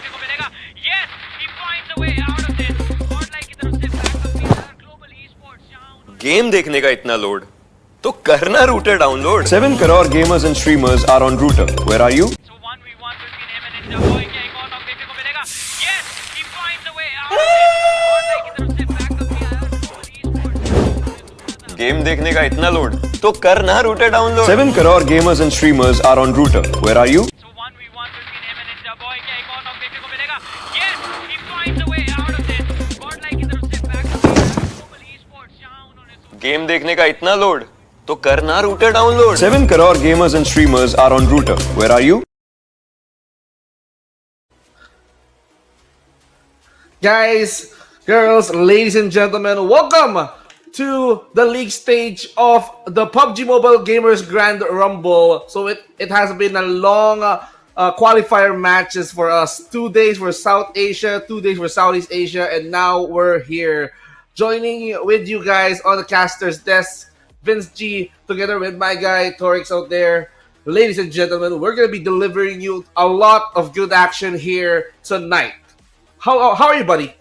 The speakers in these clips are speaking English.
देखने को मिलेगा. Yes, he finds a way out of this. Spotlight की तरफ से बैकअप भी है. Global esports जहां उन्होंने गेम देखने का इतना लोड तो करना router download 7 crore gamers and streamers are on Router. Where are you? So 1v1 between him and Ninja Boy. क्या एक और नॉक देखने को मिलेगा? Yes, he finds a way out of this. Spotlight की तरफ से बैकअप भी है. Global esports. गेम देखने का इतना लोड तो करना router download 7 crore gamers and streamers are on Router. Where are you? So 1v1 between him and Ninja Boy. क्या एक और नॉक देखने को मिलेगा? Yes, he finds a way out of this. Spotlight की तरफ से बैकअप भी है. Global esports जहां उन्होंने गेम देखने का इतना लोड तो करना router download 7 crore gamers and streamers are on Router. Where are you? Guys, girls, ladies and gentlemen, welcome to the league stage of the PUBG Mobile Gamers Grand Rumble. So it has been a long qualifier matches for us. 2 days for South Asia, 2 days for Southeast Asia, and now we're here joining with you guys on the caster's desk. Vince G, together with my guy Torix out there. Ladies and gentlemen, we're going to be delivering you a lot of good action here tonight. How are you, buddy?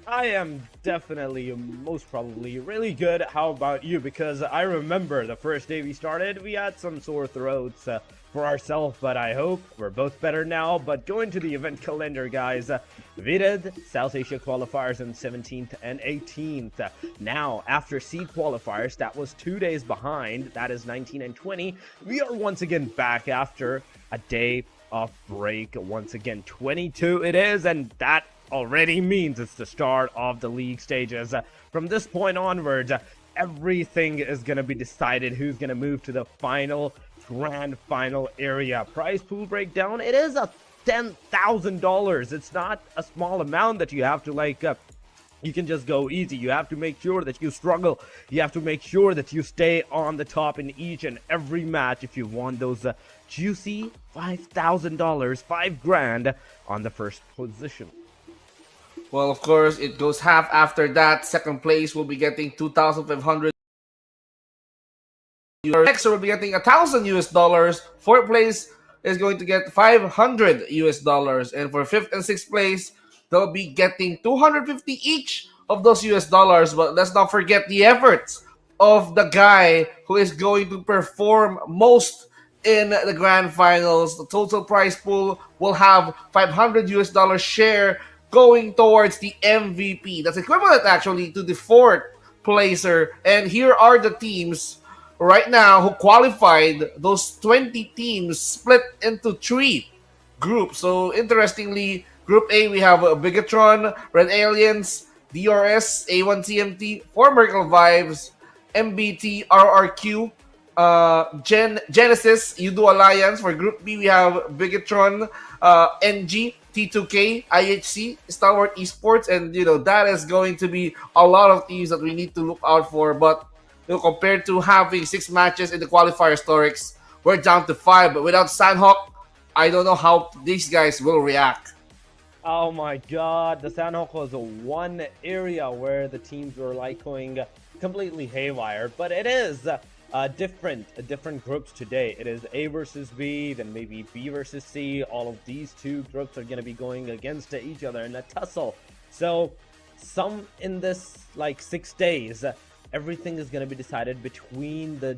I am definitely, most probably, really good. How about you? Because I remember the first day we started, we had some sore throats for ourselves, but I hope we're both better now. But going to the event calendar, guys, we did South Asia qualifiers on 17th and 18th. Now, after seed qualifiers, that was 2 days behind. That is 19 and 20. We are once again back after a day of break. Once again, 22 it is, and that already means it's the start of the league stages. From this point onwards, everything is going to be decided. Who's going to move to the grand final area. Prize pool breakdown, it is a $10,000. It's not a small amount that you have to you can just go easy. You have to make sure that you struggle. You have to make sure that you stay on the top in each and every match if you want those juicy $5,000, $5,000 on the first position. Well, of course, it goes half after that. Second place will be getting 2,500. Next will be getting $1,000. Fourth place is going to get $500. And for fifth and sixth place, they'll be getting 250 each of those $. But let's not forget the efforts of the guy who is going to perform most in the grand finals. The total prize pool will have $500 share going towards the MVP. That's equivalent actually to the fourth placer. And here are the teams right now who qualified. Those 20 teams split into 3 groups. So interestingly, Group A, we have BIGETRON, Red Aliens, DRS, A1TMT, 4 Miracle Vibes, MBT, RRQ, Genesis, YOODO Alliance. For Group B, we have BIGETRON, NG, T2K, IHC, STALWART Esports, and that is going to be a lot of teams that we need to look out for. But compared to having 6 matches in the qualifier Storix, we're down to 5. But without Sandhawk, I don't know how these guys will react. Oh my god, the Sandhawk was one area where the teams were going completely haywire, but it is different groups today. It is A versus B, then maybe B versus C. All of these 2 groups are going to be going against each other in a tussle. So some in this 6 days, everything is going to be decided between the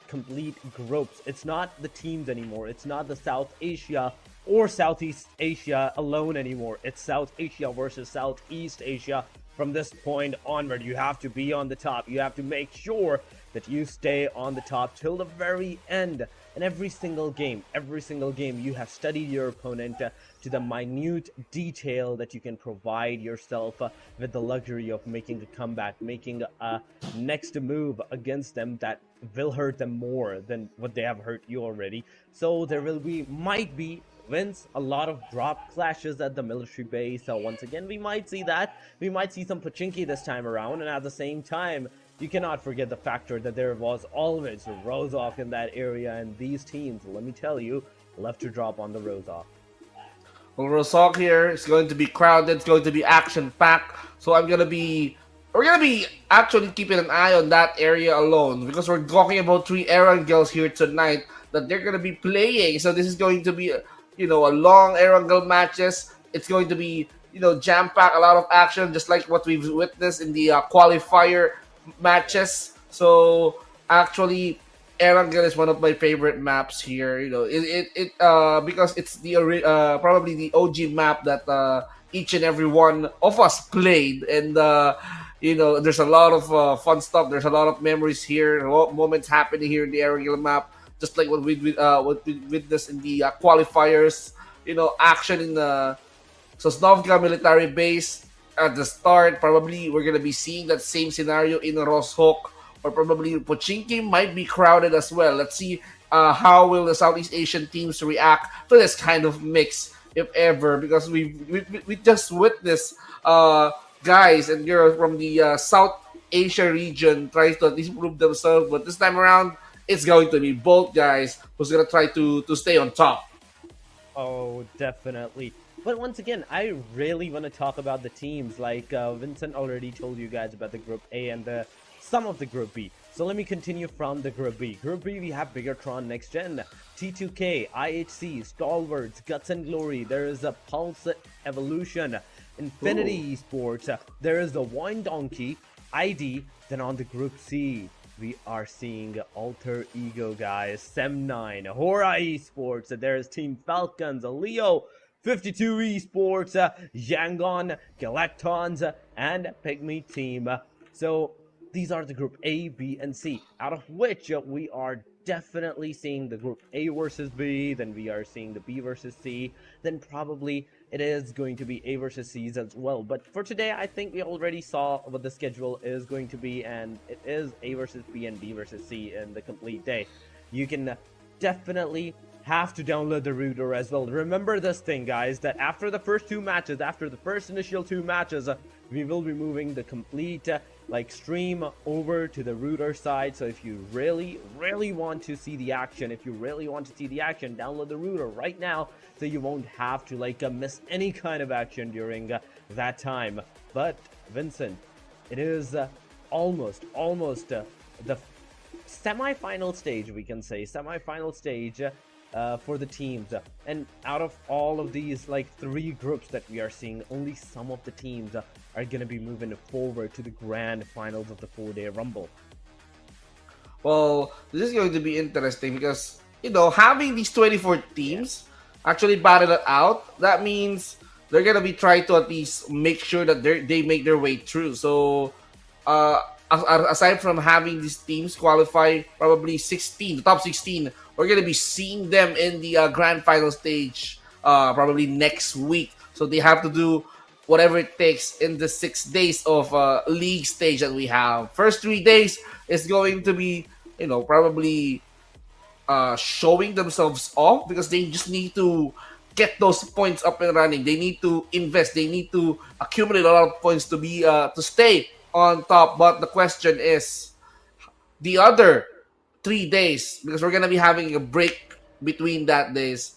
complete groups. It's not the teams anymore. It's not the South Asia or Southeast Asia alone anymore. It's South Asia versus Southeast Asia. From this point onward, you have to be on the top. You have to make sure that you stay on the top till the very end. And every single game, you have studied your opponent to the minute detail that you can provide yourself with the luxury of making a comeback, making a next move against them that will hurt them more than what they have hurt you already. So there might be wins, a lot of drop clashes at the military base. So once again, we might see that. We might see some Pachinki this time around, and at the same time, you cannot forget the factor that there was always a Rozok in that area, and these teams, let me tell you, love to drop on the Rozok. Well, Rozok here is going to be crowded. It's going to be action-packed. So we're gonna be actually keeping an eye on that area alone, because we're talking about 3 Erangels here tonight that they're gonna be playing. So this is going to be a long Erangel matches. It's going to be, jam-packed, a lot of action, just like what we've witnessed in the qualifier matches. So actually, Erangel is one of my favorite maps here. Because it's the probably the OG map that each and every one of us played, and there's a lot of fun stuff. There's a lot of memories here, moments happening here in the Erangel map, just like what we witnessed in the qualifiers. Action in the Sosnovka military base at the start. Probably we're gonna be seeing that same scenario in Roshok, or probably Pochinki might be crowded as well. Let's see how will the Southeast Asian teams react to this kind of mix, if ever, because we just witnessed guys and girls from the South Asia region try to at least prove themselves, but this time around it's going to be both guys who's gonna try to stay on top. Oh, definitely. But once again, I really want to talk about the teams. Like Vincent already told you guys about the Group A and some of the Group B. So let me continue from the Group B. Group B, we have BIGETRON Next Gen, T2K, IHC, Stalwarts, Guts and Glory. There is a Pulse Evolution, Infinity Esports. There is the VOIN Donkey, ID. Then on the Group C, we are seeing Alter Ego, guys, Sem9, HORAA Esports. There's Team Falcons, Leo, 52 Esports, YANGON, Galacticos, and PIGMY team. So these are the Group A, B, and C, out of which we are definitely seeing the Group A versus B, then we are seeing the B versus C, then probably it is going to be A versus C's as well. But for today, I think we already saw what the schedule is going to be, and it is A versus B and B versus C in the complete day. You can definitely have to download the router as well. Remember this thing, guys, that after the first two matches, after the first initial two matches, we will be moving the complete stream over to the router side. So if you really want to see the action, download the router right now, so you won't have to miss any kind of action during that time. But Vincent, it is almost the semi-final stage, we can say, for the teams, and out of all of these three groups that we are seeing, only some of the teams are going to be moving forward to the grand finals of the 4-day rumble. Well, this is going to be interesting because having these 24 teams actually battle it out, that means they're gonna be trying to at least make sure that they make their way through. So aside from having these teams qualify, probably the top 16, we're gonna be seeing them in the grand final stage probably next week. So they have to do whatever it takes in the 6 days of league stage that we have. First 3 days is going to be probably showing themselves off, because they just need to get those points up and running. They need to invest. They need to accumulate a lot of points to be to stay on top. But the question is, the other 3 days, because we're gonna be having a break between that days.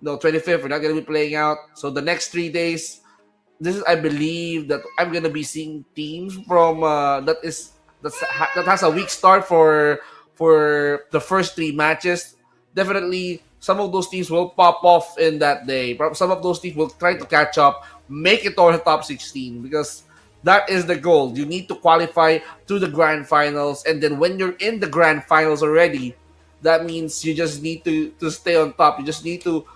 25th, we're not gonna be playing out. So the next 3 days, I believe that I'm gonna be seeing teams from that has a weak start for the first 3 matches. Definitely, some of those teams will pop off in that day. Some of those teams will try to catch up, make it to the top 16, because that is the goal. You need to qualify to the grand finals, and then when you're in the grand finals already, that means you just need to stay on top. You just need to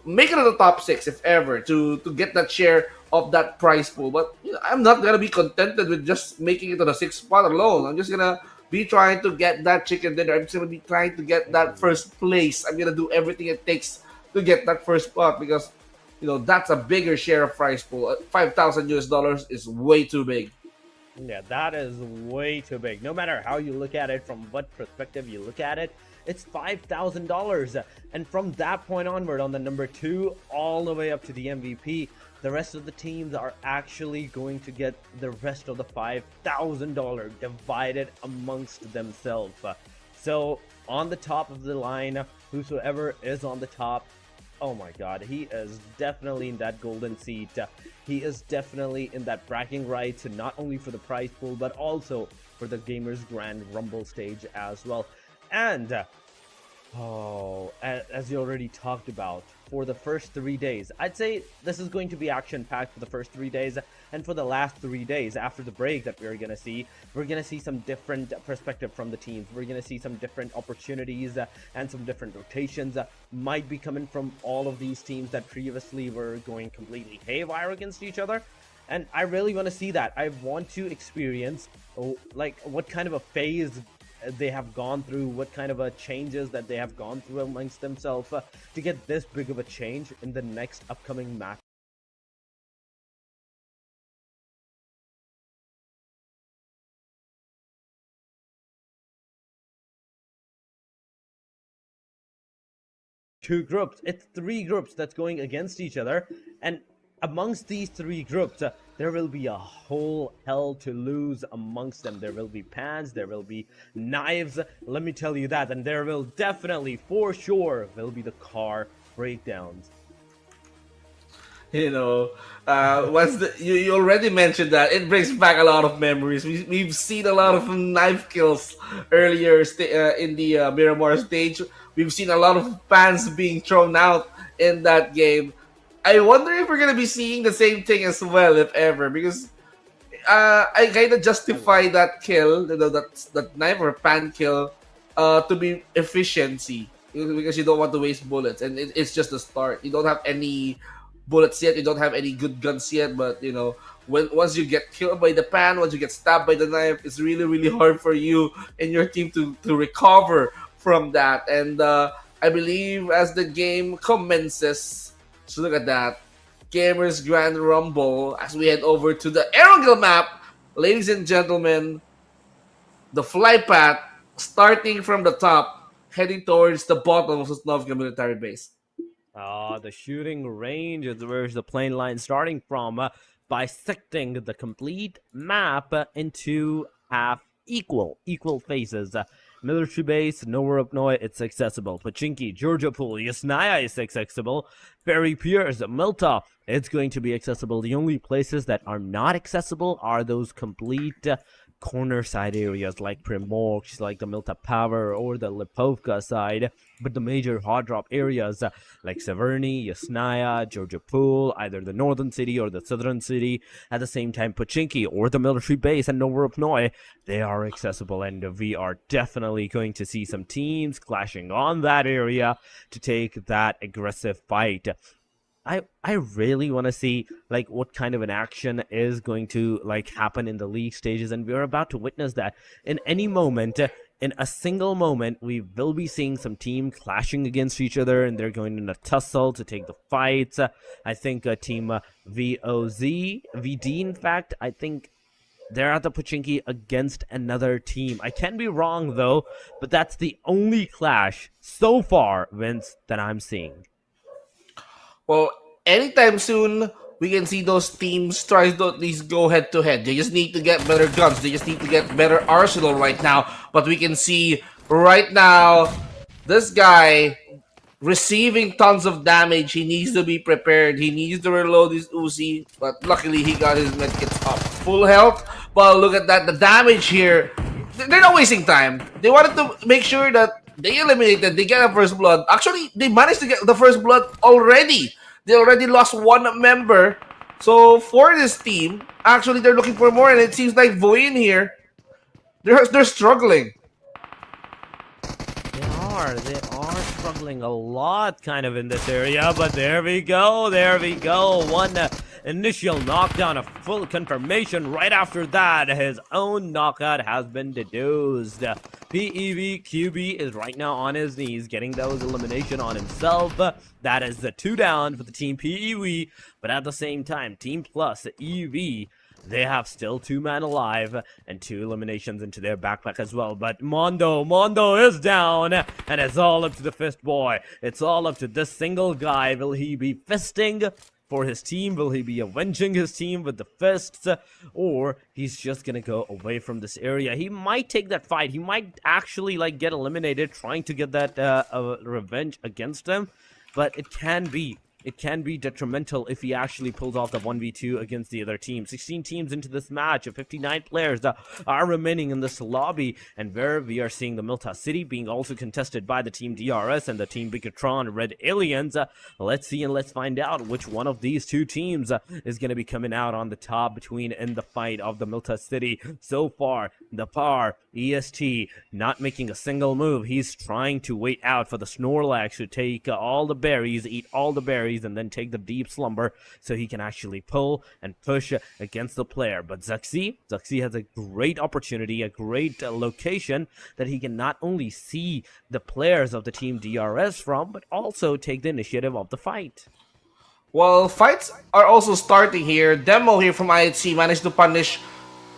make it to the top 6, if ever, to get that share of that prize pool. But I'm not gonna be contented with just making it to the 6th spot alone. I'm just gonna be trying to get that chicken dinner. I'm just gonna be trying to get that first place. I'm gonna do everything it takes to get that first spot, because that's a bigger share of prize pool. $5,000 is way too big. Yeah, that is way too big. No matter how you look at it, from what perspective you look at it, it's $5,000. And from that point onward, on the number 2 all the way up to the MVP, the rest of the teams are actually going to get the rest of the $5,000 divided amongst themselves. So on the top of the line, whosoever is on the top, oh my god, he is definitely in that golden seat. He is definitely in that bragging rights, not only for the prize pool, but also for the Gamers Grand Rumble stage as well. And as you already talked about, for the first 3 days. I'd say this is going to be action-packed for the first 3 days, and for the last 3 days after the break that we're going to see some different perspective from the teams. We're going to see some different opportunities and some different rotations might be coming from all of these teams that previously were going completely haywire against each other. And I really want to see that. I want to experience like what kind of a phase they have gone through, what kind of changes that they have gone through amongst themselves to get this big of a change in the next upcoming match. Two groups, it's 3 groups that's going against each other, and amongst these 3 groups there will be a whole hell to lose amongst them. There will be pans, there will be knives, let me tell you that, and there will definitely, for sure, will be the car breakdowns. You know, you already mentioned that. It brings back a lot of memories. We've seen a lot of knife kills earlier in the Miramar stage. We've seen a lot of pans being thrown out in that game. I wonder if we're gonna be seeing the same thing as well, if ever, because I kind of justify that kill, that knife or pan kill, to be efficiency, because you don't want to waste bullets, and it's just the start. You don't have any bullets yet, you don't have any good guns yet, but you know, once you get killed by the pan, once you get stabbed by the knife, it's really hard for you and your team to recover from that. And I believe as the game commences, so look at that, Gamers Grand Rumble, as we head over to the Erangel map, ladies and gentlemen, the fly path starting from the top, heading towards the bottom of Sosnovka military base. The shooting range is where's the plane line starting from, bisecting the complete map into half equal phases. Military base, nowhere up north, it's accessible. Pachinki, Georgia Pool, Yasnaya is accessible. Ferry Piers, Milta, it's going to be accessible. The only places that are not accessible are those complete corner side areas like Primorsk, like the Milta Power or the Lipovka side, but the major hard drop areas like Severny, Yasnaya, Georgia Pool, either the northern city or the southern city, at the same time Pachinki or the military base and Novorupnoy, they are accessible, and we are definitely going to see some teams clashing on that area to take that aggressive fight. I really want to see like what kind of an action is going to like happen in the league stages, and we're about to witness that in any moment. In a single moment, we will be seeing some team clashing against each other, and they're going in a tussle to take the fights. I think team VD, in fact, I think they're at the Pachinki against another team. I can be wrong though, but that's the only clash so far, Vince, that I'm seeing. Well, anytime soon, we can see those teams try to at least go head-to-head. They just need to get better guns. They just need to get better arsenal right now. But we can see right now, this guy receiving tons of damage. He needs to be prepared. He needs to reload his Uzi. But luckily, he got his medkits up. Full health. But look at that. The damage here. They're not wasting time. They wanted to make sure that they eliminated. They get a first blood. Actually, they managed to get the first blood already. They already lost 1 member. So for this team, actually they're looking for more, and it seems like VOIN here, they're struggling. They are struggling a lot kind of in this area, but there we go. One initial knockdown, a full confirmation. Right after that, his own knockout has been deduced. PEV QB is right now on his knees, getting those elimination on himself. That is the 2 down for the team PEV, but at the same time, Team Plus EV, they have still 2 men alive and 2 eliminations into their backpack as well. But Mondo is down, and it's all up to the fist boy. It's all up to this single guy. Will he be fisting for his team? Will he be avenging his team with the fists? Or he's just gonna go away from this area? He might take that fight. He might actually like get eliminated trying to get that revenge against him. But it can be it can be detrimental if he actually pulls off the 1v2 against the other team. 16 teams into this match, 59 players are remaining in this lobby, and where we are seeing the Milta City being also contested by the team DRS and the team BIGETRON Red Aliens. Let's see and let's find out which one of these two teams is going to be coming out on the top in the fight of the Milta City. So far, the PAR EST not making a single move. He's trying to wait out for the Snorlax to take all the berries, eat all the berries, and then take the deep slumber so he can actually pull and push against the player. But Zuxi has a great opportunity, a great location that he can not only see the players of the team DRS from, but also take the initiative of the fight. Well, fights are also starting here. Demo here from IHC managed to punish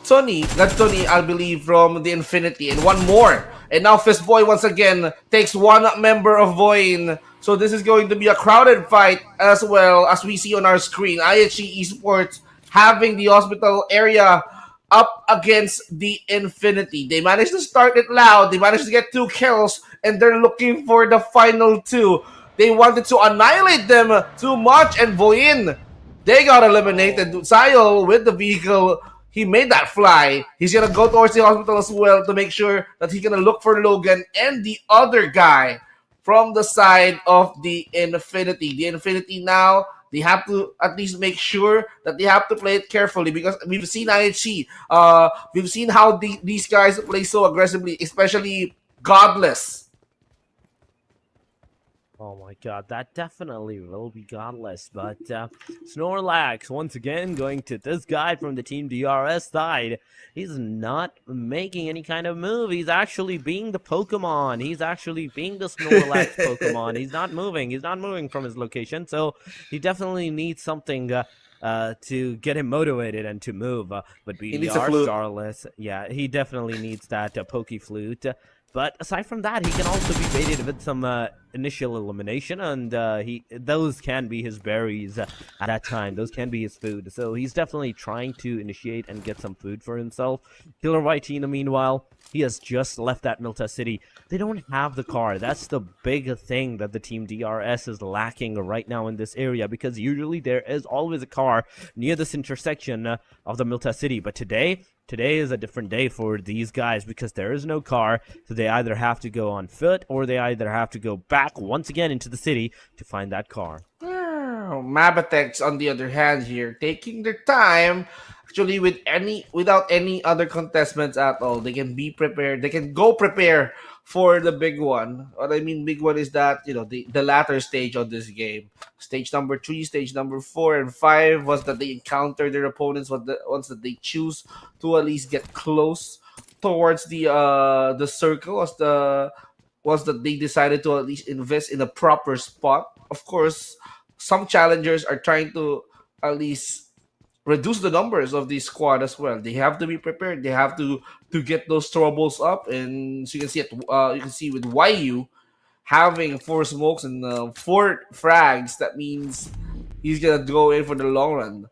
Tony, that's Tony, I believe, from the Infinity, and one more. And now Fistboy once again takes one member of VOIN. So this is going to be a crowded fight as well, as we see on our screen. IHC Esports having the hospital area up against the Infinity. They managed to start it loud. They managed to get 2 kills, and they're looking for the final 2. They wanted to annihilate them too much, and VOIN, they got eliminated. Sayol with the vehicle, he made that fly. He's gonna go towards the hospital as well to make sure that he's gonna look for Logan and the other guy from the side of the Infinity. The Infinity now, they have to at least make sure that they have to play it carefully, because we've seen IHC. We've seen how these guys play so aggressively, especially Godless. Oh my god, that definitely will be godless, but Snorlax, once again, going to this guy from the Team DRS side. He's not making any kind of move. He's actually being the Pokemon. He's actually being the Snorlax Pokemon. He's not moving. He's not moving from his location, so he definitely needs something to get him motivated and to move. But we are Starless. Yeah, he definitely needs that Poke Flute. But aside from that, he can also be baited with some initial elimination, and those can be his berries at that time. Those can be his food. So he's definitely trying to initiate and get some food for himself. Killer YT, in the meanwhile, he has just left that Milta City. They don't have the car. That's the big thing that the Team DRS is lacking right now in this area, because usually there is always a car near this intersection of the Milta City. But today is a different day for these guys, because there is no car, so they either have to go on foot or they either have to go back once again into the city to find that car. MABETEX, on the other hand, here taking their time, actually, without any other contestants at all. They can be prepared. They can go prepare for the big one. What I mean big one is that, you know, the latter stage of this game. Stage number 3, stage number 4, and 5 was that they encounter their opponents once that they choose to at least get close towards the circle, was that they decided to at least invest in a proper spot. Of course, some challengers are trying to at least reduce the numbers of the squad as well. They have to be prepared. They have to get those troubles up, and so you can see with YU having 4 smokes and 4 frags. That means he's gonna go in for the long run.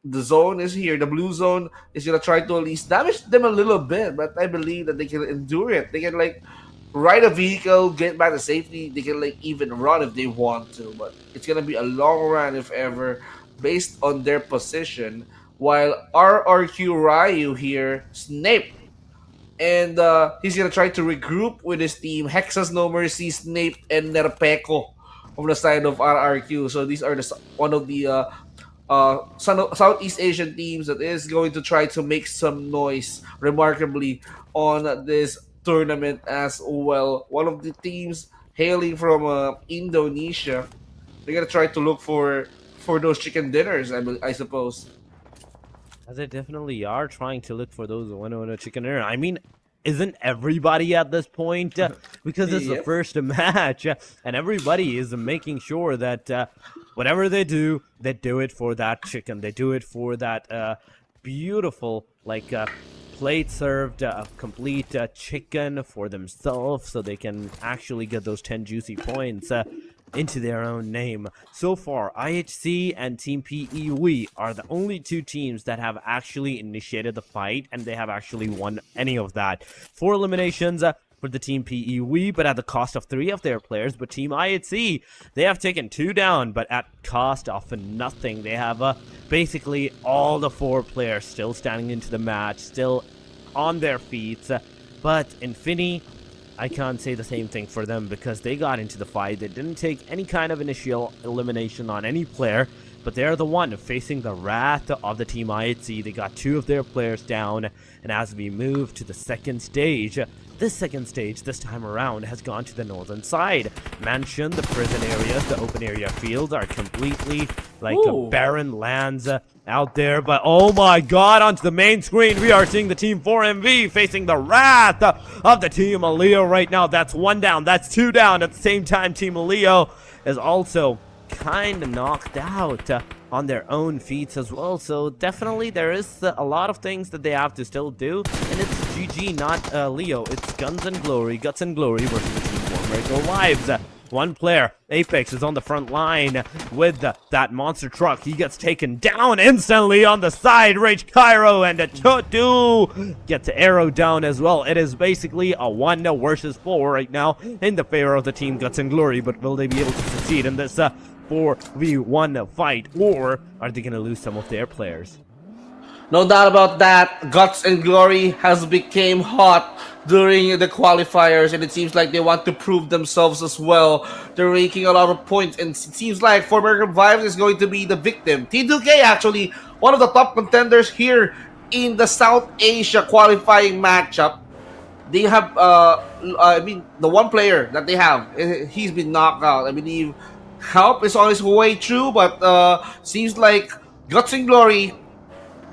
The zone is here. The blue zone is gonna try to at least damage them a little bit, but I believe that they can endure it. They can like ride a vehicle, get back to safety. They can like even run if they want to, but it's gonna be a long run if ever, based on their position. While RRQ Ryu here, Snape, and he's gonna try to regroup with his team. Hexas No Mercy, Snape, and Nerpeco from the side of RRQ. So these are one of the Southeast Asian teams that is going to try to make some noise, remarkably, on this tournament as well. One of the teams hailing from Indonesia. They're gonna try to look for those chicken dinners, I suppose. They definitely are trying to look for those winner chicken dinner. I mean, isn't everybody at this point? Because it's the first match, and everybody is making sure that whatever they do it for that chicken. They do it for that beautiful, like, plate served complete chicken for themselves, so they can actually get those 10 juicy points into their own name. So far, IHC and Team PEW are the only 2 teams that have actually initiated the fight, and they have actually won any of that. 4 eliminations for for the team PEW, but at the cost of 3 of their players. But Team IHC, they have taken 2 down, but at cost of nothing. They have basically all the 4 players still standing into the match, still on their feet. But Infinity, I can't say the same thing for them because they got into the fight. They didn't take any kind of initial elimination on any player, but they're the one facing the wrath of the Team IHC. They got 2 of their players down, and as we move to the second stage, this second stage this time around has gone to the northern side. Mansion, the prison areas, the open area fields are completely like barren lands out there. But oh my god, onto the main screen we are seeing the Team 4MV facing the wrath of the Team Leo right now. That's 1 down, that's 2 down. At the same time, Team Leo is also kind of knocked out on their own feet as well. So definitely there is a lot of things that they have to still do, and it's GG, not Leo. It's Guts and Glory versus the Team 4 Miracle Lives. 1 player, Apex, is on the front line with that monster truck. He gets taken down instantly on the side. Rage Cairo and Tutu gets arrow down as well. It is basically a 1 versus 4 right now in the favor of the Team Guts and Glory. But will they be able to succeed in this 4v1 fight, or are they going to lose some of their players? No doubt about that. Guts and Glory has become hot during the qualifiers, and it seems like they want to prove themselves as well. They're making a lot of points, and it seems like For American Vibes is going to be the victim. T2K actually one of the top contenders here in the South Asia qualifying matchup. They have, I mean, the 1 player that they have, he's been knocked out. I believe help is on his way through, but seems like Guts and Glory,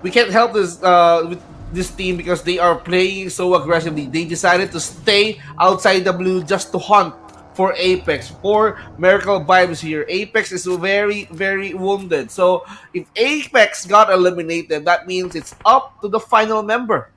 we can't help this with this team because they are playing so aggressively. They decided to stay outside the blue just to hunt for Apex, for Miracle Vibes here. Apex is very, very wounded. So if Apex got eliminated, that means it's up to the final member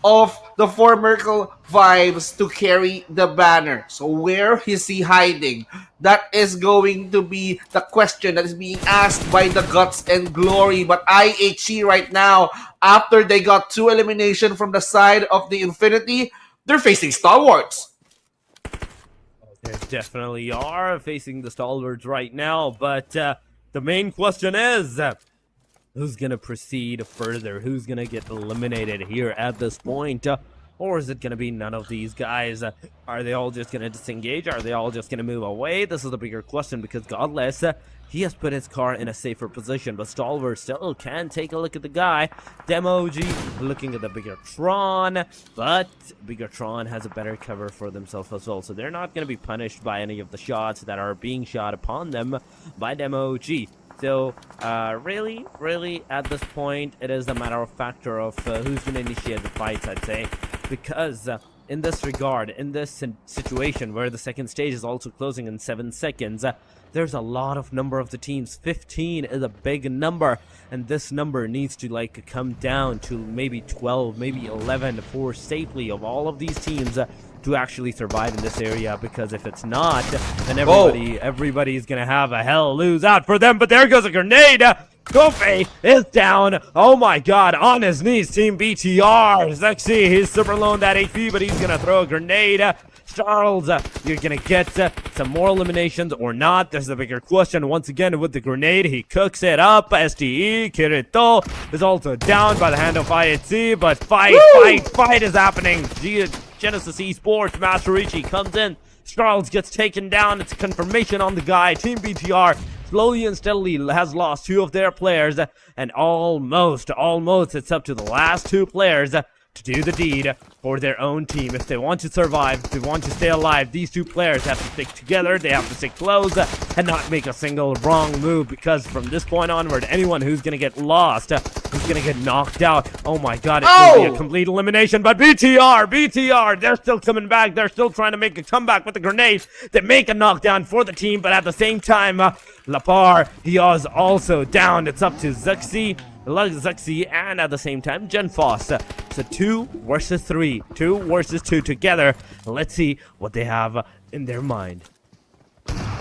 of the 4 Miracle Vibes to carry the banner. So where is he hiding? That is going to be the question that is being asked by the Guts and Glory. But IHC right now, after they got 2 elimination from the side of the Infinity, they're facing Stalwarts. They definitely are facing the Stalwarts right now, but the main question is, who's going to proceed further? Who's going to get eliminated here at this point? Or is it going to be none of these guys? Are they all just going to disengage? Are they all just going to move away? This is the bigger question because Godless, he has put his car in a safer position, but Stalwart still can take a look at the guy. Demoji looking at the BIGETRON, but BIGETRON has a better cover for themselves as well, so they're not going to be punished by any of the shots that are being shot upon them by Demoji. So, really, at this point, it is a matter of factor of who's going to initiate the fights, I'd say. Because in this regard, in this situation where the second stage is also closing in 7 seconds, there's a lot of number of the teams. 15 is a big number, and this number needs to like come down to maybe 12, maybe 11 for safely of all of these teams to actually survive in this area, because if it's not, then everybody's gonna have a hell lose out for them. But there goes a grenade. Kofe is down. Oh my god, on his knees, Team BTR. Zexy, he's super low on that HP, but he's gonna throw a grenade. Charles, you're gonna get some more eliminations or not. There's the bigger question. Once again, with the grenade, he cooks it up. STE, Kirito is also down by the hand of IHC, but fight is happening. Genesis Esports, Master Ichi comes in. Charles gets taken down. It's a confirmation on the guy. Team BTR slowly and steadily has lost 2 of their players, and almost it's up to the last 2 players to do the deed for their own team. If they want to survive, if they want to stay alive, these 2 players have to stick together. They have to stick close and not make a single wrong move, because from this point onward, anyone who's gonna get lost, who's gonna get knocked out, oh my god, it will be a complete elimination. But BTR, they're still coming back. They're still trying to make a comeback with the grenades. They make a knockdown for the team, but at the same time, Lapar, he is also down. It's up to Zuxi, and at the same time, Genfoss. So 2 versus 3, 2 versus 2 together. Let's see what they have in their mind.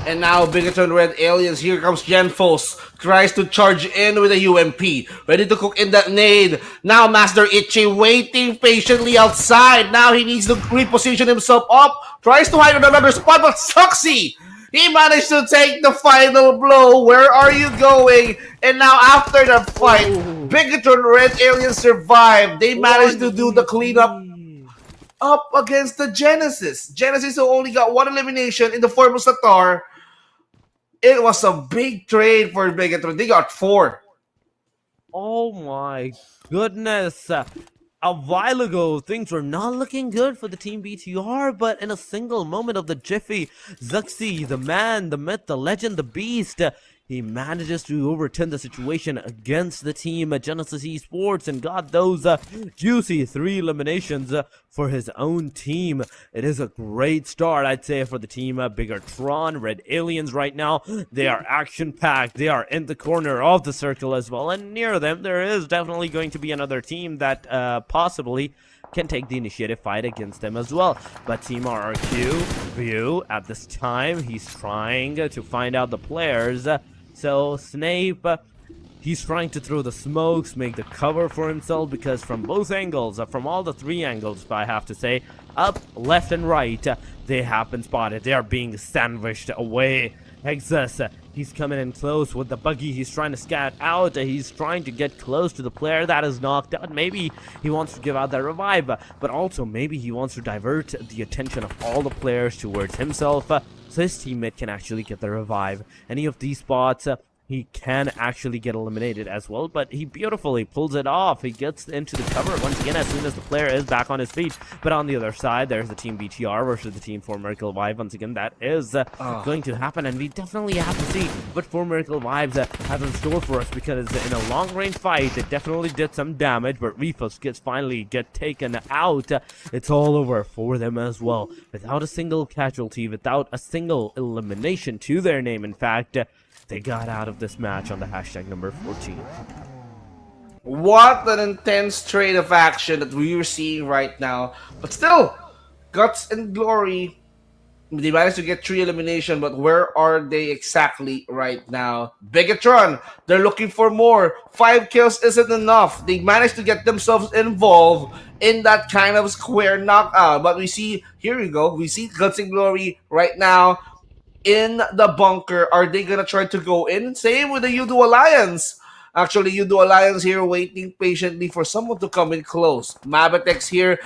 And now Bigetron Red Aliens, here comes Genfos, tries to charge in with a UMP, ready to cook in that nade. Now Master Itchy waiting patiently outside. Now he needs to reposition himself up, tries to hide on another spot, but Suxy! He managed to take the final blow. Where are you going? And now after the fight, Bigetron Red Aliens survived. They managed to do the cleanup up against the Genesis. Genesis who only got one elimination in the form of Satar. It was a big trade for Bigetron. They got 4. Oh my goodness. A while ago, things were not looking good for the team BTR, but in a single moment of the jiffy, Zuxi, the man, the myth, the legend, the beast, he manages to overturn the situation against the team at Genesis Esports and got those juicy 3 eliminations for his own team. It is a great start, I'd say, for the team Bigetron Red Aliens right now. They are action-packed. They are in the corner of the circle as well, and near them there is definitely going to be another team that possibly can take the initiative fight against them as well. But Team RRQ, View, at this time, he's trying to find out the players. So Snape, he's trying to throw the smokes, make the cover for himself, because from both angles, from all the 3 angles, I have to say, up, left, and right, they have been spotted. They are being sandwiched away. Hexus, he's coming in close with the buggy. He's trying to scat out. He's trying to get close to the player that is knocked out. Maybe he wants to give out that revive, but also maybe he wants to divert the attention of all the players towards himself, so his teammate can actually get the revive. Any of these spots, he can actually get eliminated as well, but he beautifully pulls it off. He gets into the cover once again as soon as the player is back on his feet. But on the other side, there's the team BTR versus the team for Miracle Vibe. Once again, that is going to happen, and we definitely have to see what for Miracle Vibes has in store for us, because in a long-range fight, it definitely did some damage, but Refus gets finally get taken out. It's all over for them as well. Without a single casualty, without a single elimination to their name, in fact, they got out of this match on the hashtag number 14. What an intense trade of action that we are seeing right now. But still, Guts and Glory, they managed to get 3 elimination, but where are they exactly right now? Bigetron, they're looking for more. 5 kills isn't enough. They managed to get themselves involved in that kind of square knockout. But we see, here we go, we see Guts and Glory right now in the bunker. Are they gonna try to go in? Same with the YOODO Alliance. Actually, YOODO Alliance here waiting patiently for someone to come in close. MABETEX here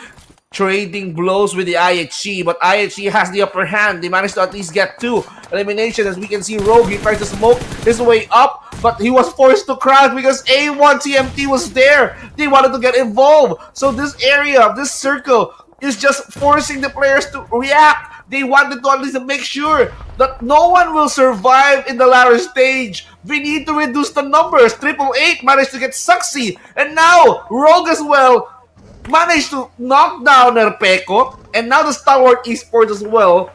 trading blows with the IHC, but IHC has the upper hand. They managed to at least get 2 eliminations. As we can see, Rogue, he tries to smoke his way up, but he was forced to crouch because A1 TMT was there. They wanted to get involved. So this area, this circle, is just forcing the players to react. They wanted to at least make sure that no one will survive in the latter stage. We need to reduce the numbers. 888 managed to get Suxy, and now Rogue as well managed to knock down Nerpeco, and now the Stalwart Esports as well.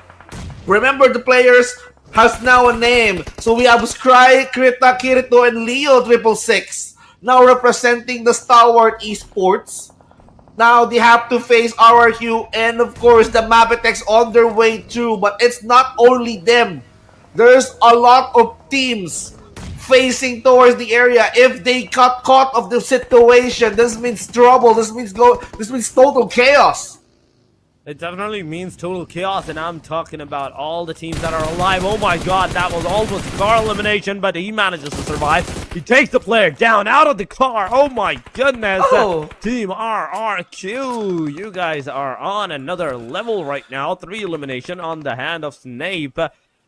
Remember, the players has now a name. So we have Scry, Krita, Kirito, and Leo 666 now representing the Stalwart Esports. Now they have to face RRQ and of course the MABETEX on their way too. But it's not only them. There's a lot of teams facing towards the area. If they got caught of the situation, this means trouble. This means total chaos. It definitely means total chaos, and I'm talking about all the teams that are alive. Oh my god, that was almost a car elimination, but he manages to survive. He takes the player down out of the car. Oh my goodness. Oh. Team RRQ, you guys are on another level right now. 3 elimination on the hand of Snape.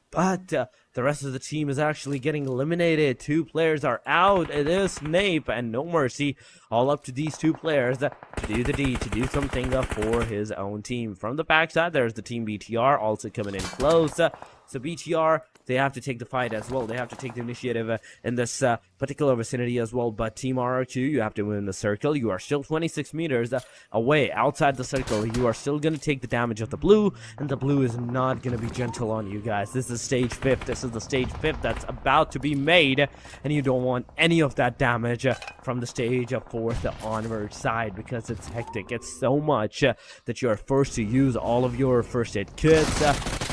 But the rest of the team is actually getting eliminated. 2 players are out. It is Snape and No Mercy. All up to these 2 players to do the deed, to do something for his own team. From the backside, there's the team BTR also coming in close. So BTR, they have to take the fight as well. They have to take the initiative in this particular vicinity as well. But Team RR2, you have to win the circle. You are still 26 meters away outside the circle. You are still going to take the damage of the blue, and the blue is not going to be gentle on you guys. This is stage 5th. This is the stage 5th that's about to be made, and you don't want any of that damage from the stage of 4th onward side, because it's hectic. It's so much that you are forced to use all of your first aid kits.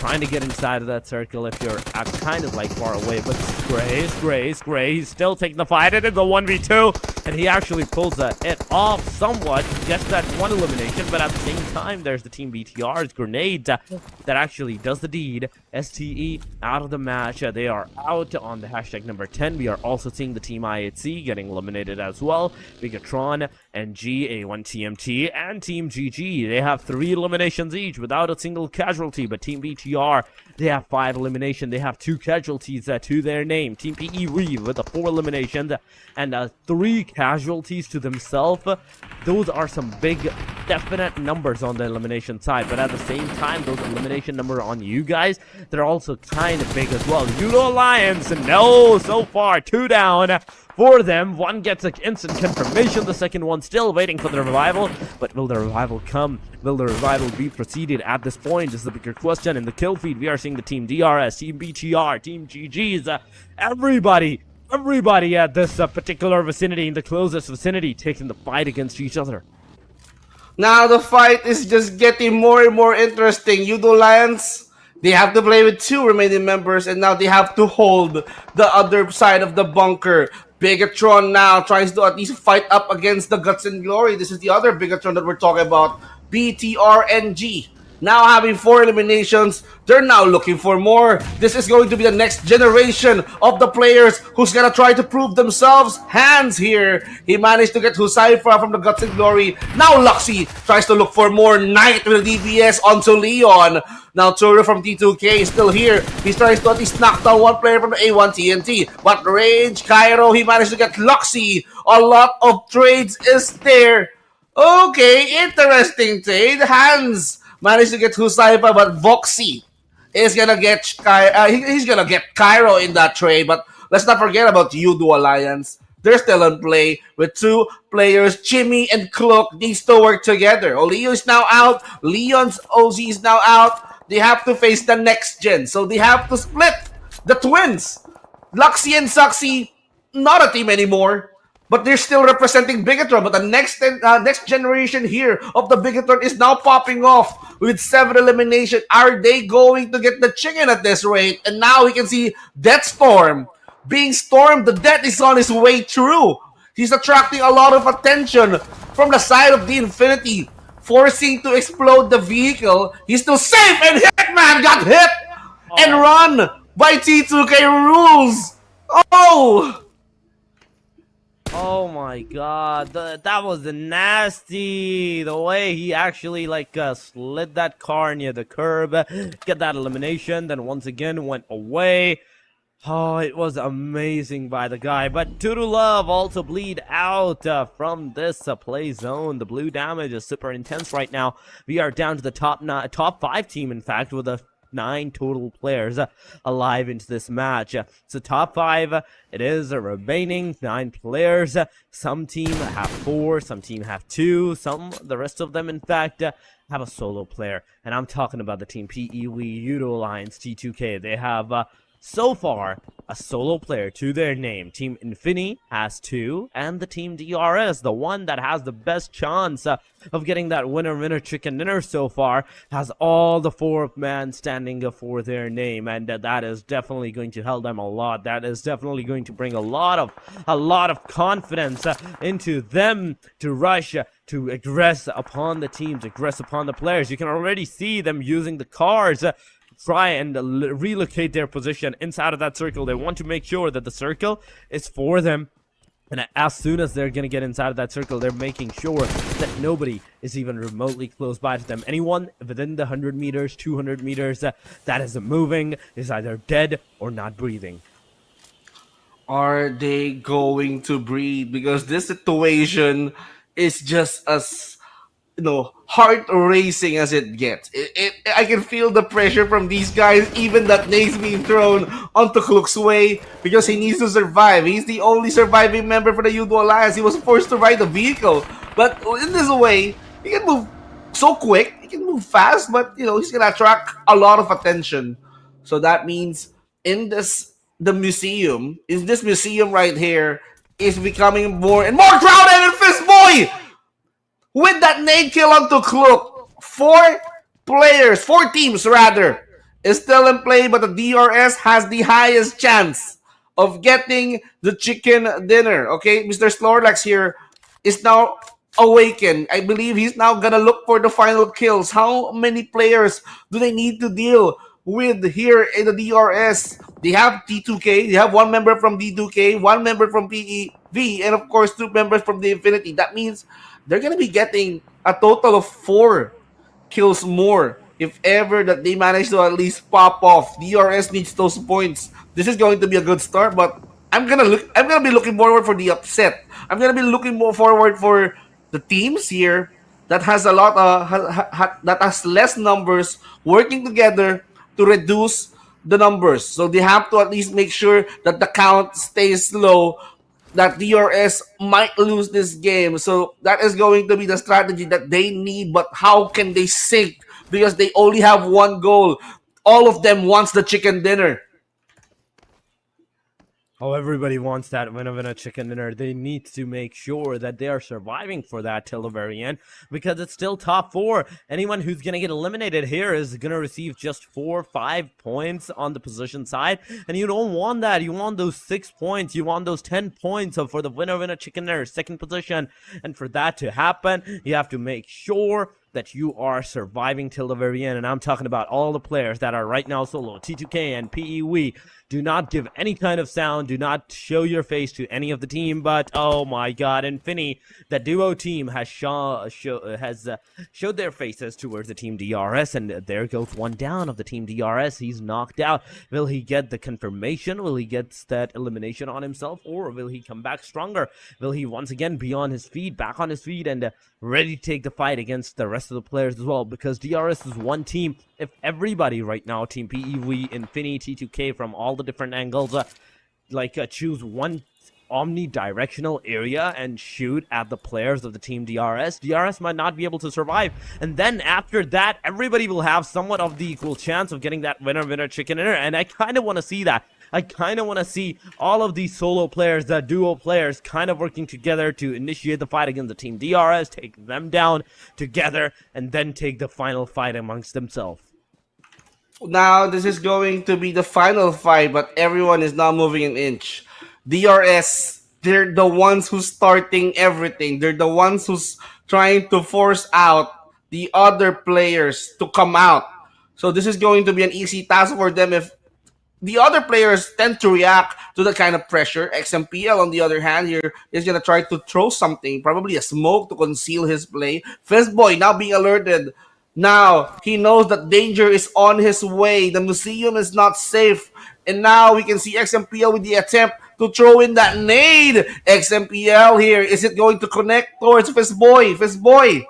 trying to get inside of that circle if you're kind of like far away. But Grace, he's still taking the fight. It is a 1v2, and he actually pulls it off somewhat, gets that one elimination. But at the same time, there's the Team BTR's grenade that actually does the deed. STE out of the match. They are out on the hashtag number 10. We are also seeing the Team IHC getting eliminated as well. BIGETRON and GA1TMT and Team GG. They have 3 eliminations each without a single casualty. But Team BTR, they have 5 eliminations. They have 2 casualties to their name. Team PE Weave with 4 eliminations and 3 casualties to themselves. Those are some big, definite numbers on the elimination side. But at the same time, those elimination numbers on you guys, they're also kind of big as well. YOODO Alliance, no, so far 2 down for them. One gets an instant confirmation, the second one still waiting for the revival. But will the revival come? Will the revival be proceeded at this point is the bigger question. In the kill feed, we are seeing the Team DRS, Team BTR, Team GG's, everybody at this particular vicinity, in the closest vicinity, taking the fight against each other. Now the fight is just getting more and more interesting. YOODO Alliance, they have to play with 2 remaining members, and now they have to hold the other side of the bunker. BIGETRON now tries to at least fight up against the Guts and Glory. This is the other BIGETRON that we're talking about, BTRNG. Now having 4 eliminations, they're now looking for more. This is going to be the next generation of the players who's gonna try to prove themselves. Hands here, he managed to get Husaifa from the Guts and Glory. Now Luxy tries to look for more. Knight with the DPS onto Leon. Now Turo from T2K is still here. He's trying to at least knock down one player from the A1 TNT. But Rage, Cairo, he managed to get Luxy. A lot of trades is there. Okay, interesting trade. Hands managed to get Husaifa, but Voxy is gonna get he's gonna get Cairo in that trade. But let's not forget about YOODO Alliance. They're still in play with 2 players. Jimmy and Cloak needs to work together. Oleo is now out. Leon's OZ is now out. They have to face the next gen, so they have to split the twins. Luxy and Suxy, not a team anymore. But they're still representing BIGETRON. But the next generation here of the BIGETRON is now popping off with 7 eliminations. Are they going to get the chicken at this rate? And now we can see Deathstorm being stormed. The death is on his way through. He's attracting a lot of attention from the side of the Infinity, forcing to explode the vehicle. He's still safe, and Hitman got hit and run by T2K rules. Oh my god, that was nasty. The way he actually slid that car near the curb, get that elimination, then once again went away. Oh, it was amazing by the guy. But Tutu Love also bleed out from this play zone. The blue damage is super intense right now. We are down to the top 5 team, in fact, with a 9 total players alive into this match. So top 5, it is a remaining 9 players. Some team have 4, some team have 2, the rest of them in fact have a solo player. And I'm talking about the Team PE YOODO Alliance T2K. They have so far a solo player to their name. Team Infinity has 2, and the Team DRS, the one that has the best chance of getting that winner chicken dinner so far, has all the 4 man standing for their name, and that is definitely going to help them a lot. That is definitely going to bring a lot of confidence into them to rush to aggress upon the teams, aggress upon the players. You can already see them using the cars try and relocate their position inside of that circle. They want to make sure that the circle is for them, and as soon as they're gonna get inside of that circle, they're making sure that nobody is even remotely close by to them. Anyone within the 100 meters, 200 meters that is moving is either dead or not breathing. Are they going to breathe? Because this situation is just as heart racing as it gets. I can feel the pressure from these guys, even that nade's being thrown onto Klook's way because he needs to survive. He's the only surviving member for the YOODO Alliance. He was forced to ride the vehicle, but in this way, he can move so quick, he can move fast, but he's gonna attract a lot of attention. So that means the museum right here is becoming more and more crowded. And Fistboy with that nade kill onto Klook. 4 teams rather, is still in play, but the DRS has the highest chance of getting the chicken dinner. Okay, Mr. Snorlax here is now awakened. I believe he's now gonna look for the final kills. How many players do they need to deal with here in the DRS? They have T2K, they have one member from D2K, one member from PEV, and of course 2 members from the Infinity. That means they're gonna be getting a total of 4 kills more if ever that they manage to at least pop off. DRS needs those points. This is going to be a good start, but I'm gonna be looking forward for the upset. I'm gonna be looking more forward for the teams here that has a lot that has less numbers working together to reduce the numbers. So they have to at least make sure that the count stays low, that DRS might lose this game. So that is going to be the strategy that they need. But how can they sink? Because they only have one goal. All of them wants the chicken dinner. Oh, everybody wants that winner chicken dinner. They need to make sure that they are surviving for that till the very end, because it's still top 4. Anyone who's going to get eliminated here is going to receive just 4 or 5 points on the position side, and you don't want that. You want those 6 points. You want those 10 points for the winner chicken dinner, second position. And for that to happen, you have to make sure that you are surviving till the very end. And I'm talking about all the players that are right now solo, T2K and PEV. Do not give any kind of sound. Do not show your face to any of the team. But oh my god, Infinity, the duo team has showed their faces towards the team DRS, and there goes one down of the team DRS. He's knocked out. Will he get the confirmation? Will he get that elimination on himself, or will he come back stronger? Will he once again be on his feet, back on his feet, and ready to take the fight against the rest of the players as well? Because DRS is one team. If everybody right now, Team PEV, Infinity, T2K, from all the different angles, choose one omnidirectional area and shoot at the players of the team DRS might not be able to survive. And then after that, everybody will have somewhat of the equal chance of getting that winner chicken dinner. And I kind of want to see that. I kind of want to see all of these solo players, the duo players, kind of working together to initiate the fight against the team DRS, take them down together, and then take the final fight amongst themselves. Now, this is going to be the final fight, but everyone is not moving an inch. DRS, they're the ones who's starting everything. They're the ones who's trying to force out the other players to come out. So this is going to be an easy task for them if the other players tend to react to the kind of pressure. XMPL, on the other hand, here is going to try to throw something, probably a smoke to conceal his play. Fistboy now being alerted. Now, he knows that danger is on his way. The museum is not safe. And now we can see XMPL with the attempt to throw in that nade. XMPL here. Is it going to connect towards Fistboy? Fistboy.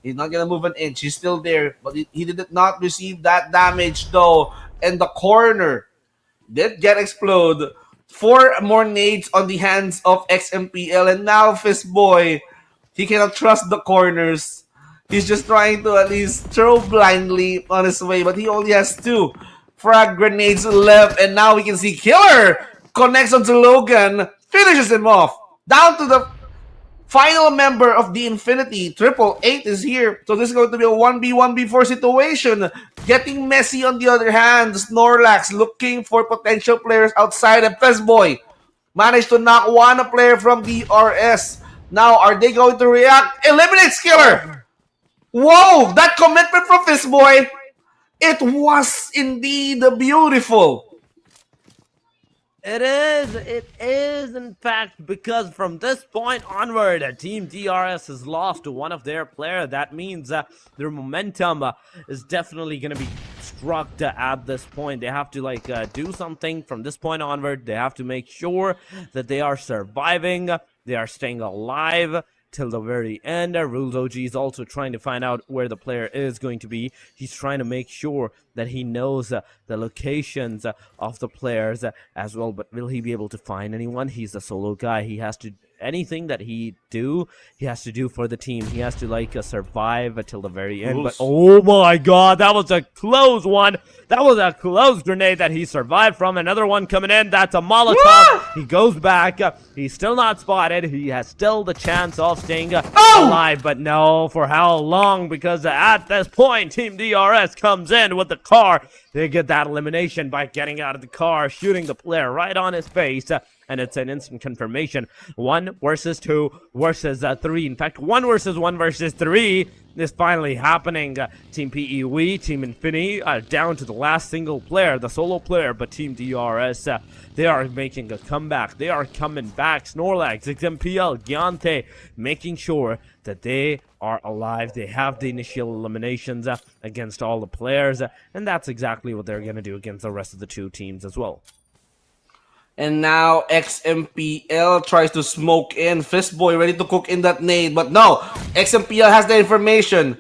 He's not going to move an inch. He's still there. But he did not receive that damage, though. And the corner did get explode. 4 more nades on the hands of XMPL. And now Fistboy, he cannot trust the corners. He's just trying to at least throw blindly on his way. But he only has 2 frag grenades left. And now we can see Killer connects onto Logan. Finishes him off. Down to the final member of the Infinity. 888 is here. So this is going to be a 1v1v4 situation. Getting messy on the other hand. Snorlax looking for potential players outside. And Fistboy managed to knock one player from DRS. Now, are they going to react? Eliminates Killer! Whoa! That commitment from Fistboy! It was indeed beautiful. It is in fact, because from this point onward, Team DRS has lost to one of their players. That means their momentum is definitely going to be struck at this point. They have to do something from this point onward. They have to make sure that they are surviving, they are staying alive till the very end. Rules OG is also trying to find out where the player is going to be. He's trying to make sure that he knows the locations of the players as well. But will he be able to find anyone? He's a solo guy. He has to anything that he has to do for the team. He has to like survive until the very end. But oh my god, that was a close one. That was a close grenade that he survived from. Another one coming in. That's a Molotov. He goes back. He's still not spotted. He has still the chance of staying alive. But no, for how long? Because at this point, Team DRS comes in with the car. They get that elimination by getting out of the car, shooting the player right on his face. And it's an instant confirmation. 1 versus 2 versus 3. In fact, 1 versus 1 versus 3 is finally happening. Team PEWE, Team Infinity, down to the last single player, the solo player, but Team DRS, they are making a comeback. They are coming back. Snorlax, XMPL, Giante, making sure that they are alive. They have the initial eliminations against all the players, and that's exactly what they're going to do against the rest of the 2 teams as well. And now XMPL tries to smoke in. Fistboy ready to cook in that nade. But no, XMPL has the information.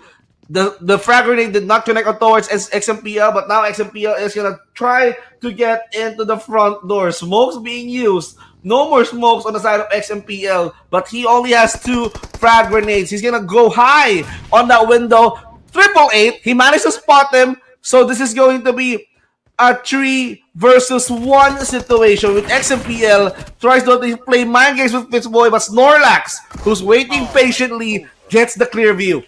The frag grenade did not connect towards XMPL. But now XMPL is going to try to get into the front door. Smokes being used. No more smokes on the side of XMPL. But he only has 2 frag grenades. He's going to go high on that window. 888. He managed to spot them. So this is going to be a 3 versus 1 situation with XMPL tries to play mind games with Fitzboy, but Snorlax, who's waiting patiently, gets the clear view.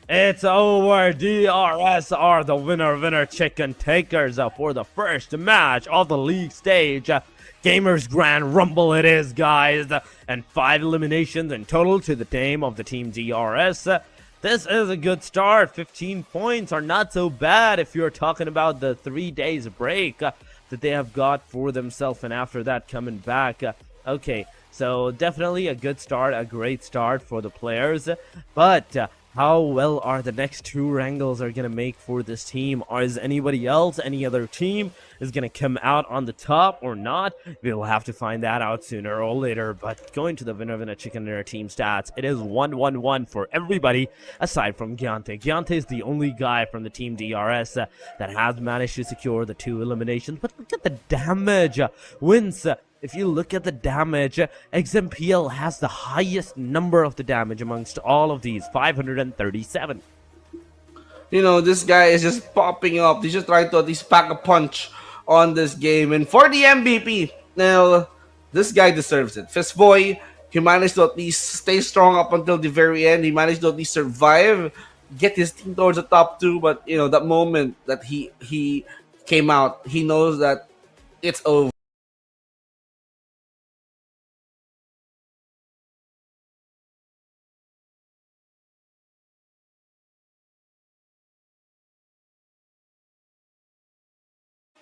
It's over. DRS are the winner chicken takers for the first match of the league stage. Gamers Grand Rumble it is, guys, and 5 eliminations in total to the name of the Team DRS. This is a good start. 15 points are not so bad if you're talking about the 3 days break that they have got for themselves, and after that coming back. Okay, so definitely a good start, a great start for the players. But how well are the next 2 wrangles are going to make for this team? Or is anybody else, any other team, is going to come out on the top or not? We'll have to find that out sooner or later. But going to the winner chicken dinner team stats, it is 1-1-1 for everybody aside from Giante. Giante is the only guy from the Team DRS that has managed to secure the 2 eliminations. But look at the damage. Wins. If you look at the damage, XMPL has the highest number of the damage amongst all of these, 537. You know, this guy is just popping up. He's just trying to at least pack a punch on this game. And for the MVP, now, this guy deserves it. Fistboy, he managed to at least stay strong up until the very end. He managed to at least survive, get his team towards the top 2. But, you know, that moment that he came out, he knows that it's over.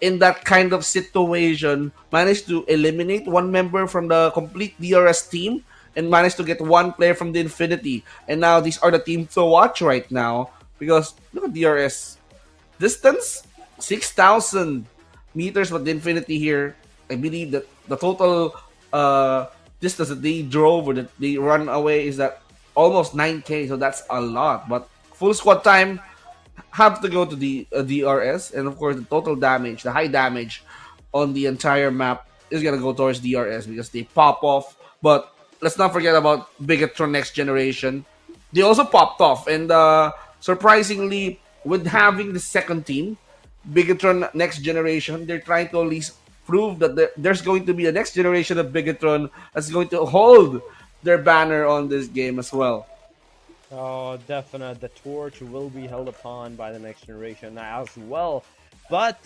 In that kind of situation, managed to eliminate 1 member from the complete DRS team and managed to get 1 player from the Infinity. And now these are the teams to watch right now because look at DRS. Distance, 6,000 meters, but the Infinity here, I believe that the total distance that they drove or that they run away is that almost 9K, so that's a lot. But full squad time, have to go to the DRS, and of course the total damage, the high damage on the entire map is gonna go towards DRS because they pop off. But let's not forget about Bigetron Next Generation. They also popped off, and surprisingly, with having the second team, Bigetron Next Generation, they're trying to at least prove that there's going to be a next generation of Bigetron that's going to hold their banner on this game as well. Oh, definitely. The torch will be held upon by the next generation as well. But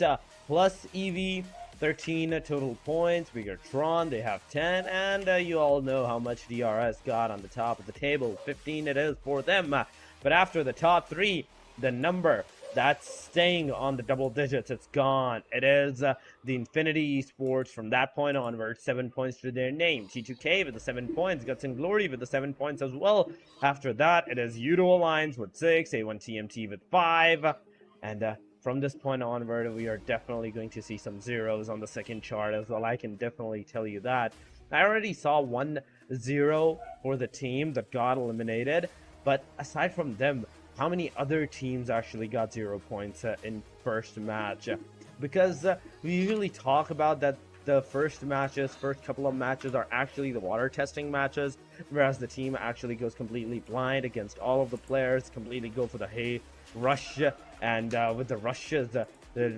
PLUSEV, 13 total points. BIGETRON, they have 10. And you all know how much DRS got on the top of the table. 15 it is for them. But after the top 3, the number that's staying on the double digits, it's gone. It is the Infinity Esports from that point onward, 7 points to their name. T2K with the 7 points, Guts and Glory with the 7 points as well. After that, it is YOODO Alliance with 6, A1TMT with 5, and from this point onward, we are definitely going to see some zeros on the second chart as well. I can definitely tell you that. I already saw 1-0 for the team that got eliminated, but aside from them, how many other teams actually got 0 points in first match? Because we usually talk about that the first couple of matches are actually the water testing matches, whereas the team actually goes completely blind against all of the players, completely go for the hay rush, and with the rushes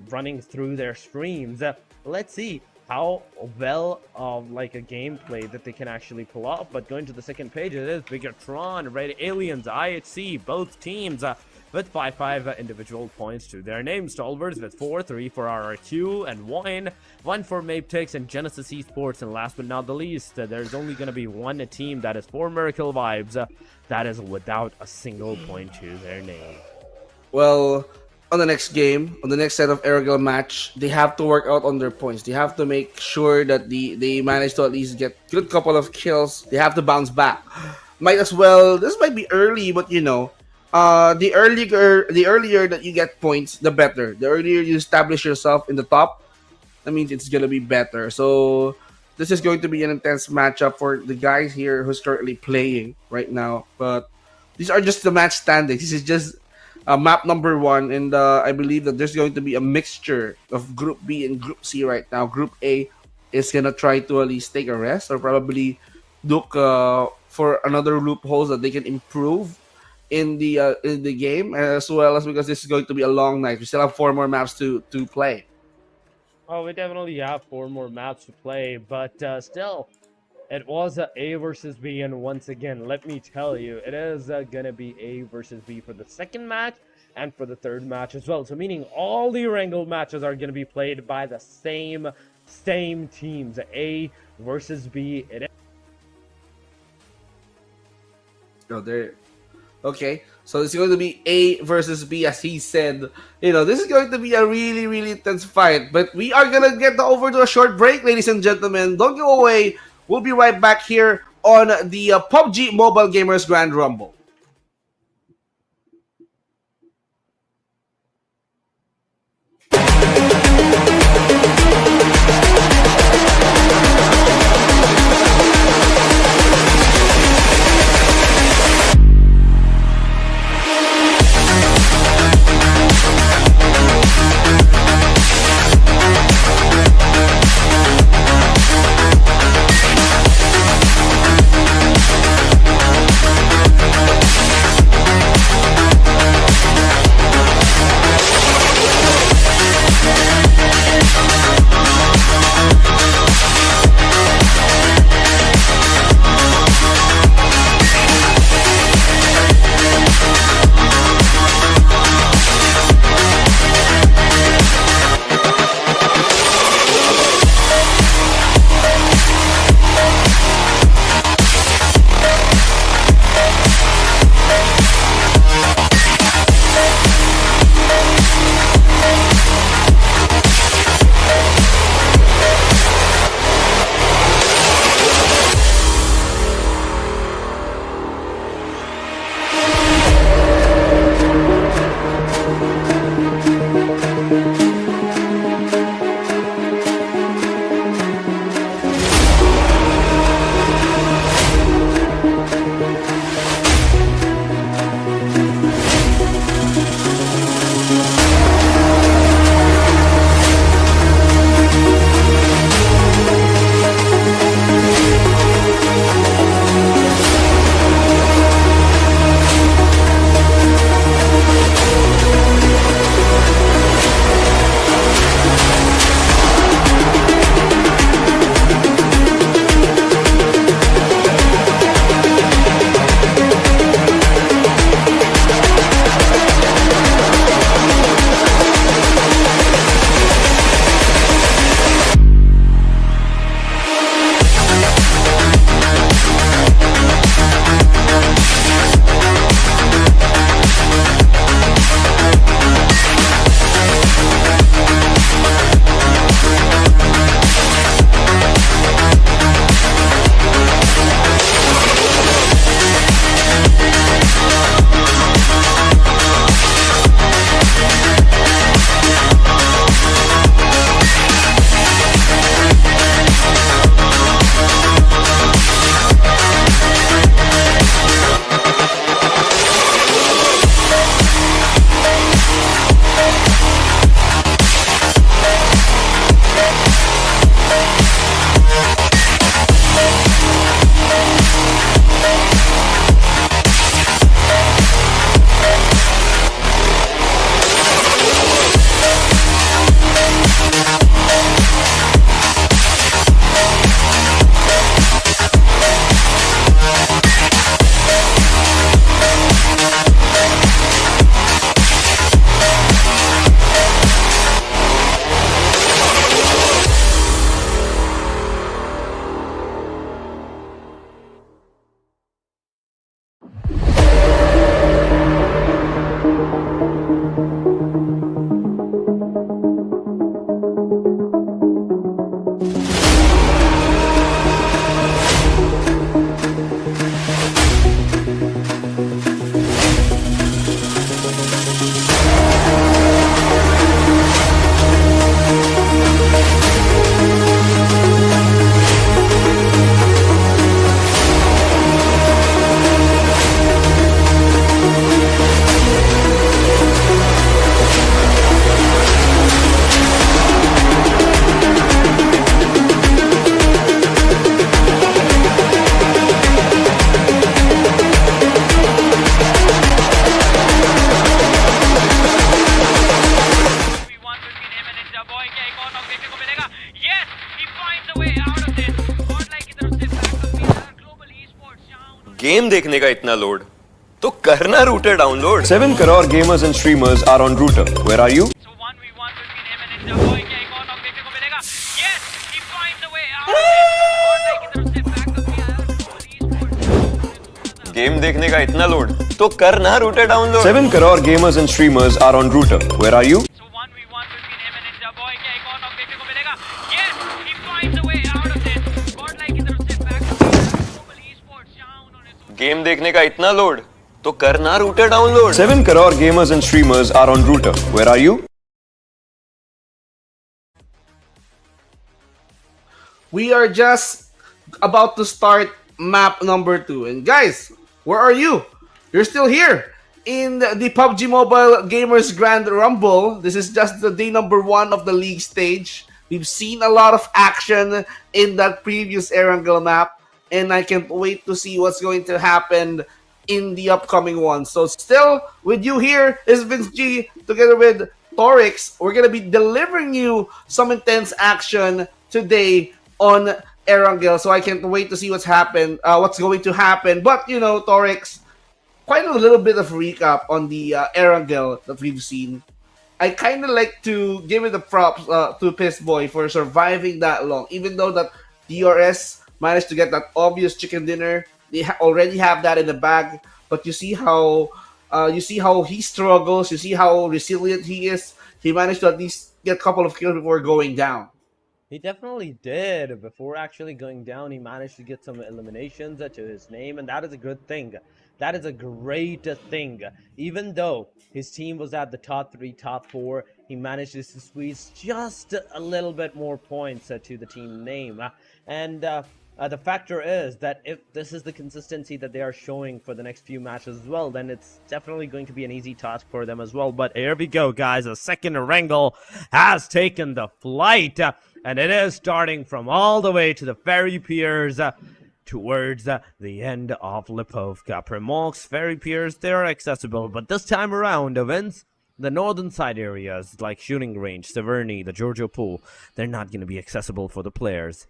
running through their streams, let's see how well like a gameplay that they can actually pull off. But going to the second page, it is BIGETRON, Red Aliens, IHC, both teams with 5 individual points to their names. STALWART with 4-3 for RRQ and VOIN, 1 for MABETEX and Genesis Esports. And last but not the least, there's only going to be one team that is for MERICAL Vibes that is without a single point to their name. Well, on the next game, on the next set of Airgal match, they have to work out on their points. They have to make sure that they manage to at least get a good couple of kills. They have to bounce back. Might as well, this might be early, but you know, the earlier that you get points, the better. The earlier you establish yourself in the top, that means it's gonna be better. So this is going to be an intense matchup for the guys here who's currently playing right now. But these are just the match standings. This is just map number 1, and I believe that there's going to be a mixture of Group B and Group C right now. Group A is gonna try to at least take a rest or probably look for another loopholes that they can improve in the game, as well as because this is going to be a long night. We still have 4 more maps to play. Oh, we definitely have 4 more maps to play, but still, it was A versus B, and once again, let me tell you, it is gonna be A versus B for the second match and for the third match as well. So meaning all the wrangled matches are gonna be played by the same teams. A versus B. It is. Oh, there. Okay, so it's going to be A versus B, as he said. You know, this is going to be a really, really intense fight. But we are going to get over to a short break, ladies and gentlemen. Don't go away. We'll be right back here on the PUBG Mobile Gamers Grand Rumble. Game देखने का इतना load तो करना router download 7 crore gamers and streamers are on Router. Where are you? So 1v1 between him and Ninja Boy. क्या एक और knock देखने को मिलेगा? Yes, he finds a way out of it. और लाइक की तरफ से बैकअप किया है ESPORTS. गेम देखने का इतना लोड तो करना router download 7 crore gamers and streamers are on Router. Where are you? So 1v1 between him and Ninja Boy. क्या एक और नॉक देखने को मिलेगा? Yes, he finds a way out of it. और लाइक की तरफ से बैकअप किया है ESPORTS. जहां उन्होंने गेम देखने का इतना लोड तो करना router download 7 crore gamers and streamers are on Router. Where are you? We are just about to start map number 2. And guys, where are you? You're still here in the PUBG Mobile Gamers Grand Rumble. This is just the day number 1 of the league stage. We've seen a lot of action in that previous Erangel map, and I can't wait to see what's going to happen in the upcoming one. So still with you here is Vince G together with Torix. We're going to be delivering you some intense action today on Erangel. So I can't wait to see what's going to happen. But you know, Torix, quite a little bit of recap on the Erangel that we've seen. I kind of like to give it the props to Piss Boy for surviving that long, even though that DRS managed to get that obvious chicken dinner. They already have that in the bag, but you see how he struggles. You see how resilient he is. He managed to at least get a couple of kills before going down. He definitely did. Before actually going down, he managed to get some eliminations to his name, and that is a good thing. That is a great thing. Even though his team was at the top 3, top 4, he managed to squeeze just a little bit more points to the team name. The factor is that if this is the consistency that they are showing for the next few matches as well, then it's definitely going to be an easy task for them as well. But here we go, guys. A second wrangle has taken the flight, and it is starting from all the way to the ferry piers towards the end of Lipovka. Primox, ferry piers, they're accessible, but this time around, Vince, the northern side areas like Shooting Range, Severny, the Giorgio Pool, they're not going to be accessible for the players.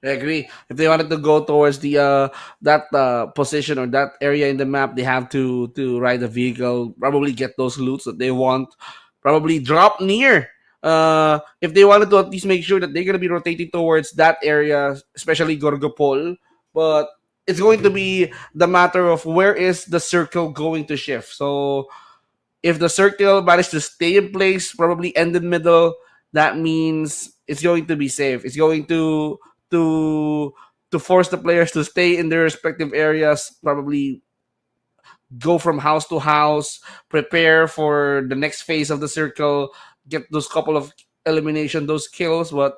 I agree. If they wanted to go towards the that position or that area in the map, they have to ride a vehicle, probably get those loots that they want, probably drop near. If they wanted to at least make sure that they're gonna be rotating towards that area, especially Gorgopol, but it's going to be the matter of where is the circle going to shift. So if the circle managed to stay in place, probably end in middle, that means it's going to be safe. It's going to force the players to stay in their respective areas, probably go from house to house, prepare for the next phase of the circle, get those couple of elimination, those kills. But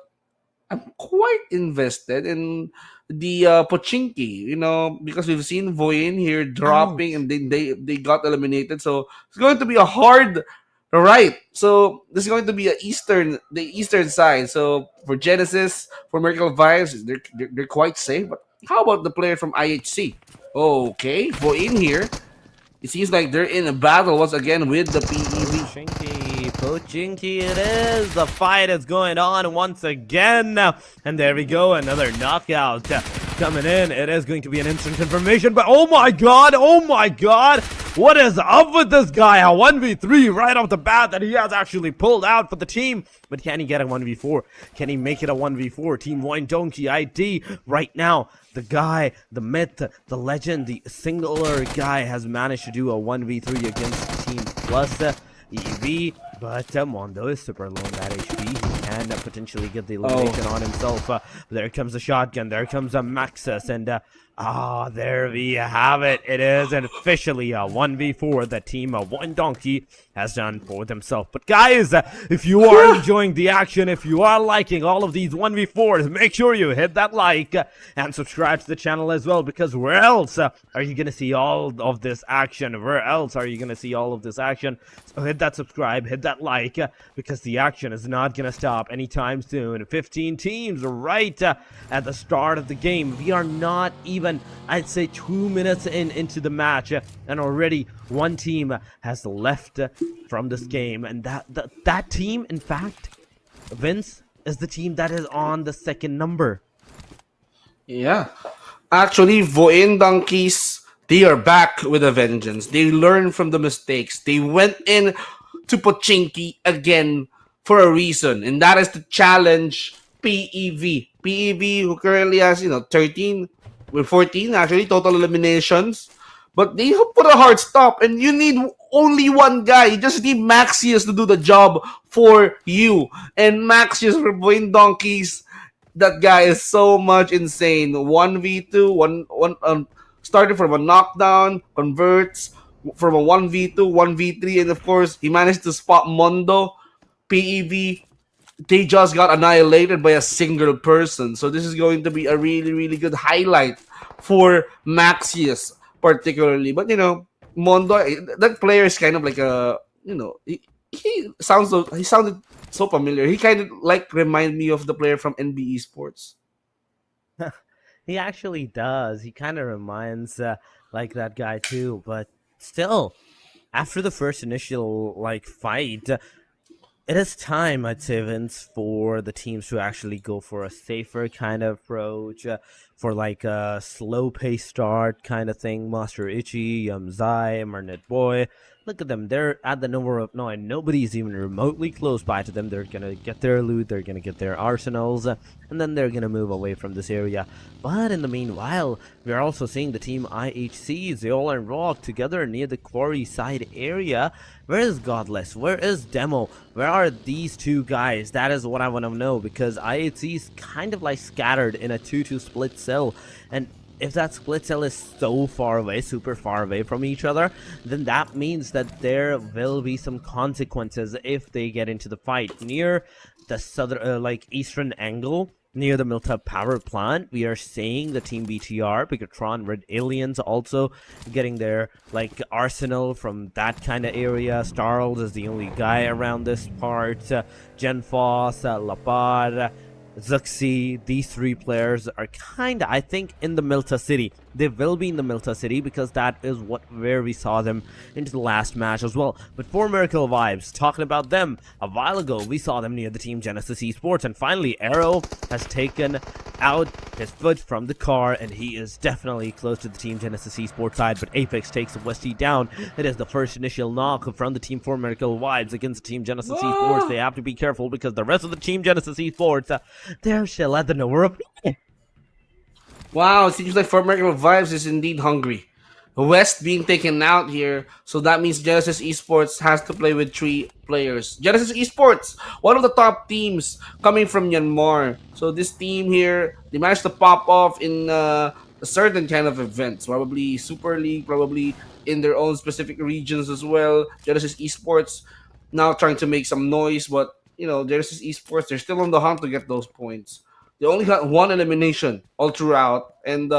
I'm quite invested in the Pochinki, you know, because we've seen VOIN here dropping and then they got eliminated. So it's going to be a hard ride. So this is going to be the eastern side. So for Genesis, for Miracle Vibes, they're quite safe. But how about the player from IHC? Okay, VOIN here. It seems like they're in a battle once again with the PEV. Pochinki it is. The fight is going on once again. And there we go, another knockout coming in. It is going to be an instant confirmation, but oh my god, what is up with this guy? A 1v3 right off the bat that he has actually pulled out for the team. But can he get a 1v4? Can he make it a 1v4? Team Voin Donkey ID right now. The guy, the myth, the legend, the singular guy has managed to do a 1v3 against Team PLUSEV. But Mondo is super low on that HP. He can potentially get the elimination on himself. There comes a shotgun. There comes a Maxus. And there we have it. It is officially a 1v4 that Team One Donkey has done for themselves. But guys, if you are enjoying the action, if you are liking all of these 1v4s, make sure you hit that like and subscribe to the channel as well, because where else are you going to see all of this action? Where else are you going to see all of this action? So hit that subscribe, hit that like, because the action is not going to stop anytime soon. 15 teams right at the start of the game. We are not even, I'd say, 2 minutes into the match, and already one team has left from this game, and that team, in fact, Vince, is the team that is on the second number. Yeah. Actually, VOIN Donkeys, they are back with a vengeance. They learned from the mistakes. They went in to Pochinki again for a reason, and that is to challenge PEV. PEV, who currently has, 13 with 14 actually total eliminations. But they put a hard stop, and you need only one guy. You just need Maxius to do the job for you. And Maxius for VOIN Donkeys, that guy is so much insane. 1v2, started from a knockdown, converts from a 1v2, 1v3, and of course, he managed to spot Mondo. PEV, they just got annihilated by a single person. So this is going to be a really, really good highlight for Maxius, particularly. But Mondo, that player is kind of like a, he sounded so familiar. He kind of like remind me of the player from NB Esports. He actually does. He kind of reminds like that guy too. But still, after the first initial fight, it is time, I'd say, Vince, for the teams to actually go for a safer kind of approach, for a slow pace start kind of thing. Master Ichi, Zai, Marnet Boy. Look at them. They're at the number of 9. Nobody's even remotely close by to them. They're going to get their loot. They're going to get their arsenals. And then they're going to move away from this area. But in the meanwhile, we're also seeing the team IHCs. They all are rocked together near the quarry side area. Where is Godless? Where is Demo? Where are these two guys? That is what I want to know. Because IHC is kind of scattered in a 2-2 split cell. And if that split cell is so far away, super far away from each other, then that means that there will be some consequences if they get into the fight. Near the southern, eastern angle, near the Milta power plant, we are seeing the team BTR, BIGETRON, Red Aliens also getting their arsenal from that kind of area. Starls is the only guy around this part. Genfos, Lapad, Zuxi, these 3 players are kinda, I think, in the Milta City. They will be in the Milta City because that is where we saw them into the last match as well. But for MERICAL vibes, talking about them, a while ago we saw them near the Team Genesis Esports, and finally Arrow has taken out his foot from the car, and he is definitely close to the Team Genesis Esports side, but Apex takes the Westie down. It is the first initial knock from the team for MERICAL vibes against the Team Genesis Esports. They have to be careful because the rest of the Team Genesis Esports, they're still at the nowhere of Wow, it seems like for MERICAL Vibes is indeed hungry. West being taken out here, so that means Genesis Esports has to play with 3 players. Genesis Esports, one of the top teams coming from Myanmar. So this team here, they managed to pop off in a certain kind of events, probably Super League, probably in their own specific regions as well. Genesis Esports now trying to make some noise, but Genesis Esports, they're still on the hunt to get those points. They only got 1 elimination all throughout, and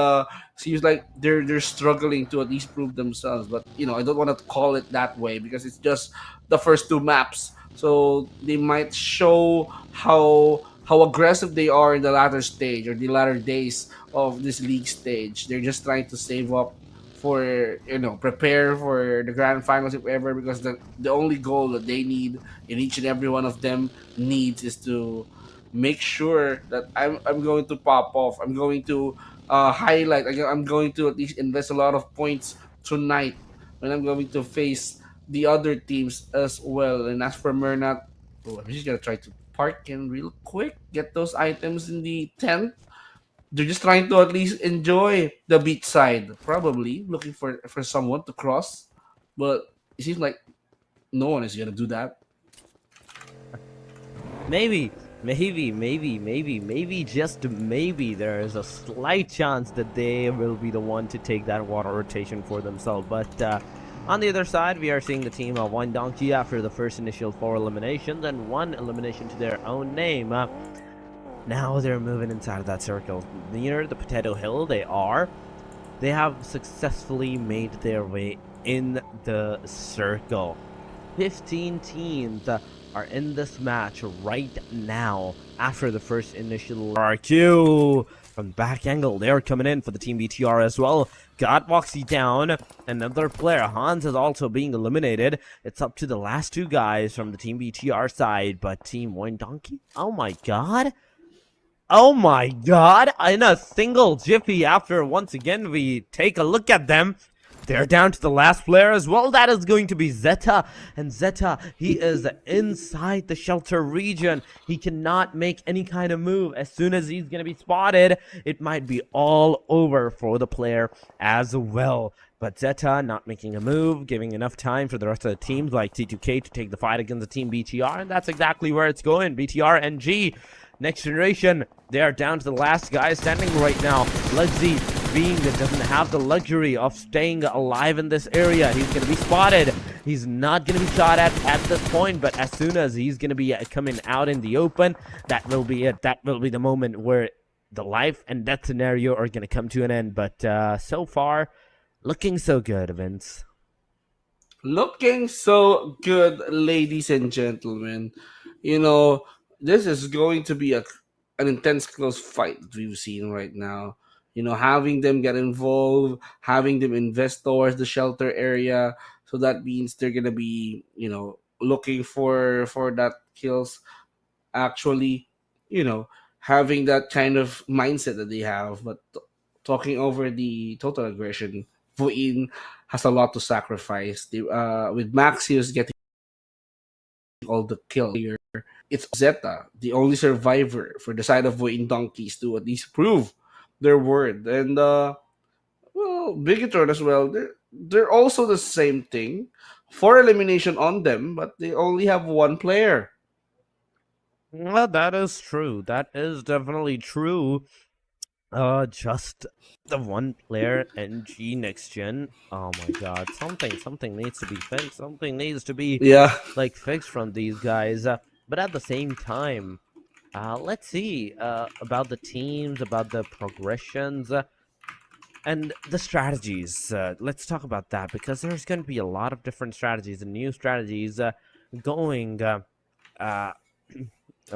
seems like they're struggling to at least prove themselves. But I don't want to call it that way because it's just the first 2 maps, so they might show how aggressive they are in the latter stage or the latter days of this league stage. They're just trying to save up for prepare for the grand finals if ever, because the only goal that they need in each and every one of them needs is to make sure that I'm going to pop off. I'm going to highlight. I'm going to at least invest a lot of points tonight when I'm going to face the other teams as well. And as for Mernat, I'm just gonna try to park in real quick, get those items in the tent. They're just trying to at least enjoy the beach side, probably looking for someone to cross, but it seems like no one is gonna do that. Maybe, just maybe there is a slight chance that they will be the one to take that water rotation for themselves. But on the other side, we are seeing the team of One Donkey after the first initial 4 eliminations and 1 elimination to their own name. Now they're moving inside of that circle. Near the Potato Hill they have successfully made their way in the circle. 15 teams are in this match right now after the first initial RQ. From the back angle, they're coming in for the Team BTR as well. Got Voxy down. Another player, Hans, is also being eliminated. It's up to the last 2 guys from the Team BTR side, but Team One Donkey, oh my god. Oh my god, in a single jiffy after once again we take a look at them. They're down to the last player as well. That is going to be Zeta. And Zeta, he is inside the shelter region. He cannot make any kind of move. As soon as he's going to be spotted, it might be all over for the player as well. But Zeta not making a move, giving enough time for the rest of the teams like T2K to take the fight against the team BTR. And that's exactly where it's going. BTR and G. Next generation, they are down to the last guy standing right now. Luxy being that doesn't have the luxury of staying alive in this area. He's going to be spotted. He's not going to be shot at this point, but as soon as he's going to be coming out in the open, that will be it. That will be the moment where the life and death scenario are going to come to an end. But so far, looking so good, Vince. Looking so good, ladies and gentlemen. You know, this is going to be an intense close fight that we've seen right now. You know, having them get involved, having them invest towards the shelter area. So that means they're gonna be, you know, looking for that kills. Actually, you know, having that kind of mindset that they have. But talking over the total aggression, VOIN has a lot to sacrifice. They, with Maxius getting all the kill here, it's Zeta, the only survivor for the side of VOIN Donkeys, to at least prove their word. And well, Bigetron as well. They're also the same thing. 4 elimination on them, but they only have 1 player. Well, that is true. That is definitely true. Just the 1 player NG next gen. Oh my god, something needs to be fixed. Something needs to be like fixed from these guys. But at the same time, let's see about the teams, about the progressions, and the strategies. Let's talk about that, because there's going to be a lot of different strategies and new strategies going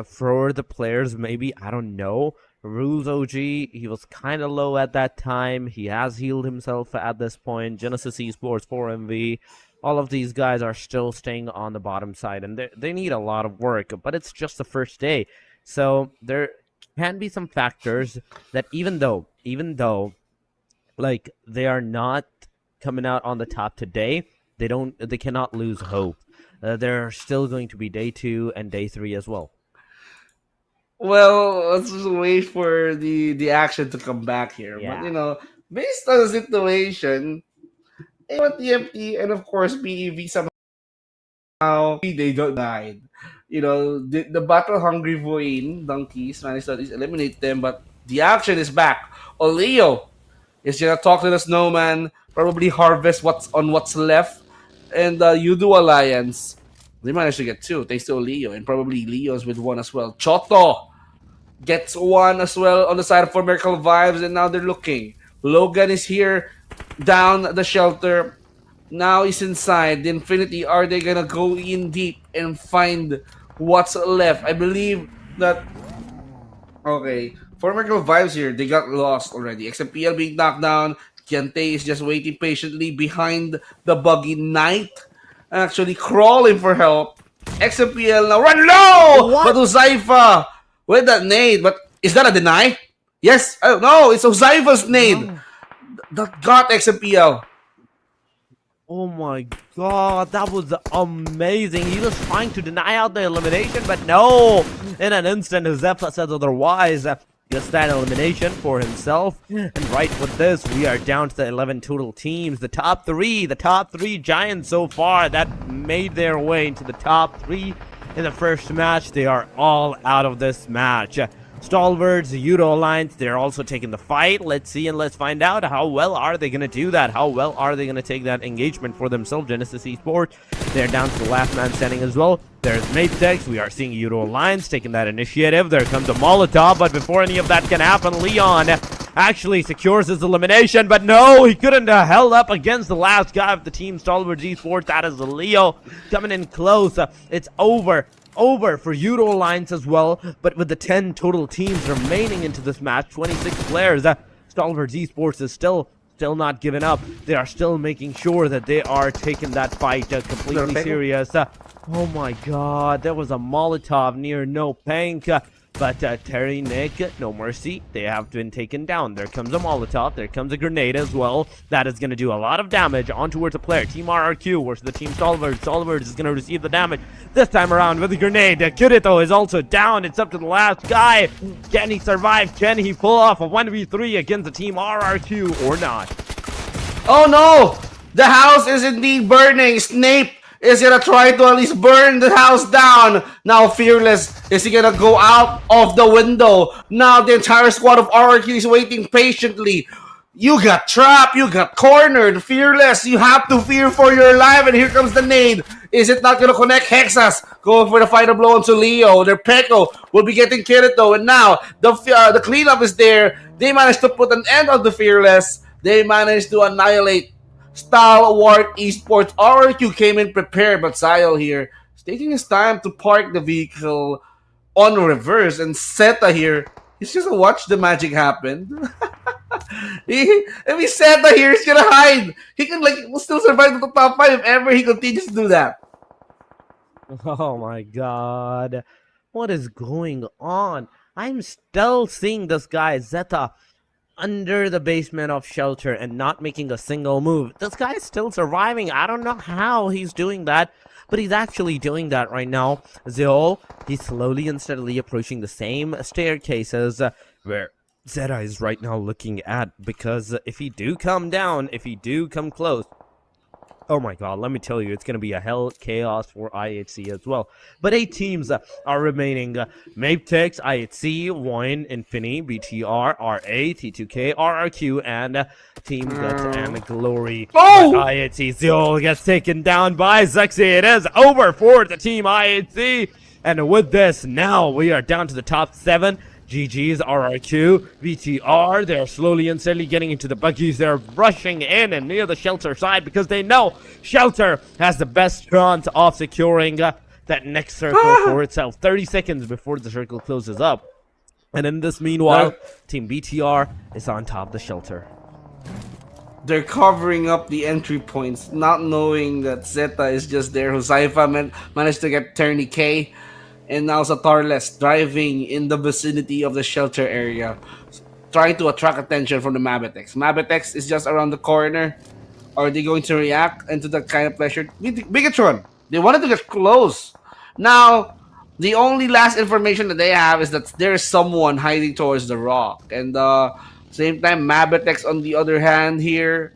for the players. Maybe, I don't know. Rules OG, he was kind of low at that time. He has healed himself at this point. Genesis Esports, 4MV. All of these guys are still staying on the bottom side, and they need a lot of work, but it's just the first day. So there can be some factors that even though like they are not coming out on the top today, they cannot lose hope. There still going to be day 2 and day 3 as well. Well, let's just wait for the action to come back here. Yeah. But, you know, based on the situation, TMT and of course BEV somehow they don't died. You know, the battle hungry VOIN Donkeys managed to eliminate them, but the action is back. Oleo is gonna talk to the snowman, probably harvest what's left, and YOODO Alliance. They managed to get 2 thanks to Oleo, and probably Leo's with 1 as well. Choto gets 1 as well on the side for MERICAL Vibes, and now they're looking. Logan is here down the shelter. Now he's inside the Infinity. Are they gonna go in deep and find what's left? I believe that, okay, for MERICAL Vibes here, they got lost already. XMPL being knocked down. Kiante is just waiting patiently behind the buggy Knight, actually crawling for help. XMPL now run low! What? But Uzaifa with that nade, but is that a deny? Yes. Oh no, it's Uzaifa's nade that got XMPL. Oh my god, that was amazing. He was trying to deny out the elimination, but no! In an instant, Zephyr says otherwise. Gets that elimination for himself. And right with this, we are down to the 11 total teams. The top three giants so far that made their way into the top 3 in the first match. They are all out of this match. Stalwarts, YOODO Alliance, they're also taking the fight. Let's see and let's find out how well are they going to do that. How well are they going to take that engagement for themselves. Genesis Esports, they're down to the last man standing as well. There's MABETEX. We are seeing YOODO Alliance taking that initiative. There comes a Molotov, but before any of that can happen, Leon actually secures his elimination, but no, he couldn't held up against the last guy of the team, Stalwarts Esports. That is Leo coming in close. It's over for YOODO Alliance as well, but with the 10 total teams remaining into this match, 26 players, Stalwarts Esports is still not giving up. They are still making sure that they are taking that fight completely serious. Oh my god, there was a Molotov near No Pank. But Terry, Nick, no mercy. They have been taken down. There comes a Molotov. There comes a grenade as well. That is going to do a lot of damage on towards a player. Team RRQ versus the Team STALWART. STALWART is going to receive the damage this time around with the grenade. Kirito is also down. It's up to the last guy. Can he survive? Can he pull off a 1v3 against the Team RRQ or not? Oh no! The house is indeed burning. Snape is gonna try to at least burn the house down. Now Fearless, is he gonna go out of the window? Now the entire squad of RRQ is waiting patiently. You got trapped, you got cornered. Fearless, you have to fear for your life, and here comes the nade. Is it not gonna connect? Hexas going for the final blow onto Leo. Their Peko will be getting Kirito, and now the cleanup is there. They managed to put an end on the Fearless. They managed to annihilate STALWART Esports. RRQ came in prepared, but Zyle here is taking his time to park the vehicle on reverse, and Zeta here, he's just gonna watch the magic happen. If he's Zeta here, he's gonna hide. He can still survive to the top 5 if ever he continues to do that. Oh my god. What is going on? I'm still seeing this guy, Zeta, under the basement of shelter and not making a single move. This guy is still surviving. I don't know how he's doing that, but he's actually doing that right now. Zeo, he's slowly and steadily approaching the same staircases where Zeta is right now looking at, because if he do come down, if he do come close, oh my god, let me tell you, it's going to be a hell chaos for IHC as well. But 8 teams are remaining. MABETEX, IHC, VOIN, Infinity, BTR, RA, T2K, RRQ, and Team Guts and Glory. Oh! IHC Zero gets taken down by Zexy. It is over for the Team IHC. And with this, now we are down to the top 7. GG's, RRQ, VTR, they're slowly and steadily getting into the buggies. They're rushing in and near the shelter side because they know shelter has the best chance of securing that next circle for itself. 30 seconds before the circle closes up. And in this meanwhile, Team BTR is on top of the shelter. They're covering up the entry points, not knowing that Zeta is just there. Huzaifa managed to get Tourniquet. And now Satarless driving in the vicinity of the shelter area, trying to attract attention from the MABETEX. MABETEX is just around the corner. Are they going to react into that kind of pressure? BIGETRON, they wanted to get close. Now, the only last information that they have is that there is someone hiding towards the rock. And same time, MABETEX on the other hand here,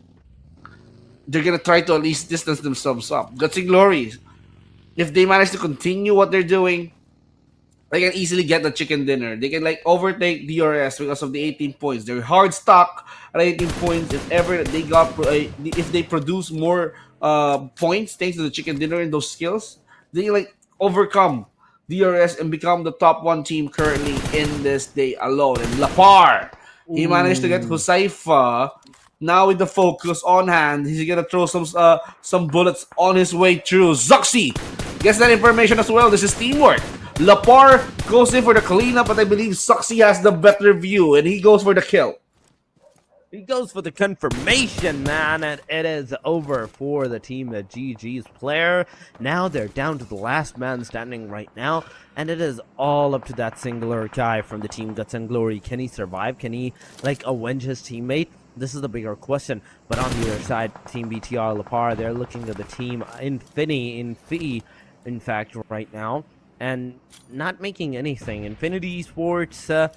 they're going to try to at least distance themselves up. Guts and Glory, if they manage to continue what they're doing, they can easily get the chicken dinner. They can overtake DRS because of the 18 points. They're hard stuck at 18 points. If ever they got, if they produce more points thanks to the chicken dinner and those skills, they overcome DRS and become the top 1 team currently in this day alone. And Lapar, he managed to get Huzaifa. Now with the focus on hand, he's gonna throw some bullets on his way through. Zoxy gets that information as well. This is teamwork. Lapar goes in for the cleanup, but I believe Zoxy has the better view, and he goes for the kill. He goes for the confirmation, man, and it is over for the team of GG's player. Now they're down to the last man standing right now, and it is all up to that singular guy from the Team Guts and Glory. Can he survive? Can he, avenge his teammate? This is the bigger question. But on the other side, Team BTR, Lapar, they're looking at the Team Infinity, in fact, right now, and not making anything. Infinity Esports,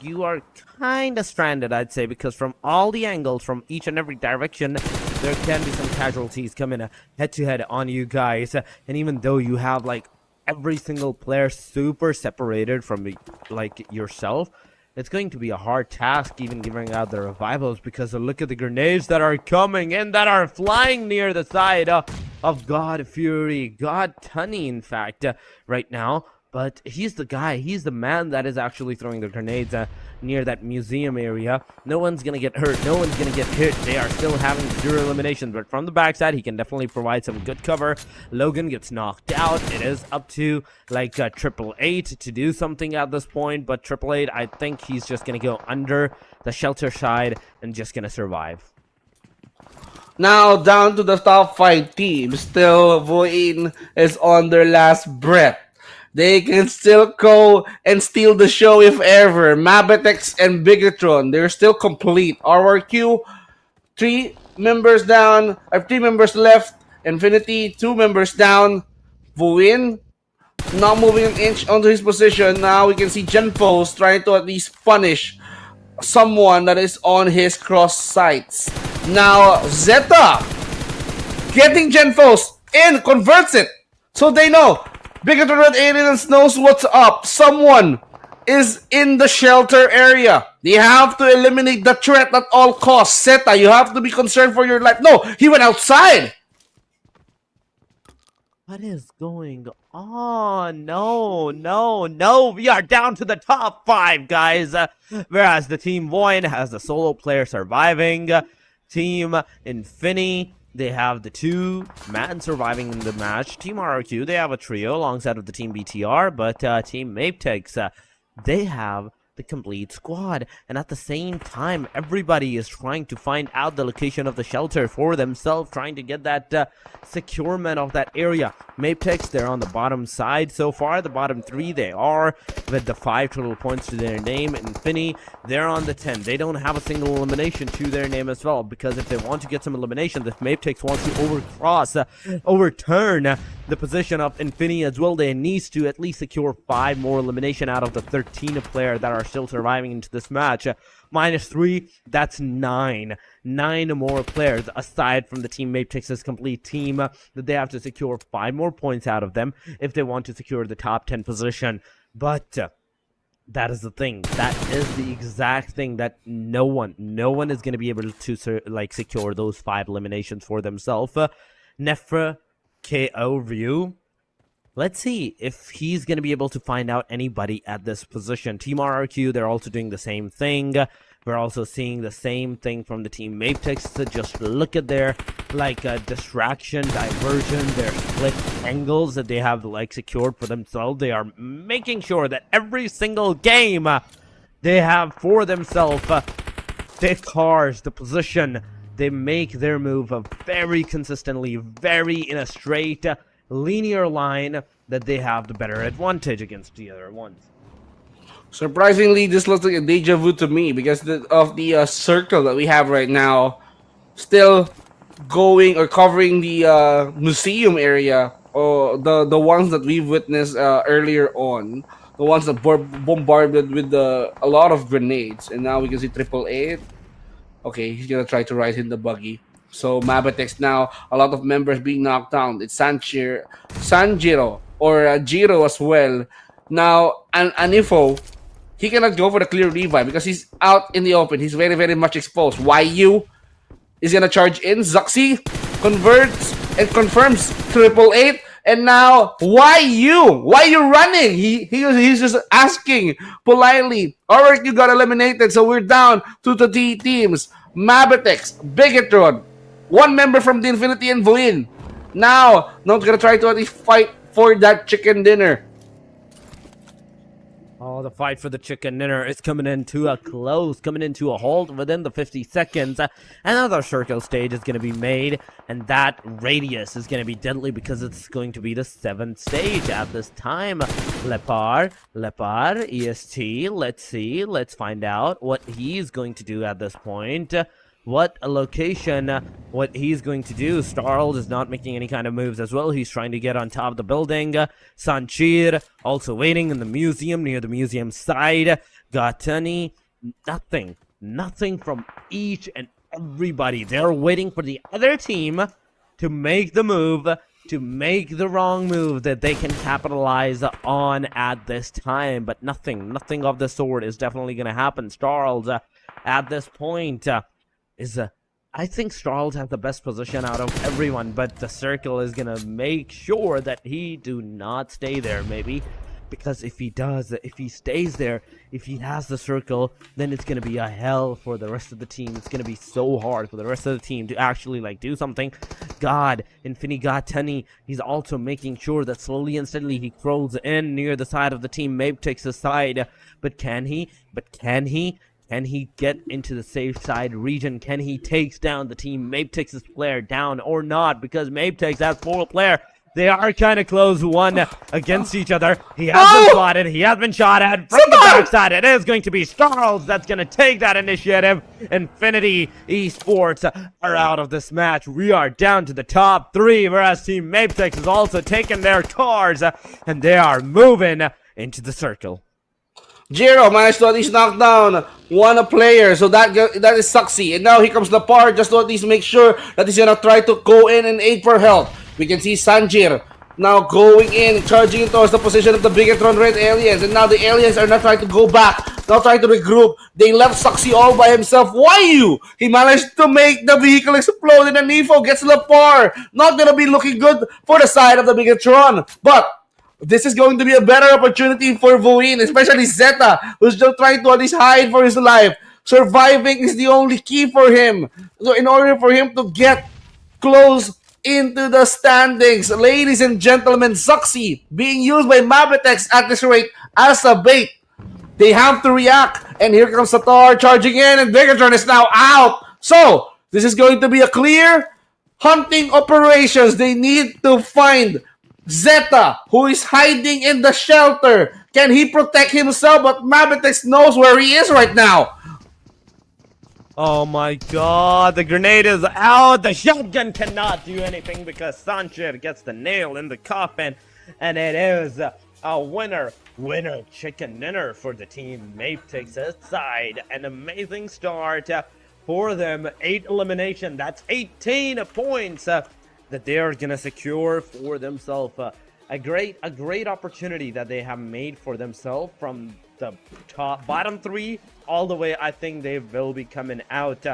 you are kind of stranded, I'd say, because from all the angles, from each and every direction, there can be some casualties coming head-to-head on you guys. And even though you have, every single player super separated from, yourself, it's going to be a hard task even giving out the revivals, because look at the grenades that are coming in, that are flying near the side of God Fury, God Tunny, in fact, right now. But he's the guy, he's the man that is actually throwing the grenades near that museum area. No one's gonna get hurt, no one's gonna get hit. They are still having 0 eliminations, but from the backside, he can definitely provide some good cover. Logan gets knocked out. It is up to, Triple Eight to do something at this point, but Triple Eight, I think he's just gonna go under the shelter side and just gonna survive. Now down to the top 5 teams. Still, VOIN is on their last breath. they can still go and steal the show if ever. MABETEX and BIGETRON, they're still complete. RRQ, 3 members down, 3 members left. Infinity, 2 members down. VOIN, not moving an inch onto his position. Now we can see Genfos trying to at least punish someone that is on his cross sights. Now Zeta getting Genfos in, converts it. So they know. Bigoted Red Aliens knows what's up. Someone is in the shelter area. They have to eliminate the threat at all costs. Zeta, you have to be concerned for your life. No, he went outside. What is going on? No, no, no. We are down to the top 5, guys. Whereas the Team VOIN has the solo player surviving. Team Infinity, they have the 2 man surviving in the match. Team RRQ, they have a trio alongside of the Team BTR. But Team MABETEX, they have the complete squad, and at the same time everybody is trying to find out the location of the shelter for themselves, trying to get that securement of that area. MABETEX, they're on the bottom side so far. The bottom 3 they are with the 5 total points to their name. Infinity, they're on the 10. They don't have a single elimination to their name as well, because if they want to get some elimination, if MABETEX wants to overturn the position of Infinity as well, they needs to at least secure 5 more elimination out of the 13 players that are still surviving into this match. -3, that's 9 more players aside from the Team MABETEX's complete team that they have to secure 5 more points out of them if they want to secure the top 10 position. But that is the thing. That is the exact thing that no one is going to be able to secure those 5 eliminations for themselves. Nefra, KO, Ryu, let's see if he's going to be able to find out anybody at this position. Team RRQ, they're also doing the same thing. We're also seeing the same thing from the Team MABETEX. So just look at their distraction, diversion, their split angles that they have secured for themselves. They are making sure that every single game they have for themselves, they cars the position. They make their move very consistently, very in a straight linear line, that they have the better advantage against the other ones. Surprisingly, this looks like a deja vu to me because of the circle that we have right now, still going or covering the museum area, or the ones that we've witnessed earlier on, the ones that bombarded with a lot of grenades, and now we can see 888. Okay, he's gonna try to ride in the buggy. So MABETEX now, a lot of members being knocked down. It's Sanjiro or Jiro as well. Now, Anifo, he cannot go for the clear revive because he's out in the open. He's very, very much exposed. YU is gonna charge in. Zuxi converts and confirms 888. And now, why you running? He's just asking politely. Alright, you got eliminated, so we're down to the T teams. MABETEX, Bigetron, 1 member from the Infinity and VOIN. Now, not gonna try to at least fight for that chicken dinner. Oh, the fight for the chicken dinner is coming into a close, coming into a halt within the 50 seconds. Another circle stage is going to be made, and that radius is going to be deadly because it's going to be the 7th stage at this time. Lepar, EST, let's see, let's find out what he's going to do at this point. What a location, what he's going to do. Starl is not making any kind of moves as well. He's trying to get on top of the building. Sanchir also waiting in the museum, near the museum side. Gatani, nothing from each and everybody. They're waiting for the other team to make the move, to make the wrong move that they can capitalize on at this time. But nothing of the sort is definitely going to happen. Starl, at this point, I think Strahls has the best position out of everyone, but the circle is gonna make sure that he do not stay there, maybe, because if he does, if he stays there, if he has the circle, then it's gonna be a hell for the rest of the team. It's gonna be so hard for the rest of the team to actually do something. God, Infinigatani, he's also making sure that slowly and steadily he crawls in near the side of the team. MABETEX's side, but can he? Can he get into the safe side region? Can he take down the team MABETEX's player down or not? Because MABETEX has 4 player. They are kind of close, one against each other. He has been spotted. He has been shot at from the backside. It is going to be Starls that's going to take that initiative. Infinity Esports are out of this match. We are down to the top 3, whereas Team MABETEX has also taken their cars, and they are moving into the circle. Jiro managed to at least knock down one player, so that is Suxy. And now here comes the par just to at least make sure that he's gonna try to go in and aid for health. We can see Sanjir now going in, charging towards the position of the Bigetron Red Aliens. And now the aliens are not trying to go back, now trying to regroup. They left Suxy all by himself. YU! He managed to make the vehicle explode, and Nifo gets the par. Not gonna be looking good for the side of the Bigetron. But this is going to be a better opportunity for VOIN, especially Zeta, who's just trying to at least hide for his life. Surviving is the only key for him. So in order for him to get close into the standings, ladies and gentlemen, Suxy being used by MABETEX at this rate as a bait. They have to react, and here comes Satar charging in, and Bigetron is now out. So this is going to be a clear hunting operations. They need to find Zeta, who is hiding in the shelter. Can he protect himself? But MABETEX knows where he is right now. Oh my god, the grenade is out. The shotgun cannot do anything because Sanchez gets the nail in the coffin. And it is a winner chicken dinner for the team MABETEX side. An amazing start for them. 8 elimination. That's 18 points. That they are gonna secure for themselves a great opportunity that they have made for themselves from the bottom 3 all the way. I think they will be coming out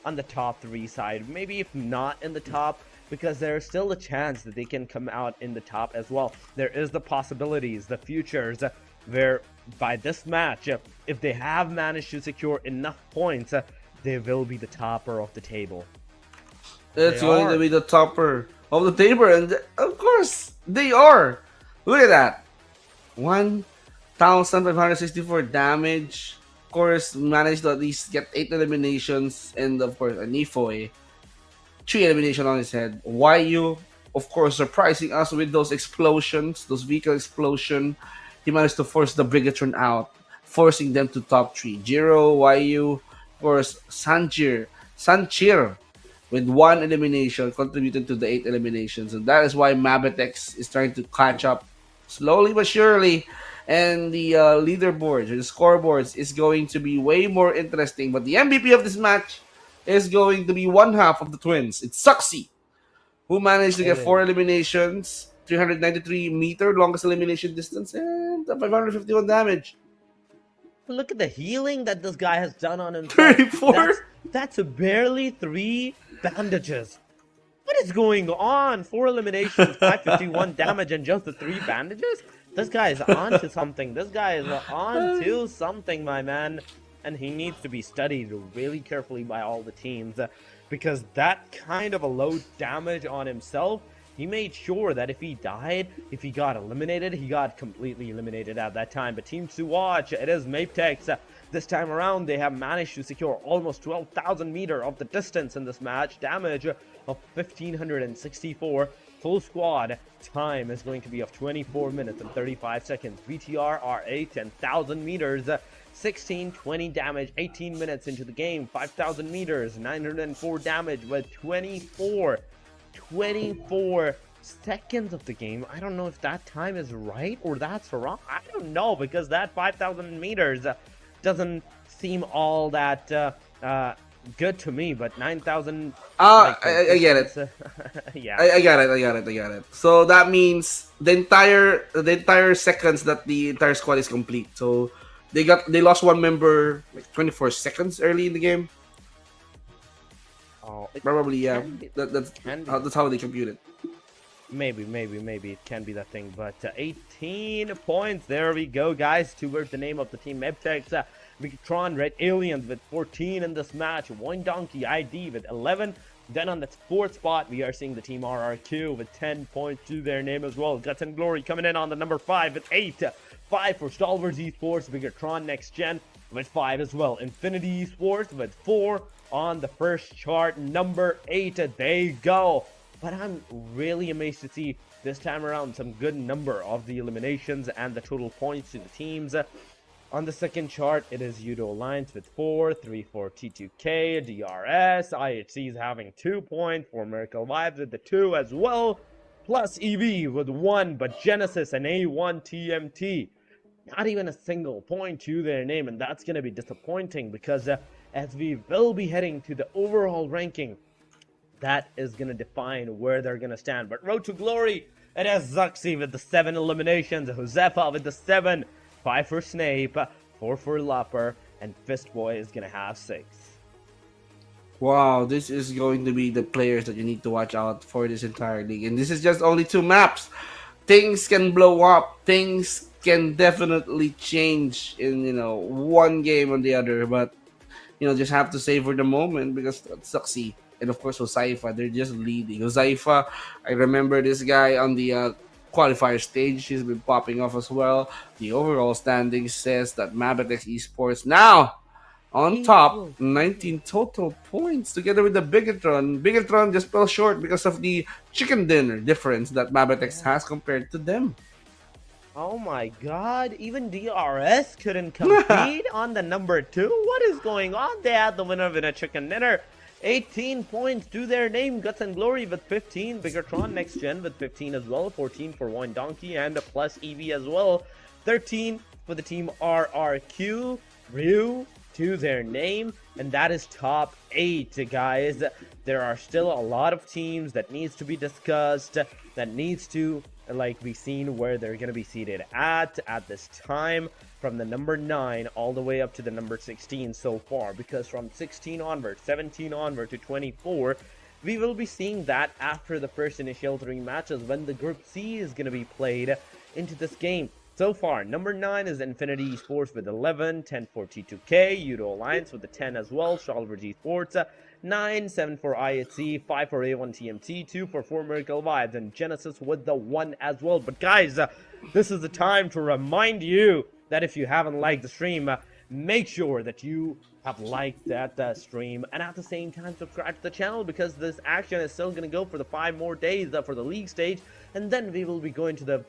on the top 3 side, maybe if not in the top, because there's still a chance that they can come out in the top as well. There is the possibilities, the futures, where by this match, if they have managed to secure enough points, they will be the topper of the table. It's going to be the topper of the table, and of course, they are. Look at that. 1,564 damage. Of course, managed to at least get 8 eliminations, and of course, a Nifoy, 3 eliminations on his head. YU, of course, surprising us with those explosions, those vehicle explosion. He managed to force the Bigetron out, forcing them to top 3. Jiro, YU, of course, Sanchir with 1 elimination, contributing to the 8 eliminations. And that is why MABETEX is trying to catch up slowly but surely. And the leaderboards, or the scoreboards, is going to be way more interesting. But the MVP of this match is going to be one half of the twins. It's Suxy, who managed to get 4 eliminations, 393 meter longest elimination distance, and 551 damage. Look at the healing that this guy has done on himself. 34? That's barely 3 bandages. What is going on? 4 eliminations, 551 damage, and just the 3 bandages? This guy is on to something. This guy is on to something, my man. And he needs to be studied really carefully by all the teams. Because that kind of a low damage on himself, he made sure that if he died, if he got eliminated, he got completely eliminated at that time. But teams to watch, it is MABETEX. This time around, they have managed to secure almost 12,000 meter of the distance in this match. Damage of 1,564. Full squad time is going to be of 24 minutes and 35 seconds. VTR R8, 10,000 meters. 1620 damage, 18 minutes into the game. 5,000 meters, 904 damage with 24 seconds of the game. I don't know if that time is right or that's wrong. I don't know, because that 5,000 meters doesn't seem all that good to me, but 9,000. I get it. Yeah, I got it. So that means the entire seconds that the entire squad is complete. So they lost one member like 24 seconds early in the game. Oh, Probably, yeah. That's how they compute it. Maybe it can be that thing, but 18 points. There we go, guys. Towards the name of the team, MABETEX. BIGETRON Red Aliens with 14 in this match. One Donkey ID with 11. Then on the 4th spot, we are seeing the team RRQ with 10 points to their name as well. Guts and Glory coming in on the number 5 with 8. 5 for STALWART Esports. BIGETRON Next Gen with 5 as well. Infinity Esports with 4 on the first chart. Number 8, they go. but I'm really amazed to see this time around some good number of the eliminations and the total points to the teams. On the second chart, it is YOODO Alliance with 4, 3-4 T2K, DRS, IHC is having 2 points, for MERICAL Vibes with the 2 as well, PLUSEV with 1, but Genesis and A1 TMT, not even a single point to their name, and that's going to be disappointing because as we will be heading to the overall ranking, that is going to define where they're going to stand. But Road to Glory, it has Zuxi with the 7 eliminations, Josefa with the 7, 5 for Snape, 4 for Lupper, and Fistboy is going to have 6. Wow, this is going to be the players that you need to watch out for this entire league. And this is just only 2 maps. Things can blow up. Things can definitely change in, one game or the other. But, just have to savor the moment because Zuxi and, of course, Josefa, they're just leading. Josefa, I remember this guy on the qualifier stage. He's been popping off as well. The overall standing says that MABETEX Esports now on top, 19 total points together with the BIGETRON. BIGETRON just fell short because of the chicken dinner difference that MABETEX has compared to them. Oh my god, even DRS couldn't compete on the number 2? What is going on? They had the winner with a chicken dinner. 18 points to their name, Guts and Glory with 15, BIGETRON Next Gen with 15 as well, 14 for VOIN Donkey and a PLUSEV as well, 13 for the team RRQ, Ryu to their name, and that is top 8, guys. There are still a lot of teams that needs to be discussed, that needs to be seen where they're going to be seated at this time, from the number 9 all the way up to the number 16 so far, because from 16 onward, 17 onward to 24, we will be seeing that after the first initial 3 matches when the Group C is going to be played into this game. So far, number 9 is Infinity Esports with 11, 10 for T2K, YOODO Alliance with the 10 as well, STALWART Esports, 9, 7 for IHC, 5 for A1 TMT, 2 for MERICAL Vibes, and Genesis with the 1 as well. But guys, this is the time to remind you that if you haven't liked the stream, make sure that you have liked that stream, and at the same time subscribe to the channel, because this action is still going to go for the 5 more days for the league stage, and then we will be going to the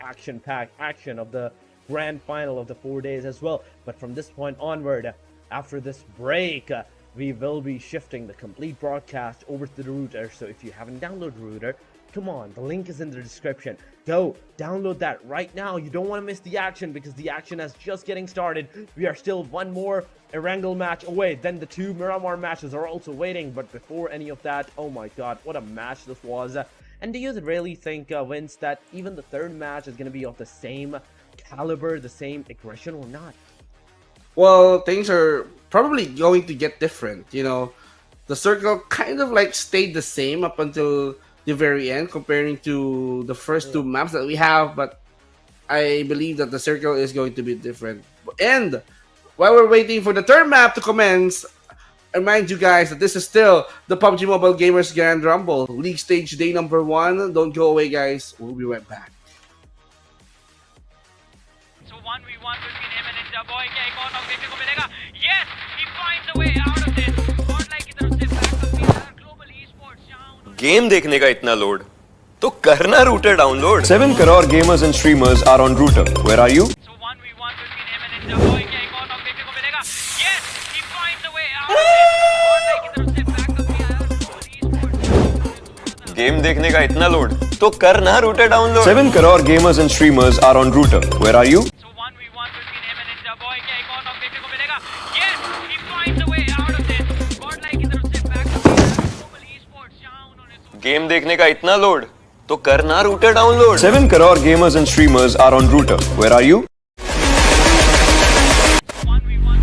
action-packed action of the grand final of the 4 days as well. But from this point onward, after this break, we will be shifting the complete broadcast over to the router. So if you haven't downloaded router, come on, the link is in the description. Go download that right now. You don't want to miss the action, because the action is just getting started. We are still 1 more Erangel match away, then the 2 Miramar matches are also waiting. But before any of that, oh my god, what a match this was. And do you really think, Vince, that even the 3rd match is going to be of the same caliber, the same aggression, or not? Well, things are probably going to get different. The circle kind of stayed the same up until the very end, comparing to the first 2 maps that we have. But I believe that the circle is going to be different. And while we're waiting for the 3rd map to commence, I remind you guys that this is still the PUBG Mobile Gamers Grand Rumble, League Stage Day number 1. Don't go away, guys. We'll be right back. So 1v1 between him and Ninja Boy. क्या एक और knock देखने को मिलेगा? Yes, he finds a way out of this. Fortnite की तरफ से backup भी है. Global Esports जहां उन्होंने गेम देखने का इतना लोड तो करना router download 7 crore gamers and streamers are on Router. Where are you? So 1v1 between him and Ninja Boy. क्या एक और नॉक देखने को मिलेगा? Yes, he finds a way out of this. Fortnite की तरफ से बैकअप भी है. Global Esports गेम देखने का इतना लोड तो करना router download 7 crore gamers and streamers are on Router. Where are you? So 1v1 between him and Ninja Boy. क्या एक और नॉक देखने को मिलेगा? Yes, he finds a way out of this. Fortnite की तरफ से बैकअप भी है. Global Esports जहां उन्होंने गेम देखने का इतना लोड तो करना router download 7 crore gamers and streamers are on Router. Where are you? 1v1.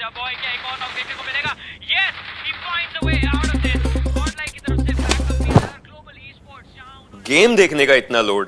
ninja boy क्या एक और नॉक देखने को मिलेगा yes he finds a way out of this godlike की तरफ से बैकअप भी है global esports जहां उन्होंने गेम देखने का इतना लोड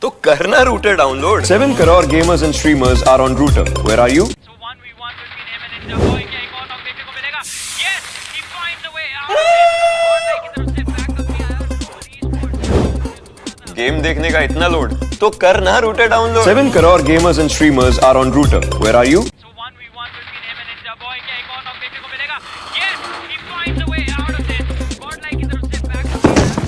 तो करना router download 7 crore gamers and streamers are on Router. Where are you? so 1v1 between him and ninja boy क्या एक और नॉक देखने को मिलेगा yes he finds a way out of this godlike की तरफ से बैकअप भी है global esports गेम देखने का इतना लोड तो करना router download 7 crore gamers and streamers are on Router. Where are you? So 1v1 between him and Ninja Boy क्या एक और नॉक देखने को मिलेगा yes he finds a way out of this godlike की तरफ से बैकअप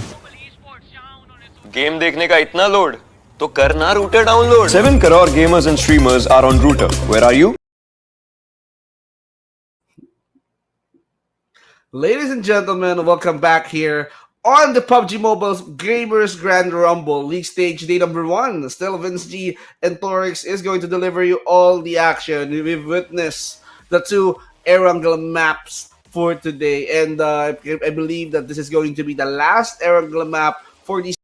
global esports जहां उन्होंने गेम देखने का इतना लोड तो करना router download 7 crore gamers and streamers are on Router. Where are you? Ladies and gentlemen, welcome back here on the PUBG Mobile's Gamers Grand Rumble League Stage Day number 1. Still, Vince G and Torix is going to deliver you all the action. We've witnessed the 2 Erangel maps for today, and I believe that this is going to be the last Erangel map for these.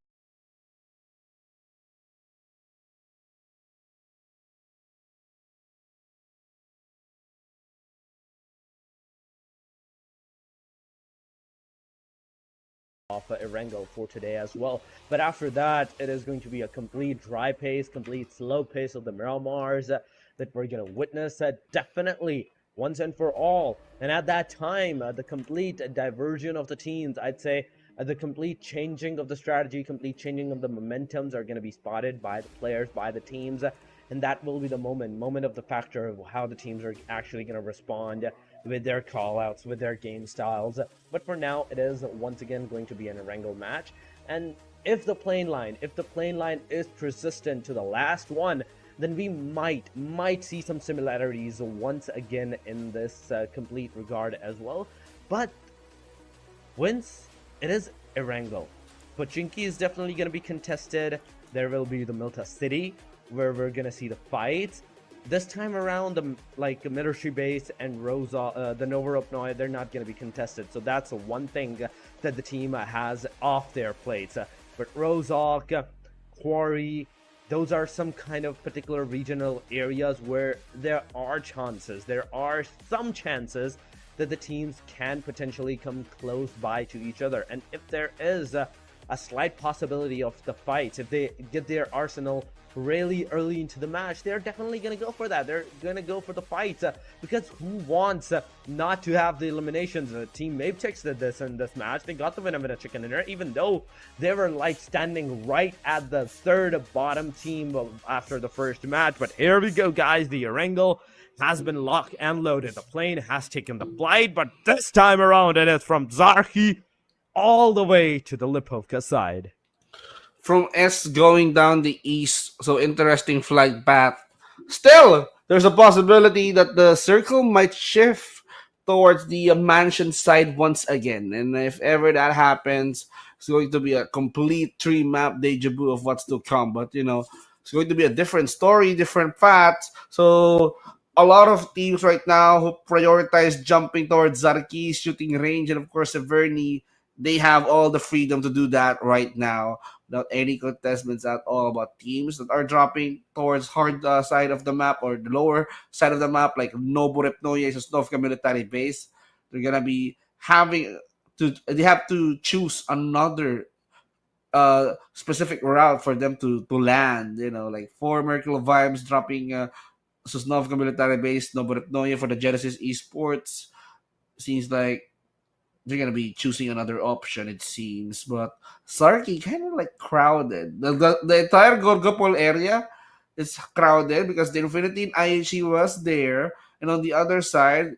Off Erangel for today as well. But after that, it is going to be a complete dry pace, complete slow pace of the Miramars that we're going to witness definitely once and for all. And at that time, the complete diversion of the teams, I'd say the complete changing of the strategy, complete changing of the momentums are going to be spotted by the players, by the teams. And that will be the moment of the factor of how the teams are actually going to respond with their callouts, with their game styles. But for now, it is once again going to be an Erangel match. And if the plane line is persistent to the last one, then we might see some similarities once again in this complete regard as well. But once it is Erangel, Pochinki is definitely going to be contested. There will be the Milta City, where we're gonna see the fights. This time around, the military base and Rosa, the Novorupnoy, they're not gonna be contested. So that's one thing that the team has off their plates. But Rozok, Quarry, those are some kind of particular regional areas where there are some chances that the teams can potentially come close by to each other. And if there is a slight possibility of the fights, if they get their arsenal really early into the match, they're definitely going to go for that. They're going to go for the fights because who wants not to have the eliminations? Team MABETEX did this in this match. They got the winner with a chicken dinner, even though they were standing right at the third bottom team after the first match. But here we go, guys. The Erangel has been locked and loaded. The plane has taken the flight, but this time around it is from Zarki all the way to the Lipovka side. From S going down the east, so interesting flight path. Still, there's a possibility that the circle might shift towards the mansion side once again. And if ever that happens, it's going to be a complete 3-map deja vu of what's to come. But, it's going to be a different story, different paths. So, a lot of teams right now who prioritize jumping towards Zarki's shooting range and, of course, Severny, they have all the freedom to do that right now without any contestments at all. But teams that are dropping towards hard side of the map or the lower side of the map, like Novorupnoye, Sosnovka military base, they're gonna be they have to choose another specific route for them to land. Like 4 MERICAL vibes dropping Sosnovka military base, Novorupnoye for the Genesis Esports. Seems like they're gonna be choosing another option, it seems. But Sarki kind of crowded. The entire Gorgopol area is crowded because the Infinity and IHC was there, and on the other side,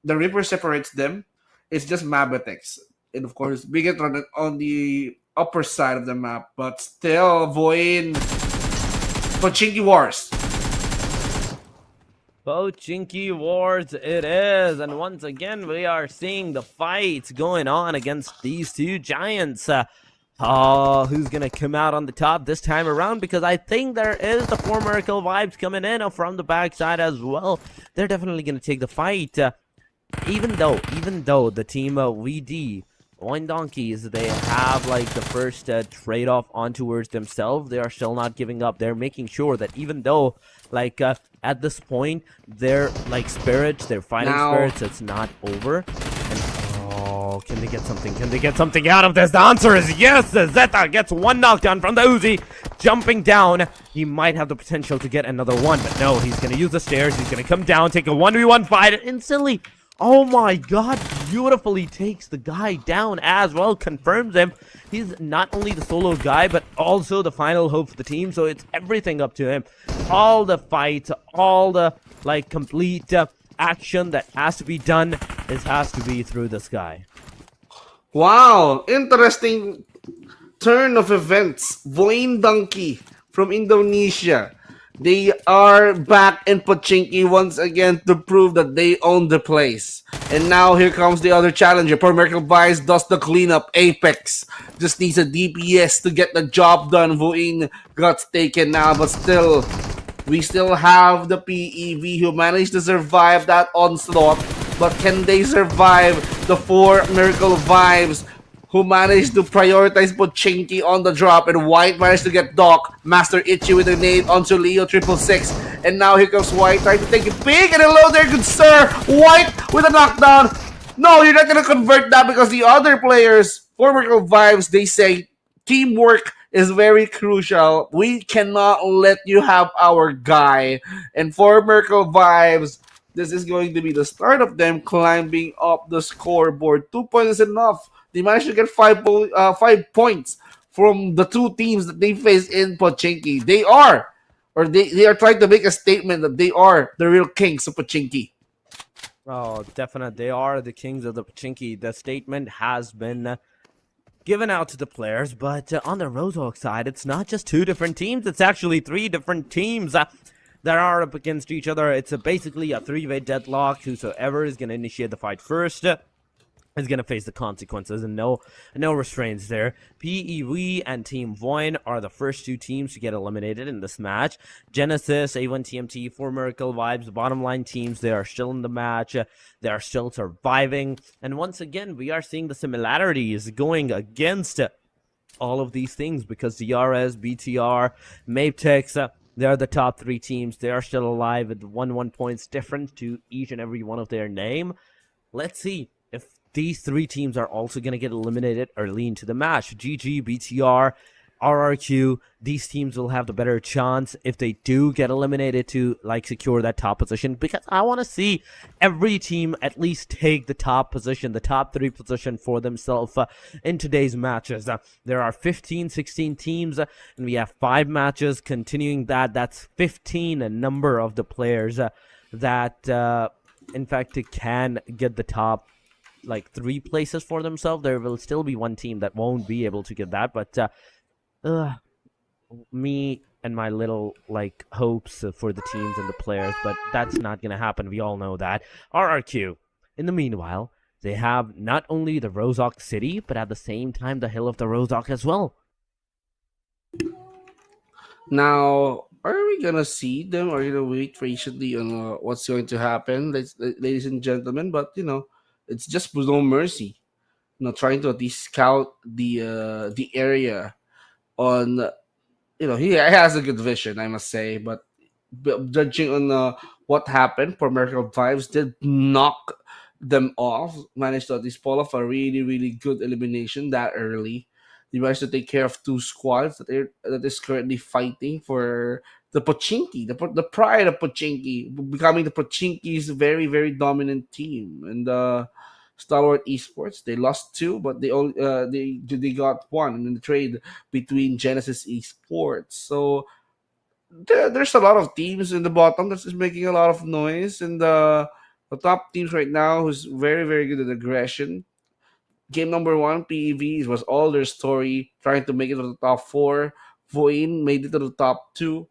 the river separates them. It's just MABETEX, and of course, BIGETRON on the upper side of the map. But still, VOIN, Pochinki Wars. Pochinki Wars it is, and once again we are seeing the fights going on against these two giants. Who's gonna come out on the top this time around? Because I think there is the 4 MERICAL vibes coming in from the backside as well. They're definitely gonna take the fight, even though the team VD VOIN Donkeys, they have like the first trade-off on towards themselves. They are still not giving up. They're making sure that even though like at this point their like spirits, their fighting spirits, it's not over. And oh, can they get something? Can they get something out of this? The answer is yes. Zeta gets one knockdown from the Uzi. Jumping down, he might have the potential to get another one, but no, he's gonna use the stairs. He's gonna come down, take a 1v1 fight, and instantly, oh my god, beautifully takes the guy down as well, confirms him. He's not only the solo guy, but also the final hope for the team, so it's everything up to him. All the fights, all the, like, complete action that has to be done, it has to be through this guy. Wow, interesting turn of events. VOIN Donkey from Indonesia. They are back in Pochinki once again to prove that they own the place. And now here comes the other challenger. Poor MERICAL Vice does the cleanup. Apex just needs a DPS to get the job done. VOIN got taken now, but still, we still have the PEV who managed to survive that onslaught. But can they survive the 4 MERICAL Vibes who managed to prioritize Pochinki on the drop, and White managed to get Doc, Master Itchy with a nade onto Leo 666, and now here comes White trying to take it big, and hello there, good sir! White with a knockdown! No, you're not gonna convert that because the other players, for MERICAL Vibes, they say teamwork is very crucial. We cannot let you have our guy. And for MERICAL Vibes, this is going to be the start of them climbing up the scoreboard. 2 points is enough. They managed to get 5 points from the 2 teams that they faced in Pochinki. They are trying to make a statement that they are the real kings of Pochinki. Oh, definitely. They are the kings of the Pochinki. The statement has been given out to the players, but on the Rozhok side, it's not just 2 different teams. It's actually 3 different teams that are up against each other. It's basically a 3-way deadlock. Whosoever is going to initiate the fight first is going to face the consequences, and no restraints there. PEV and Team VOIN are the first 2 teams to get eliminated in this match. Genesis, A1TMT, 4 MERICAL Vibes, the bottom line teams, they are still in the match. They are still surviving. And once again, we are seeing the similarities going against all of these things because DRS, BTR, MABETEX, they're the top 3 teams. They are still alive with 1 points difference to each and every one of their name. Let's see if these 3 teams are also going to get eliminated early into the match. GG, BTR, RRQ, these teams will have the better chance if they do get eliminated to like secure that top position, because I want to see every team at least take the top position, the top 3 position for themselves in today's matches. There are 16 teams, and we have 5 matches continuing that. That's 15 a number of the players that in fact can get the top like 3 places for themselves. There will still be 1 team that won't be able to get that, but me and my little like hopes for the teams and the players, but that's not gonna happen. We all know that. RRQ, in the meanwhile, they have not only the Rozhok city, but at the same time the hill of the Rozhok as well. Now, are we gonna see them, or gonna wait patiently on what's going to happen, ladies and gentlemen? But it's just no mercy. Trying to at least scout the area on. He has a good vision, I must say, but judging on what happened, for MERICAL Vibes did knock them off. Managed to at least pull off a really, really good elimination that early. They managed to take care of 2 squads that is currently fighting for the Pochinki, the pride of Pochinki, becoming the Pochinki's very, very dominant team. And STALWART Esports, they lost 2, but they got 1 in the trade between Genesis Esports. So there's a lot of teams in the bottom that's just making a lot of noise, and the top teams right now who's very, very good at aggression. Game number 1, PEV, was all their story, trying to make it to the top 4. VOIN made it to the top 2.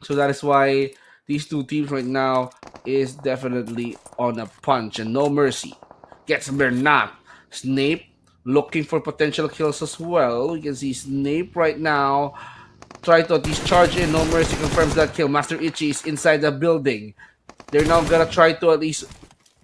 So that is why these 2 teams right now is definitely on a punch and no mercy. Gets Bernat. Snape looking for potential kills as well. You can see Snape right now try to at least charge in. No mercy confirms that kill. Master Itchy is inside the building. They're now gonna try to at least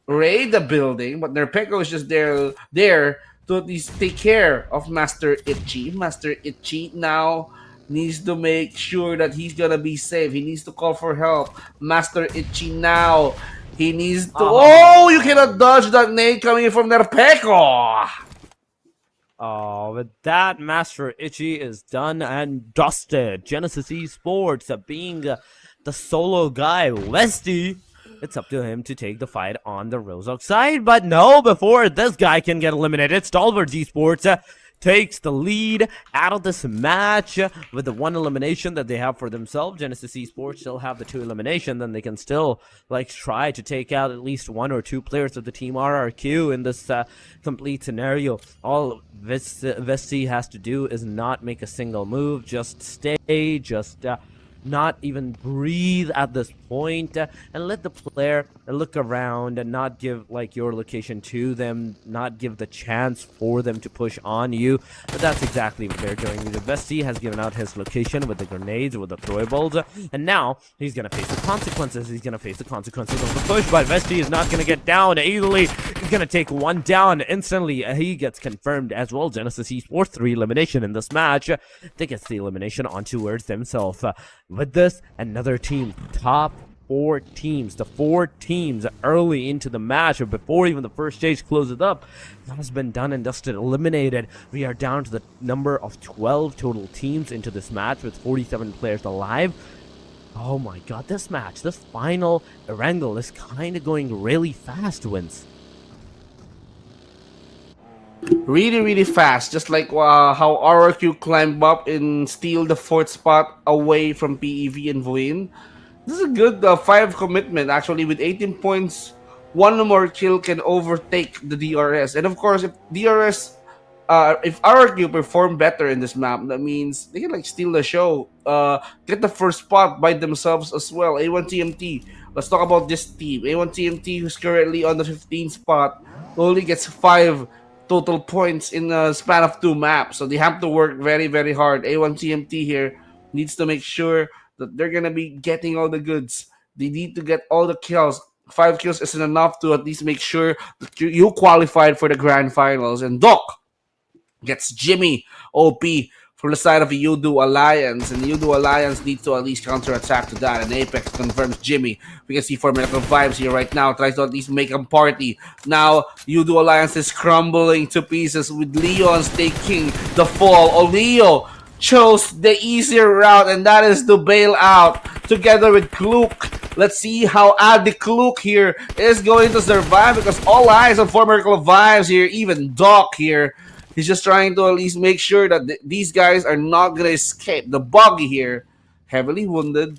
raid the building, but their Peko is just there to at least take care of Master Itchy. Master Itchy now needs to make sure that he's gonna be safe. He needs to call for help. Master Itchy now. He needs to. Oh, you cannot dodge that nade coming in from Nerpeco. Oh, with that, Master Itchy is done and dusted. Genesis Esports being the solo guy, Westy. It's up to him to take the fight on the Rozok side, but no, before this guy can get eliminated, Stalwart Esports takes the lead out of this match with the one elimination that they have for themselves. Genesis Esports still have the 2 elimination, then they can still like try to take out at least 1 or 2 players of the team RRQ in this complete scenario. All Vesti has to do is not make a single move, just stay, just not even breathe at this point, and let the player look around and not give like your location to them, not give the chance for them to push on you. But that's exactly what they're doing. The Vesti has given out his location with the grenades, with the throwables, and now he's gonna face the consequences. He's gonna face the consequences of the push, but Vesti is not gonna get down easily. He's gonna take 1 down instantly. He gets confirmed as well. Genesis Esports 3 elimination in this match. They get the elimination on towards themselves. With this, another team, top 4 teams, the 4 teams early into the match or before even the first stage closes up, has been done and dusted, eliminated. We are down to the number of 12 total teams into this match with 47 players alive. Oh my god, this match, this final wrangle is kind of going really fast, Wins. Really fast, just like how RRQ climbed up and steal the 4th spot away from PEV and VOIN. This is a good 5 commitment actually. With 18 points, 1 more kill can overtake the DRS. And of course, if RRQ perform better in this map, that means they can like steal the show, get the 1st spot by themselves as well. A1TMT, let's talk about this team. A1TMT, who's currently on the 15th spot, only gets 5 total points in a span of 2 maps, so they have to work very hard. A1TMT here needs to make sure that they're gonna be getting all the goods. They need to get all the kills. 5 kills isn't enough to at least make sure that you qualified for the grand finals. And Doc gets Jimmy OP from the side of the YOODO Alliance, and the YOODO Alliance needs to at least counterattack to that, and Apex confirms Jimmy. We can see for Medical Vibes here right now, tries to at least make a party. Now, YOODO Alliance is crumbling to pieces with Leon's taking the fall. Oleo chose the easier route, and that is to bail out together with Klook. Let's see how Adi Klook here is going to survive, because all eyes on for Medical Vibes here, even Doc here. He's just trying to at least make sure that these guys are not going to escape. The Buggy here, heavily wounded.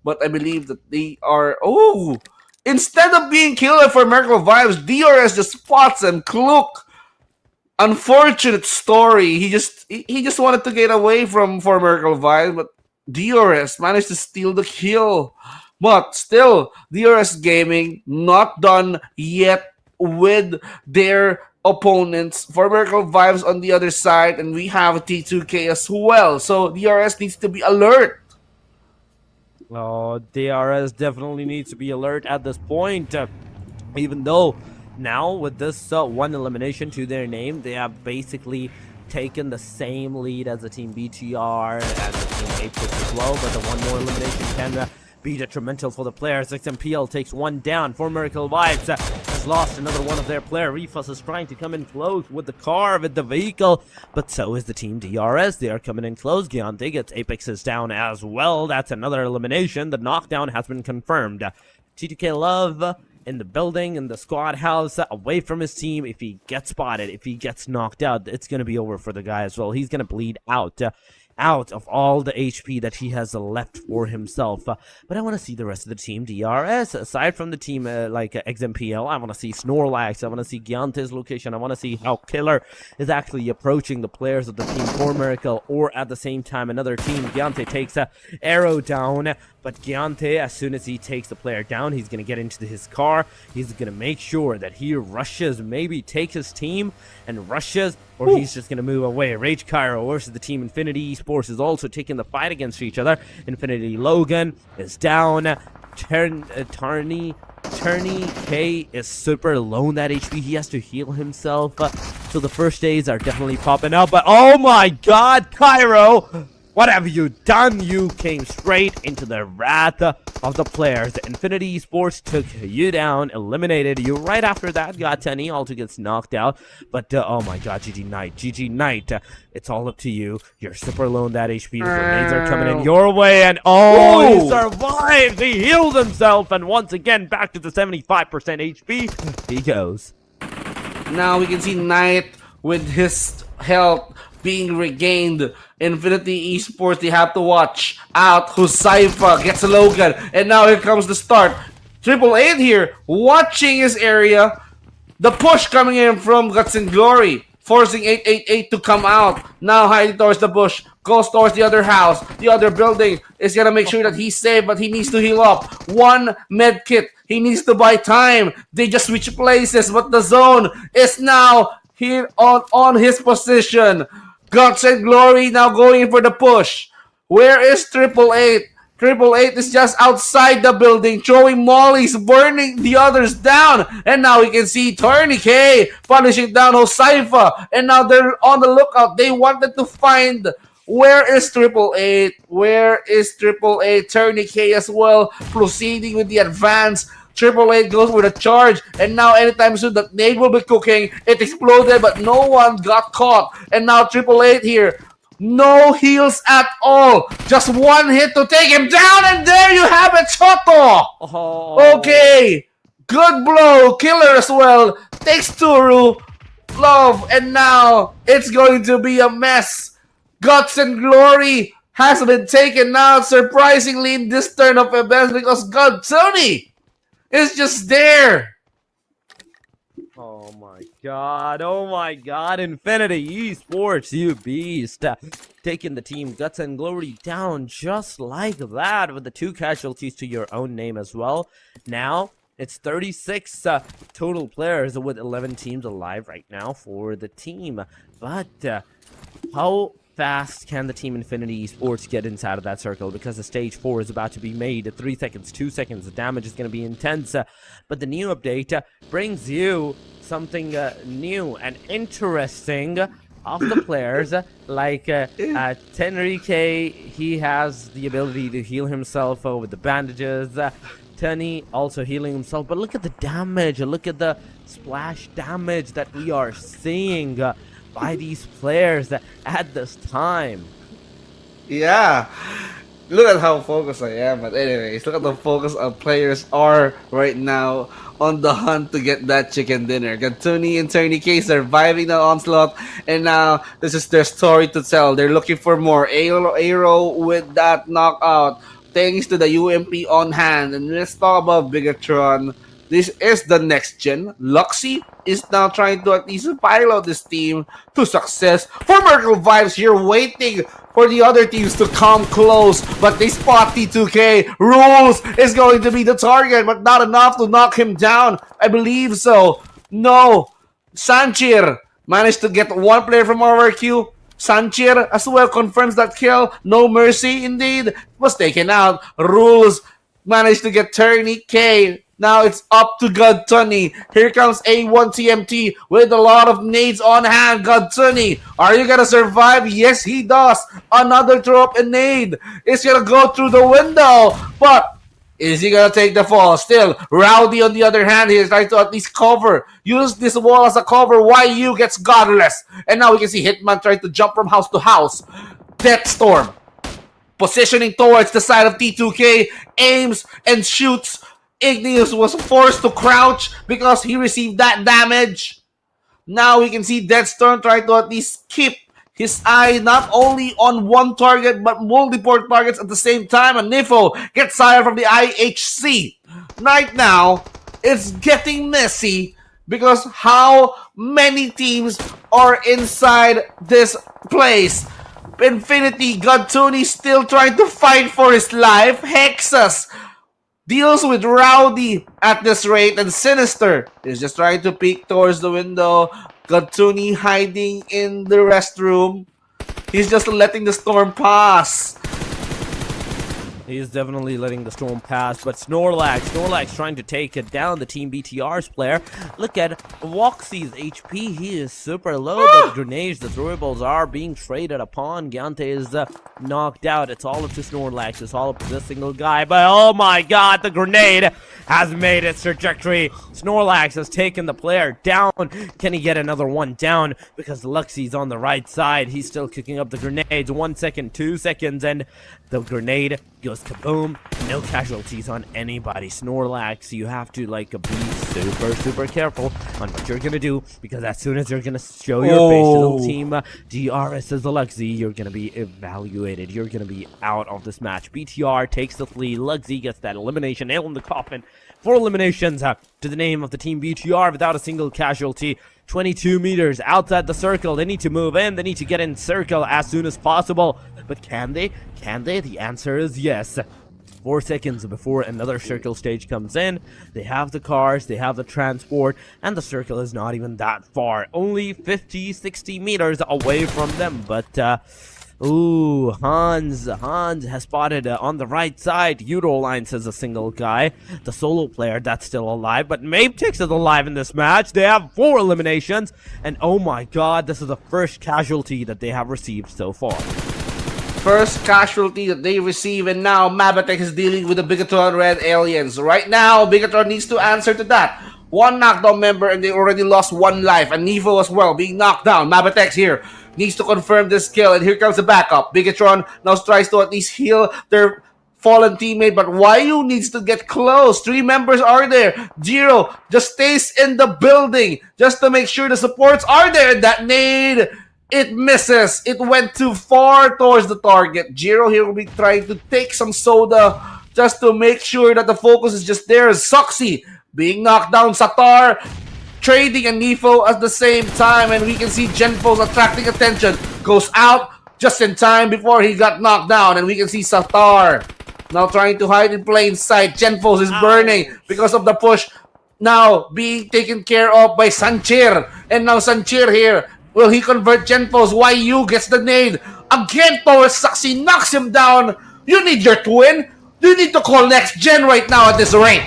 But I believe that they are... Oh! Instead of being killed for Miracle Vibes, DRS just spots him. Klook. Unfortunate story. He just wanted to get away from for Miracle Vibes, but DRS managed to steal the kill. But still, DRS Gaming not done yet with their opponents. For Miracle Vibes on the other side, and we have T2K as well. So DRS needs to be alert. Oh, DRS definitely needs to be alert at this point. Even though now with this 1 elimination to their name, they have basically taken the same lead as the team BTR and the team Apex as well. But the 1 more elimination can be detrimental for the players. XMPL takes 1 down. For Miracle Vibes has lost another one of their player. Refus is trying to come in close with the car, with the vehicle, but so is the team DRS. They are coming in close. Giante gets Apexes down as well. That's another elimination. The knockdown has been confirmed. T2K Love in the building, in the squad house, away from his team. If he gets spotted, if he gets knocked out, it's going to be over for the guy as well. He's going to bleed out of all the HP that he has left for himself. But I want to see the rest of the team DRS. Aside from the team like XMPL, I want to see Snorlax. I want to see Giante's location. I want to see how Killer is actually approaching the players of the team for Miracle, or at the same time another team. Giante takes Arrow down, but Giante, as soon as he takes the player down, he's going to get into his car. He's going to make sure that he rushes, maybe takes his team and rushes, or he's just going to move away. Rage Cairo versus the team Infinity Esports is also taking the fight against each other. Infinity Logan is down. Turney K is super low in that HP. He has to heal himself. So the first days are definitely popping up. But oh my god, Cairo! What have you done? You came straight into the wrath of the players. Infinity Esports took you down, eliminated you. Right after that, Gatani also gets knocked out. But oh my god, GG Knight. It's all up to you. You're super low on that HP. The grenades are coming in your way. And oh, he survived. He healed himself. And once again, back to the 75% HP. He goes. Now we can see Knight with his health being regained. Infinity Esports, they have to watch out. Husaifa gets a Logan, and now here comes the start. 888 here, watching his area. The push coming in from Guts and Glory, forcing 888 to come out. Now hiding towards the bush, goes towards the other house, the other building. Is gonna make sure that he's safe, but he needs to heal up. One med kit. He needs to buy time. They just switch places, but the zone is now here on his position. Guts and Glory now going in for the push. Where is 888? 888 is just outside the building, throwing mollies, burning the others down. And now we can see Tourniquet punishing down Hosaifa. And now they're on the lookout. They wanted to find where is 888? Where is 888? Tourniquet as well, proceeding with the advance. 888 goes with a charge, and now anytime soon that nade will be cooking. It exploded, but no one got caught. And now 888 here, no heals at all. Just one hit to take him down, and there you have it, Choto. Oh. Okay, good blow, killer as well. Takes Turu, love, and now it's going to be a mess. Guts and Glory has been taken out, surprisingly, in this turn of events because God Tony is just there. Oh my god, Infinity Esports, you beast. Taking the team Guts and Glory down just like that with the 2 casualties to your own name as well. Now, it's 36 total players with 11 teams alive right now for the team. But how fast can the team Infinity Esports get inside of that circle? Because the stage 4 is about to be made. 3 seconds, 2 seconds, the damage is going to be intense. But the new update brings you something new and interesting of the players. Like Tenrike, he has the ability to heal himself with the bandages. Tenny also healing himself. But look at the damage. Look at the splash damage that we are seeing by these players at this time. Yeah, look at how focused I am. But anyways, look at the focus our players are right now on the hunt to get that chicken dinner. Gatuni and Tourniquet surviving the onslaught, and now this is their story to tell. They're looking for more. Aero with that knockout, thanks to the UMP on hand. And let's talk about Bigetron. This is the next gen. Luxy is now trying to at least pilot this team to success. For Merkel Vibes here, waiting for the other teams to come close. But they spot T2K. Rules is going to be the target, but not enough to knock him down. I believe so. No. Sanchir managed to get one player from our queue. Sanchir as well confirms that kill. No mercy indeed. Was taken out. Rules managed to get Tourniquet. Now it's up to Godtuni. Here comes A1 TMT with a lot of nades on hand. Godtuni, are you gonna survive? Yes, he does. Another throw up a nade. It's gonna go through the window, but is he gonna take the fall? Still, Rowdy on the other hand, he's trying to at least cover. Use this wall as a cover. YU gets godless. And now we can see Hitman trying to jump from house to house. Deathstorm positioning towards the side of T2K, aims and shoots. Igneous was forced to crouch because he received that damage. Now we can see Deathstorm trying to at least keep his eye not only on one target but multiple targets at the same time. And Nifo gets fired from the IHC. Right now, it's getting messy because how many teams are inside this place. Infinity, Godtuni still trying to fight for his life. Hexus deals with Rowdy at this rate, and Sinister is just trying to peek towards the window. Godtuni hiding in the restroom. He's just letting the storm pass. He is definitely letting the storm pass, but Snorlax trying to take down the Team BTR's player. Look at Woxie's HP. He is super low, but grenades, the throwables are being traded upon. Gante is knocked out. It's all up to Snorlax. It's all up to this single guy, but oh my god, the grenade has made its trajectory. Snorlax has taken the player down. Can he get another one down? Because Luxie's on the right side. He's still kicking up the grenades. 1 second, 2 seconds, and the grenade goes kaboom. No casualties on anybody. Snorlax, you have to like be super careful on what you're gonna do, because as soon as you're gonna show your face to the team DRS as the Luxie, you're gonna be evaluated. You're gonna be out of this match. BTR takes the lead. Luxie gets that elimination, nail in the coffin. 4 eliminations to the name of the Team BTR without a single casualty. 22 meters outside the circle. They need to move in. They need to get in circle as soon as possible. But can they? Can they? The answer is yes. 4 seconds before another circle stage comes in. They have the cars, they have the transport, and the circle is not even that far. Only 50, 60 meters away from them. But, ooh, Hans has spotted on the right side. YOODO Alliance is a single guy. The solo player, that's still alive. But MABETEX is alive in this match. They have 4 eliminations. And oh my god, this is the first casualty that they have received so far. First casualty that they receive, and now MABETEX is dealing with the Bigetron Red Aliens. Right now, Bigetron needs to answer to that. 1 knockdown member, and they already lost 1 life. And Nevo as well, being knocked down. MABETEX here needs to confirm this kill, and here comes the backup. Bigetron now tries to at least heal their fallen teammate, but YU needs to get close. 3 members are there. Jiro just stays in the building just to make sure the supports are there. And that nade, it misses. It went too far towards the target. Jiro here will be trying to take some soda just to make sure that the focus is just there. Soxy being knocked down. Satar trading and Nifo at the same time. And we can see Genfos attracting attention. Goes out just in time before he got knocked down. And we can see Satar now trying to hide in plain sight. Genfos is burning because of the push. Now being taken care of by Sanchir. And now Sanchir here. Will he convert Genfos? YU gets the nade. Again, Power Saxy knocks him down. You need your twin. You need to call next gen right now at this rate.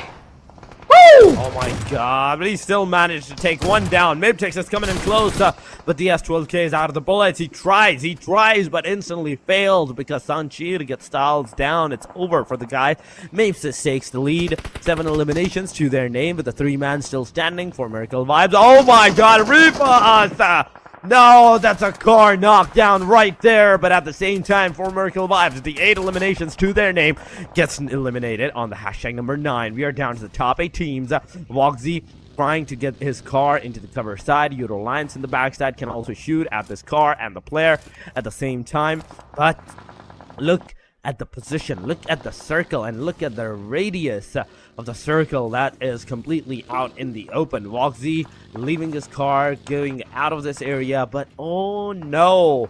Woo! Oh my god, but he still managed to take 1 down. MABETEX is coming in close, but the S12K is out of the bullets. He tries, but instantly fails because Sanchir gets styles down. It's over for the guy. MABETEX takes the lead. 7 eliminations to their name, but the 3-man still standing for MERICAL vibes. Oh my god, Reaper! No, that's a car knockdown right there, but at the same time, for MERICAL vibes, the 8 eliminations to their name gets eliminated on the hashtag number 9. We are down to the top 8 teams. Woxie trying to get his car into the cover side. YOODO Alliance in the backside can also shoot at this car and the player at the same time. But look at the position, look at the circle, and look at the radius of the circle that is completely out in the open. Woxie leaving his car, going out of this area, but oh no,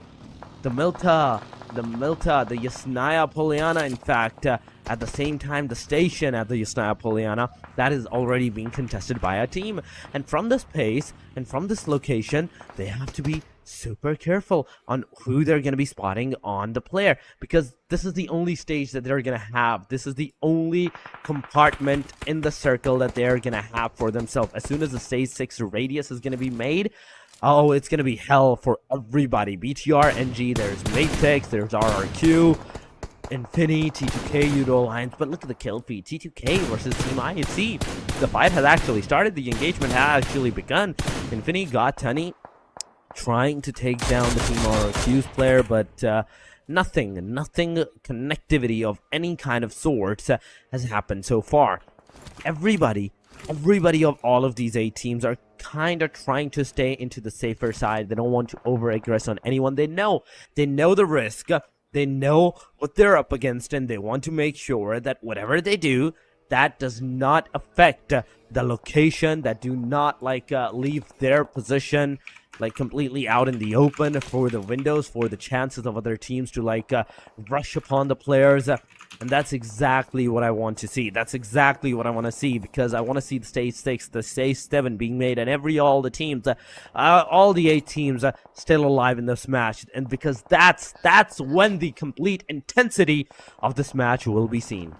the Milta, the Yasnaya Poliana, in fact, at the same time, the station at the Yasnaya Poliana, that is already being contested by a team. And from this pace, and from this location, they have to be super careful on who they're going to be spotting on the player, because this is the only stage that they're going to have. This is the only compartment in the circle that they're going to have for themselves. As soon as the stage 6 radius is going to be made, oh, it's going to be hell for everybody. BTR, NG, there's MABETEX, there's RRQ, Infinity, T2K, YOODO Alliance, but look at the kill feed. T2K versus Team IHC. The fight has actually started. The engagement has actually begun. Infinity got Tunny trying to take down the Team RRQ's player, but nothing connectivity of any kind of sorts has happened so far. Everybody of all of these 8 teams are kind of trying to stay into the safer side. They don't want to over-aggress on anyone. They know the risk. They know what they're up against, and they want to make sure that whatever they do, that does not affect the location, that do not leave their position completely out in the open for the windows, for the chances of other teams to rush upon the players. And that's exactly what I want to see. That's exactly what I want to see, because I want to see the stage 6, the stage 7 being made, and all the teams, all the 8 teams still alive in this match. And because that's when the complete intensity of this match will be seen.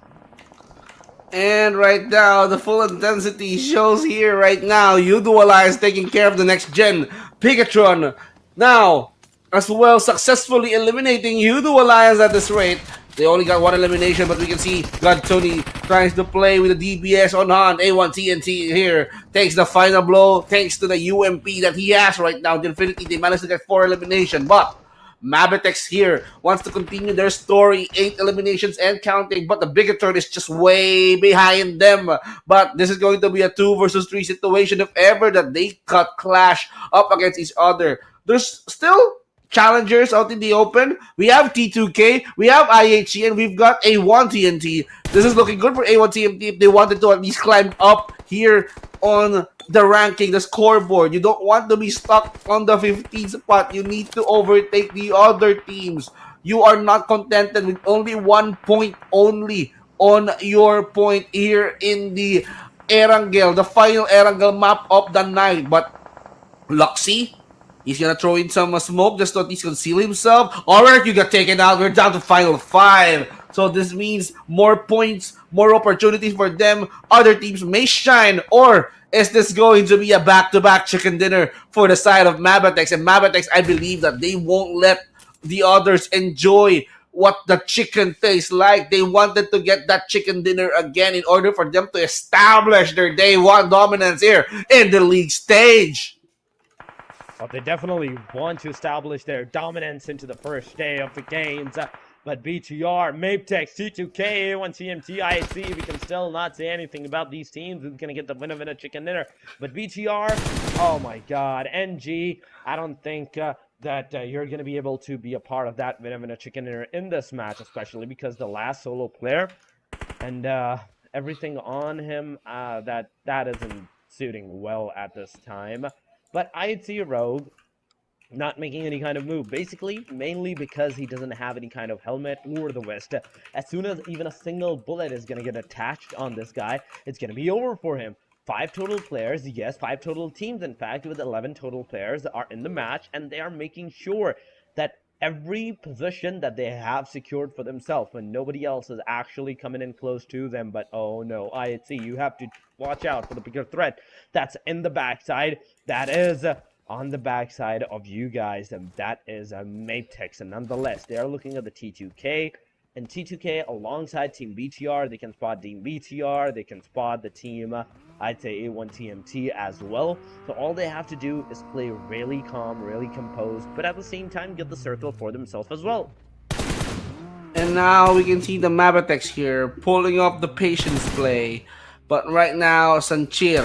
And right now, the full intensity shows here right now. YOODO Alliance taking care of the next gen. BIGETRON now as well successfully eliminating YOODO Alliance at this rate. They only got one elimination, but we can see God Tony tries to play with the DBS on hand. A1 TNT here takes the final blow thanks to the UMP that he has right now. The Infinity, they managed to get 4 elimination, but MABETEX here wants to continue their story, 8 eliminations and counting, but the BIGETRON is just way behind them. But this is going to be a 2 versus 3 situation if ever that they clash up against each other. There's still challengers out in the open. We have T2K, we have IHC, and we've got A1 TNT. This is looking good for A1 TNT if they wanted to at least climb up here on the ranking, the scoreboard. You don't want to be stuck on the 15th spot. You need to overtake the other teams. You are not contented with only 1 point only on your point here in the Erangel, the final Erangel map of the night. But Luxy, he's gonna throw in some smoke just to at least conceal himself. Alright, you got taken out. We're down to final 5. So this means more points, more opportunities for them. Other teams may shine. Or is this going to be a back-to-back chicken dinner for the side of MABETEX? And MABETEX, I believe that they won't let the others enjoy what the chicken tastes like. They wanted to get that chicken dinner again in order for them to establish their day 1 dominance here in the league stage. Well, they definitely want to establish their dominance into the first day of the games. But BTR, MABETEX, T2K, A1 TMT, IC, we can still not say anything about these teams. Who's going to get the win of a chicken dinner? But BTR, oh my god. NG, I don't think that you're going to be able to be a part of that win of a chicken dinner in this match, especially because the last solo player and everything on him, that isn't suiting well at this time. But I'd see Rogue not making any kind of move, basically mainly because he doesn't have any kind of helmet or the vest. As soon as even a single bullet is going to get attached on this guy, it's going to be over for him. 5 total players, yes, 5 total teams in fact, with 11 total players are in the match, and they are making sure that every position that they have secured for themselves when nobody else is actually coming in close to them. But oh no, IHC, you have to watch out for the bigger threat that's in the backside. That is on the backside of you guys, and that is MABETEX. And nonetheless, they are looking at the T2K, and T2K alongside Team BTR. They can spot Team BTR, they can spot the team, I'd say A1 TMT as well. So all they have to do is play really calm, really composed, but at the same time get the circle for themselves as well. And now we can see the MABETEX here pulling up the patience play. But right now, Sanchir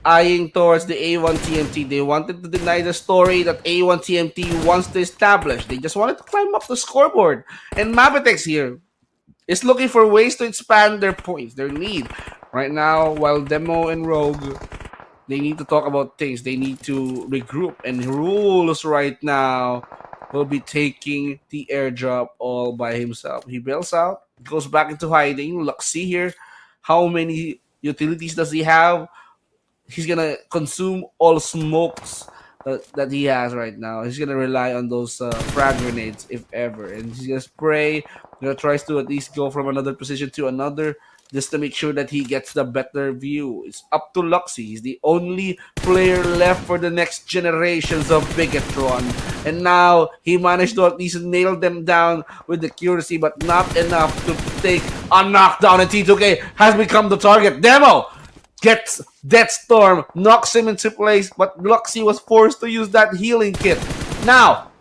eyeing towards the A1 TMT. They wanted to deny the story that A1 TMT wants to establish. They just wanted to climb up the scoreboard. And MABETEX here is looking for ways to expand their points, their lead. Right now, while Demo and Rogue, they need to talk about things. They need to regroup. And Rules right now will be taking the airdrop all by himself. He bails out, goes back into hiding. Look, see here, how many utilities does he have? He's gonna consume all smokes that he has right now. He's gonna rely on those frag grenades if ever, and he's gonna spray. Tries to at least go from another position to another just to make sure that he gets the better view. It's up to Luxy. He's the only player left for the next generations of BIGETRON, and now he managed to at least nail them down with the accuracy, but not enough to take a knockdown. And T2K has become the target. Demo gets Death Storm, knocks him into place, but Luxy was forced to use that healing kit. Now,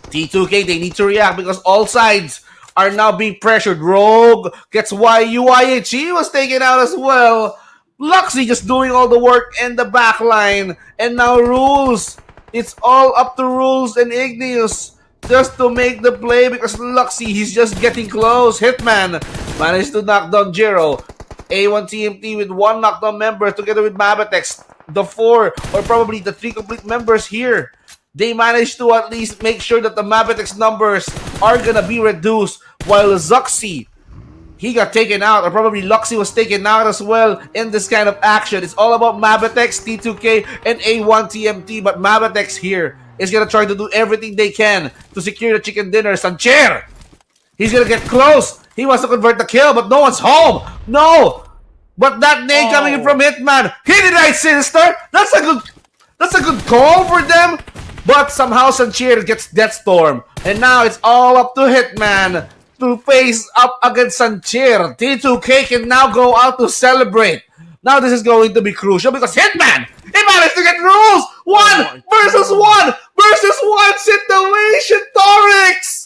T2K, they need to react because all sides are now being pressured. Rogue gets YUIHE was taken out as well. Luxy just doing all the work in the back line. And now Rules. It's all up to Rules and Igneous just to make the play because Luxy, he's just getting close. Hitman managed to knock down Jiro. A1 TMT with 1 knockdown member together with MABETEX. The 4 or probably the 3 complete members here. They managed to at least make sure that the MABETEX numbers are gonna be reduced while Zuxi he got taken out, or probably Luxy was taken out as well in this kind of action. It's all about MABETEX, T2K, and A1 TMT, but MABETEX here is gonna try to do everything they can to secure the chicken dinner. Sancher! He's gonna get close. He wants to convert the kill, but no one's home. No! But that nade coming in from Hitman. Hit it right, Sinister. That's a good call for them. But somehow Sancher gets Deathstorm. And now it's all up to Hitman to face up against Sancher. T2K can now go out to celebrate. Now this is going to be crucial because Hitman, he managed to get rules. One versus one situation, Torix.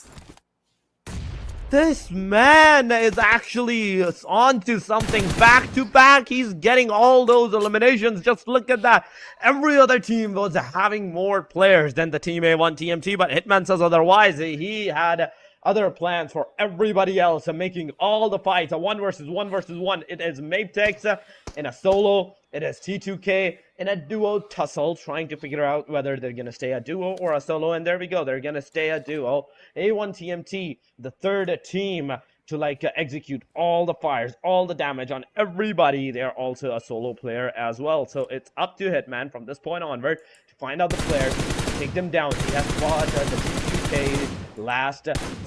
This man is actually onto something. Back to back, he's getting all those eliminations. Just look at that. Every other team was having more players than the Team A1 TMT, but Hitman says otherwise. He had other plans for everybody else, making all the fights a 1 versus 1 versus 1. It is MABETEX in a solo. It is T2K in a duo tussle, trying to figure out whether they're going to stay a duo or a solo. And there we go. They're going to stay a duo. A1 TMT, the third team to execute all the fires, all the damage on everybody. They're also a solo player as well. So it's up to Hitman from this point onward to find out the players, take them down. He has spotted the T2K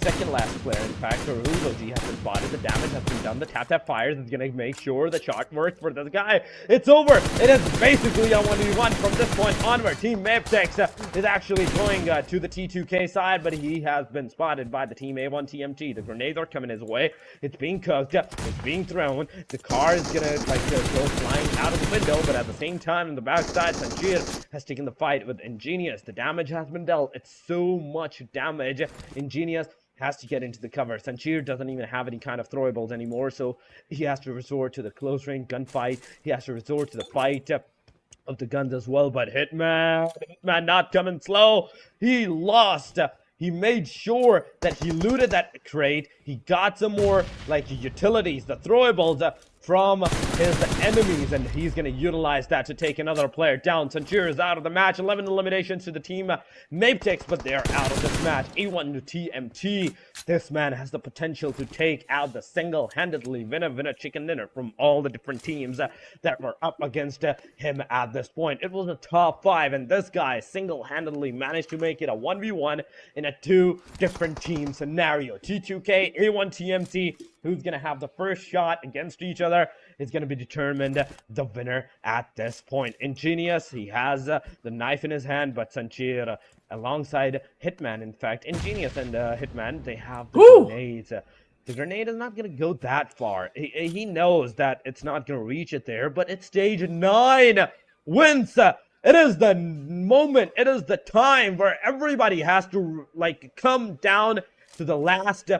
second last player, in fact, or YOODO. He has been spotted, the damage has been done, the tap fires is gonna make sure the shot works for this guy. It's over. It is basically a 1v1 from this point onward. Team MABETEX is actually going to the T2K side, but he has been spotted by the Team A1 TMT. The grenades are coming his way. It's being cooked. It's being thrown. The car is gonna go flying out of the window, but at the same time, on the backside, Sancher has taken the fight with Ingenious. The damage has been dealt. It's so much damage. Ingenious has to get into the cover. Sancher doesn't even have any kind of throwables anymore, so he has to resort to the close range gunfight. He has to resort to the fight of the guns as well. But Hitman not coming slow. He lost. He made sure that he looted that crate. He got some more utilities, the throwables from his enemies, and he's going to utilize that to take another player down. Sancher is out of the match. 11 eliminations to the team MABETEX, but they're out of this match. A1 to TMT. This man has the potential to take out the single-handedly winner chicken dinner from all the different teams that were up against him at this point. It was a top 5, and this guy single-handedly managed to make it a 1v1 in a 2 different team scenario. T2K, A1 TMT, who's going to have the first shot against each other is going to be determined the winner at this point. Ingenious, he has the knife in his hand, but Sancher alongside Hitman, in fact, Ingenious and Hitman, they have the grenades. The grenade is not going to go that far. He knows that it's not going to reach it there, but it's stage 9 wins. It is the moment, it is the time where everybody has to come down to the last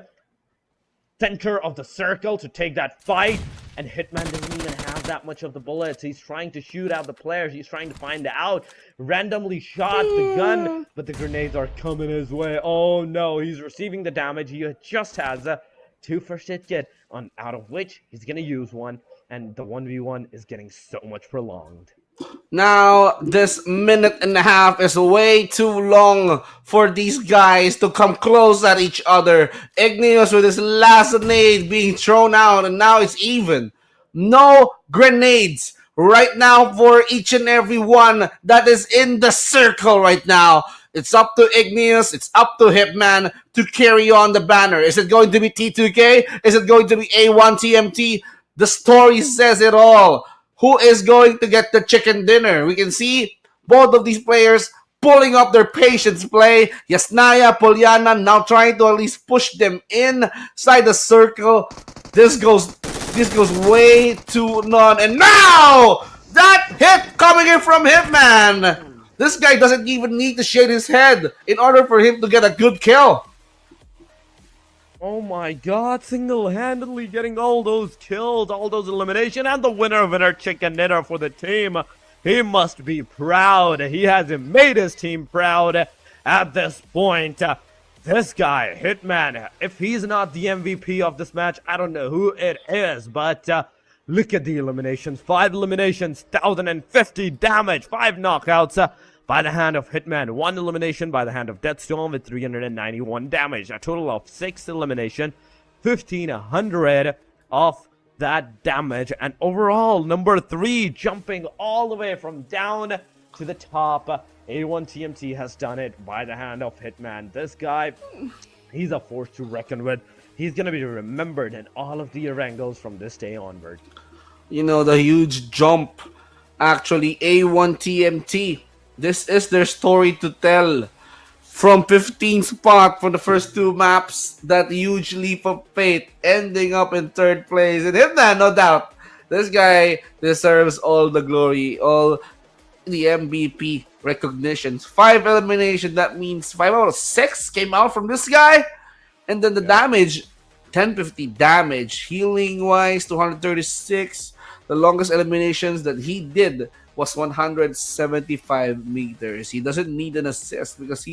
center of the circle to take that fight, and Hitman doesn't even have that much of the bullets. He's trying to shoot out the players. He's trying to find out, randomly shot the gun, but the grenades are coming his way. Oh no, he's receiving the damage. He just has 2 first hit kit, out of which he's gonna use 1, and the 1v1 is getting so much prolonged. Now, this minute and a half is way too long for these guys to come close at each other. Igneous with his last nade being thrown out, and now it's even. No grenades right now for each and every one that is in the circle right now. It's up to Igneous, it's up to Hitman to carry on the banner. Is it going to be T2K? Is it going to be A1 TMT? The story says it all. Who is going to get the chicken dinner? We can see both of these players pulling up their patience play. Yasnaya, Poliana now trying to at least push them inside the circle. This goes way too none. And now that hit coming in from Hitman. This guy doesn't even need to shade his head in order for him to get a good kill. Oh my god, single-handedly getting all those kills, all those eliminations, and the winner chicken dinner for the team. He must be proud. He has made his team proud at this point. This guy, Hitman, if he's not the MVP of this match, I don't know who it is, but look at the eliminations. 5 eliminations, 1,050 damage, 5 knockouts. By the hand of Hitman, 1 elimination by the hand of Deathstorm with 391 damage. A total of 6 elimination, 1,500 of that damage. And overall, number 3, jumping all the way from down to the top. A1 TMT has done it by the hand of Hitman. This guy, he's a force to reckon with. He's going to be remembered in all of the Erangels from this day onward. You know, the huge jump. Actually, A1 TMT. This is their story to tell. From 15th spot for the first 2 maps, that huge leap of faith, ending up in 3rd place. And Hitman, no doubt, this guy deserves all the glory, all the MVP recognitions. 5 eliminations, that means 5 out of 6 came out from this guy. And then the damage, 1050 damage. Healing wise, 236. The longest eliminations that he did was 175 meters. He doesn't need an assist because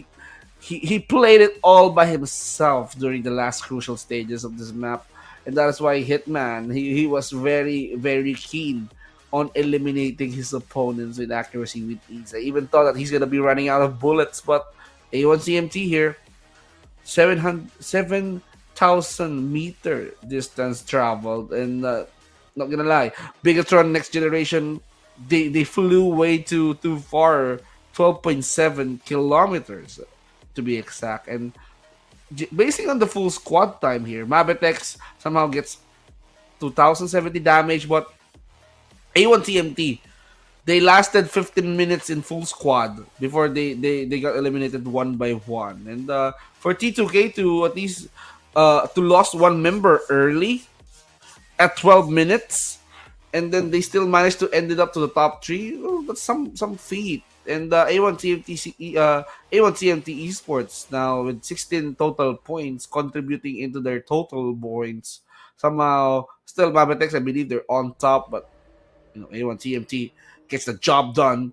he played it all by himself during the last crucial stages of this map. And that is why Hitman, he was very, very keen on eliminating his opponents with accuracy, with ease. I even thought that he's going to be running out of bullets, but A1 CMT here, 7,000 meter distance traveled. And not going to lie, BIGETRON Next Generation, they flew way too far, 12.7 kilometers to be exact. And basing on the full squad time here, MABETEX somehow gets 2,070 damage, but A1 TMT, they lasted 15 minutes in full squad before they got eliminated one by one. And for T2K to at least to lost one member early at 12 minutes, and then they still managed to end it up to the top 3. Oh, that's some feat. And A1 TMT Esports now with 16 total points, contributing into their total points. Somehow, still MABETEX, I believe they're on top, but you know, A1 TMT gets the job done.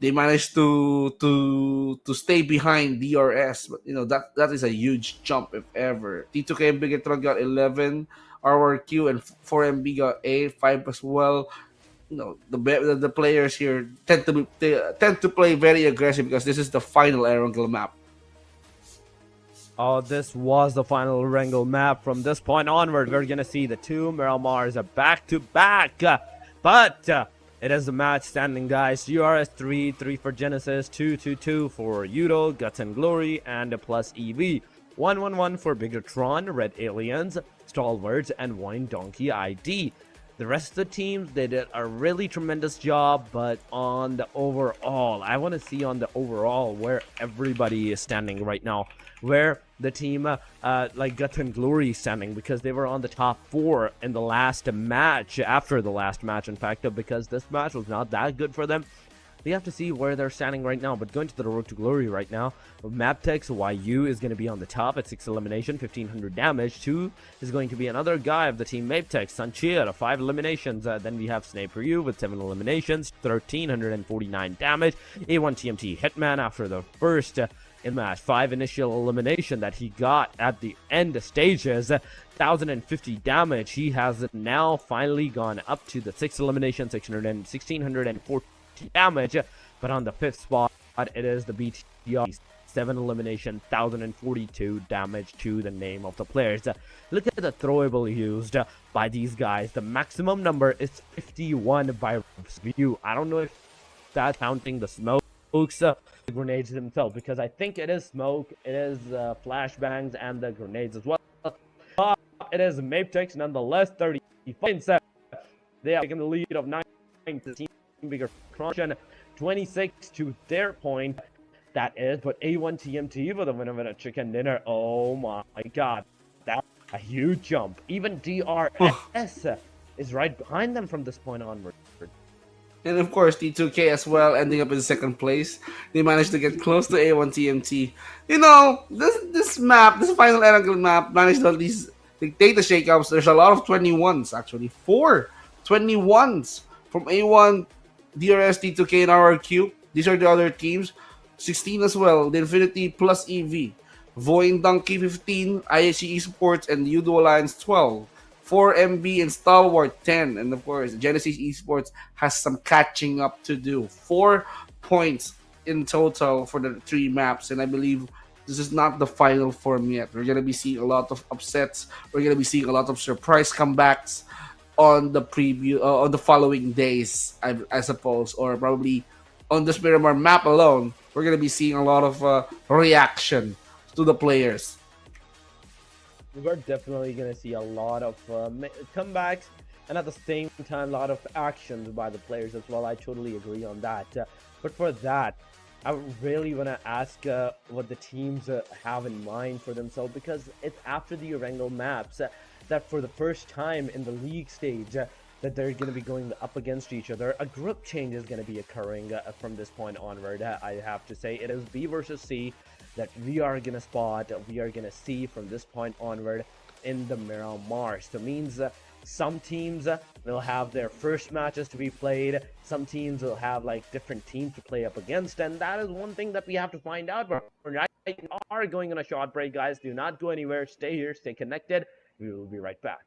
They managed to stay behind DRS, but you know that is a huge jump if ever. T2K and BIGETRON got 11, RRQ and 4MB got A5 as well. You know, the players here tend to play very aggressive because this is the final Erangel map. Oh, this was the final Erangel map. From this point onward, we're gonna see the 2 Miramars back to back. But it is the match standing, guys. URS 3 for Genesis, 2 for YOODO, Guts and Glory, and PLUSEV. 1 for BIGETRON, Red Aliens, Stalwarts, and VOIN Donkey ID. The rest of the teams, they did a really tremendous job, but on the overall, I want to see on the overall where everybody is standing right now, where the team like Guts and Glory is standing, because they were on the top 4 in the last match, after the last match, in fact, because this match was not that good for them. We have to see where they're standing right now, but going to the road to glory right now, MABETEX YU is going to be on the top at 6 elimination, 1500 damage. 2 is going to be another guy of the team MABETEX, Sanchia, 5 eliminations. Then we have Sniper U with 7 eliminations, 1349 damage. A1 TMT Hitman after the first in match 5 initial elimination that he got at the end stages, 1050 damage. He has now finally gone up to the 6 elimination, 1640 damage, but on the 5th spot it is the BTR, 7 elimination, 1042 damage to the name of the players. Look at the throwable used by these guys. The maximum number is 51 by view. I don't know if that's counting the smokes, the grenades themselves, because I think it is smoke, it is flashbangs, and the grenades as well. It is MABETEX nonetheless, 30 points. They are taking the lead of 9 to team BIGETRON, 26 to their point. That is, but A1 TMT with a winner with a chicken dinner. Oh my god, that's a huge jump. Even DRS is right behind them from this point onward. And of course, T2K as well, ending up in 2nd place. They managed to get close to A1 TMT. You know, this map, this final Erangel map, managed to at least dictate the shakeups. There's a lot of 21s, actually. 4 21s from A1, DRS, T2K, and RRQ. These are the other teams. 16 as well, the Infinity PLUSEV. VOIN Donkey 15, IHC Esports, and YOODO Alliance 12. 4MB and STALWART 10. And of course, Genesis Esports has some catching up to do. 4 points in total for the 3 maps. And I believe This is not the final form yet. We're gonna be seeing a lot of upsets. We're gonna be seeing a lot of surprise comebacks on the on the following days, I suppose, or probably on this Miramar map alone. We're gonna be seeing a lot of reaction to the players. We're definitely going to see a lot of comebacks, and at the same time, a lot of actions by the players as well. I totally agree on that. But for that, I really want to ask what the teams have in mind for themselves, because it's after the Erangel maps that for the first time in the league stage that they're going to be going up against each other. A group change is going to be occurring from this point onward. I have to say it is B versus C that we are going to spot, we are going to see from this point onward in the Miramar. So it means some teams will have their first matches to be played, some teams will have like different teams to play up against, and that is one thing that we have to find out. But we are going on a short break, guys. Do not go anywhere. Stay here, stay connected. We will be right back.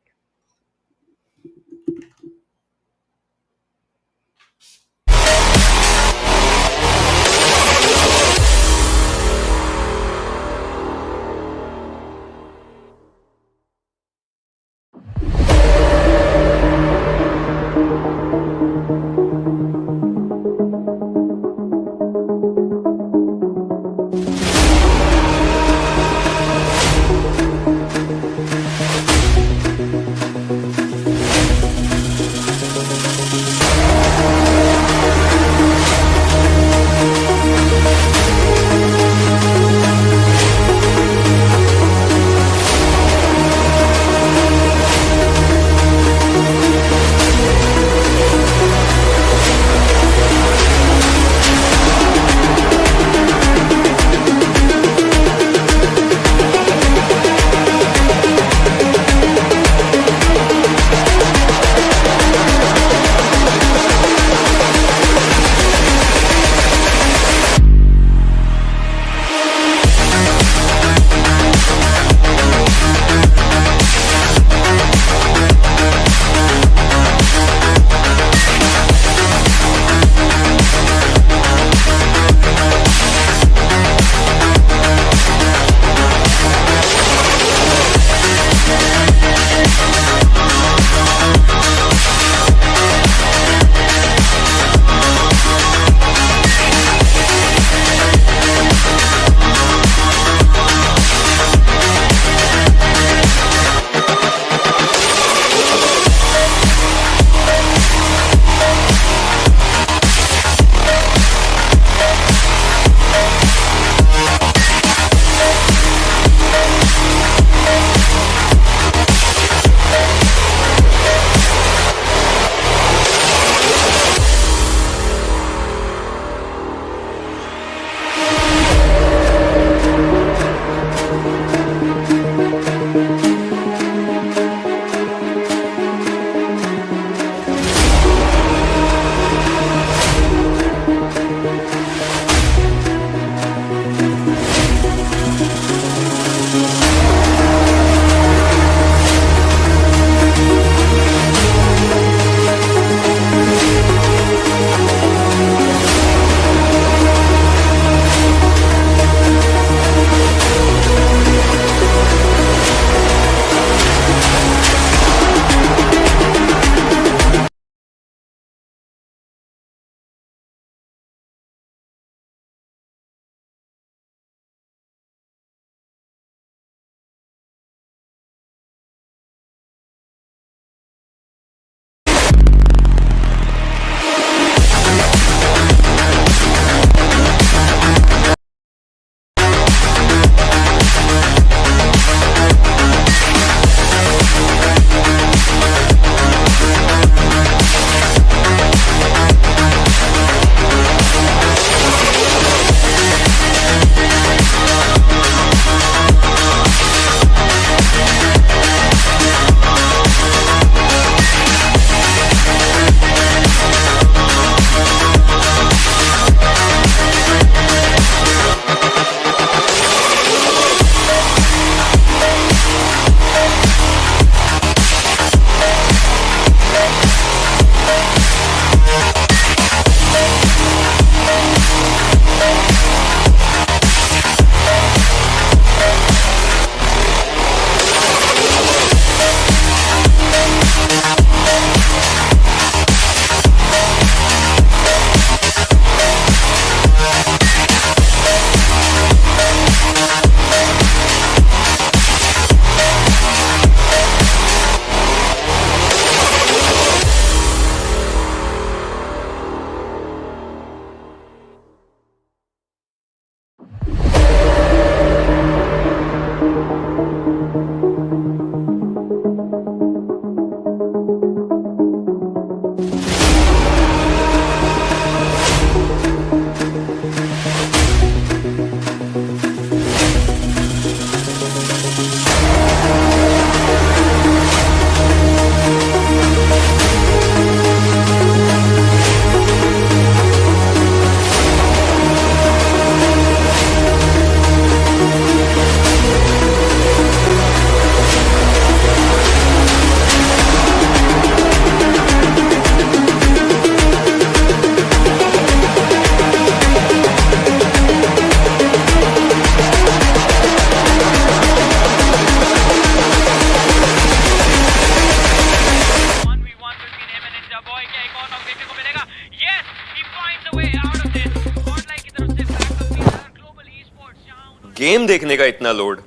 Game देखने का इतना load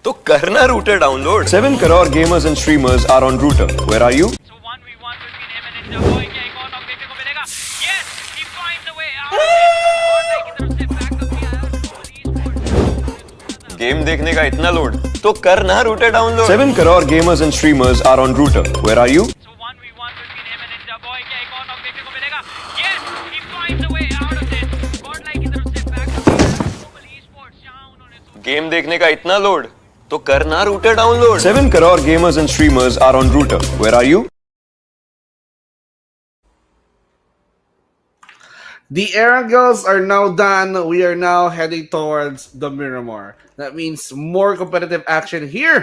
तो करना router download 7 crore gamers and streamers are on Router. Where are you? So 1v1 between him and Ninja Boy. क्या एक और knock देखने को मिलेगा? Yes, he finds a way out of it. और लाइक की तरफ से बैकअप भी आया और गेम देखने का इतना लोड तो करना router download 7 crore gamers and streamers are on Router. Where are you? So 1v1 between him and Ninja Boy. क्या एक और नॉक देखने को मिलेगा? Yes, he finds a way out of it. और लाइक की तरफ से बैकअप भी आया ESPORTS जहां उन्होंने गेम देखने का इतना लोड तो करना router download 7 crore gamers and streamers are on Router. Where are you? The Erangels are now done. We are now heading towards the Miramar. That means more competitive action here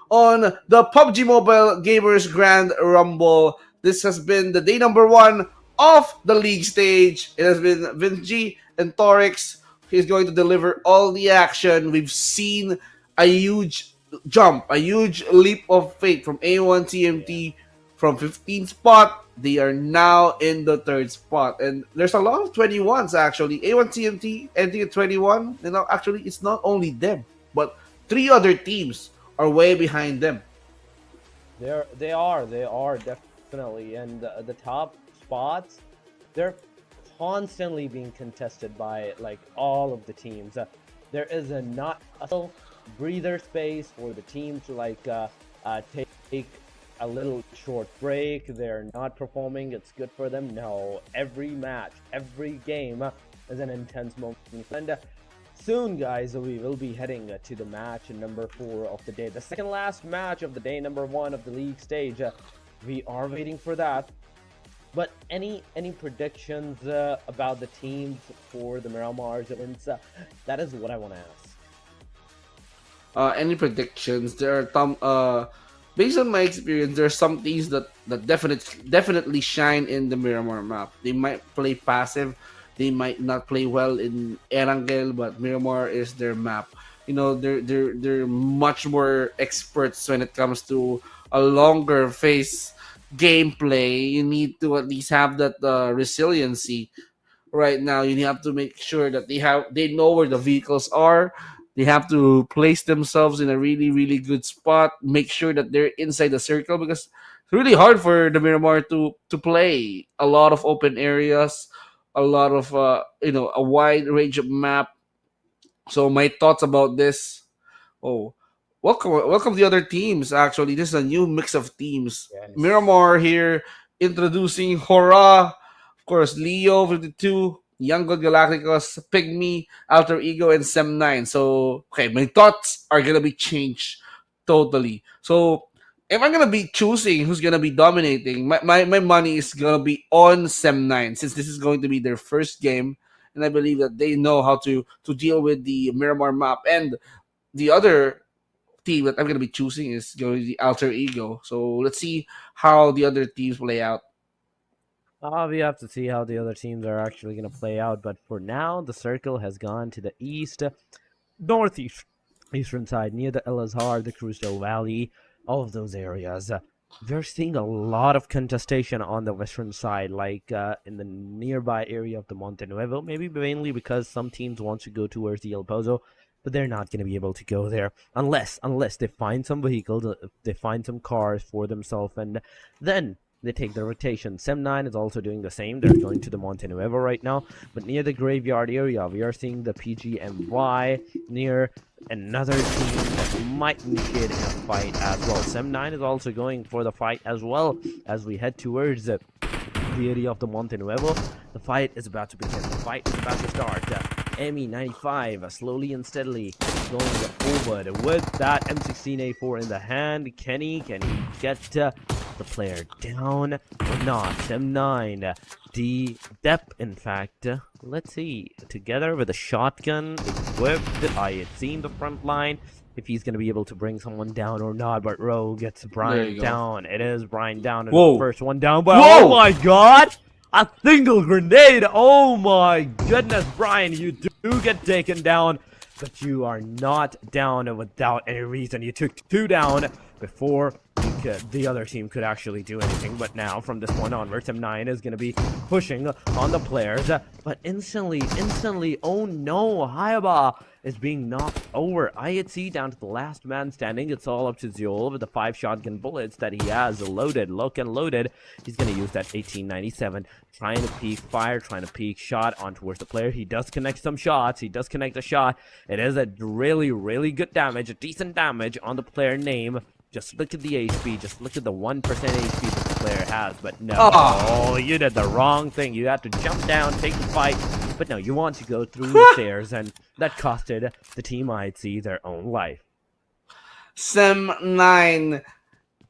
on the PUBG Mobile Gamers Grand Rumble. This has been the day number 1 of the league stage. It has been Vinci and Torix. He's going to deliver all the action. We've seen a huge jump, a huge leap of faith from A1 TMT from 15th spot. They are now in the 3rd spot. And there's a lot of 21s actually. A1 TMT ending at 21. You know, actually, it's not only them, but 3 other teams are way behind them. They are definitely, and the top spots, they're constantly being contested by like all of the teams. There is not a breather space for the team to like take a little short break. They're not performing. It's good for them. No, every match, every game is an intense moment. And soon, guys, we will be heading to the match number 4 of the day, the second last match of the day number 1 of the league stage. We are waiting for that. But any predictions about the teams for the Miramar events? That is what I want to ask. Any predictions? There are some based on my experience, there are some teams that definitely shine in the Miramar map. They might play passive, they might not play well in Erangel, but Miramar is their map. You know, they're much more experts when it comes to a longer phase gameplay. You need to at least have that resiliency. Right now, you have to make sure that they know where the vehicles are. They have to place themselves in a really good spot. Make sure that they're inside the circle, because it's really hard for the Miramar to play a lot of open areas, a lot of a wide range of map. So my thoughts about this. Oh, welcome the other teams. Actually, this is a new mix of teams. Yes. Miramar here introducing HORAA, of course, Leo 52. YANGON, Galacticos, PIGMY, Alter Ego, and Sem9. So, okay, my thoughts are gonna be changed totally. So, if I'm gonna be choosing who's gonna be dominating, my money is gonna be on Sem9, since this is going to be their first game, and I believe that they know how to deal with the Miramar map. And the other team that I'm gonna be choosing is going to be Alter Ego. So, let's see how the other teams play out. We have to see how the other teams are actually going to play out, but for now, the circle has gone to the northeastern side, near the El Azhar, the Cruzdo Valley, all of those areas. We're seeing a lot of contestation on the western side, like in the nearby area of the Monte Nuevo, maybe mainly because some teams want to go towards the El Pozo, but they're not going to be able to go there unless they find some vehicles, they find some cars for themselves, and then they take the rotation. Sem9 is also doing the same. They're going to the Monte Nuevo right now, but near the graveyard area, we are seeing the PGMY near another team that might initiate a fight as well. Sem9 is also going for the fight as well as we head towards the area of the Monte Nuevo. The fight is about to begin. The fight is about to start. ME95 slowly and steadily going forward with that M16A4 in the hand. Can he get the player down or not? M9 Dep, in fact, let's see, together with a shotgun equipped. I had seen the front line, if he's going to be able to bring someone down or not, but Rowe gets Brian down. It is Brian down, and the first one down, but oh my god, a single grenade. Oh my goodness, Brian, you do get taken down, but you are not down without any reason. You took 2 down before you the other team could actually do anything. But now, from this point onwards, M9 is going to be pushing on the players. But instantly, oh no, Hayaba is being knocked over. IHC down to the last man standing. It's all up to Ziol with the 5 shotgun bullets that he has loaded, loaded. He's going to use that 1897, trying to peek fire, trying to peek shot on towards the player. He does connect some shots. He does connect a shot. It is a really good damage, a decent damage on the player name. Just look at the HP. Just look at the 1% HP that the player has. But no, you did the wrong thing. You had to jump down, take the fight. But no, you want to go through the stairs, and that costed the team IHC their own life. Sem9,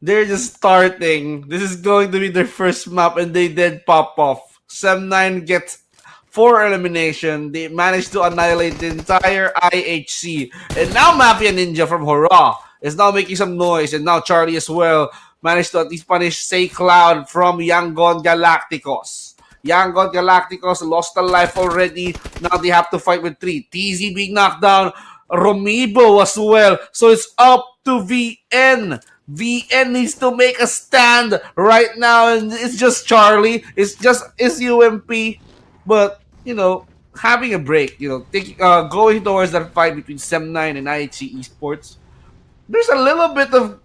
they're just starting. This is going to be their first map, and they did pop off. Sem9 gets 4 elimination. They managed to annihilate the entire IHC. And now Mafia Ninja from HORAA is now making some noise, and now Charlie as well managed to at least punish Say Cloud from YANGON Galacticos. YANGON Galacticos lost a life already. Now they have to fight with 3. TZ being knocked down. Romibo as well. So it's up to VN. VN needs to make a stand right now. And it's just Charlie. It's just UMP. But, you know, having a break. You know, going towards that fight between Sem9 and IHC Esports. There's a little bit of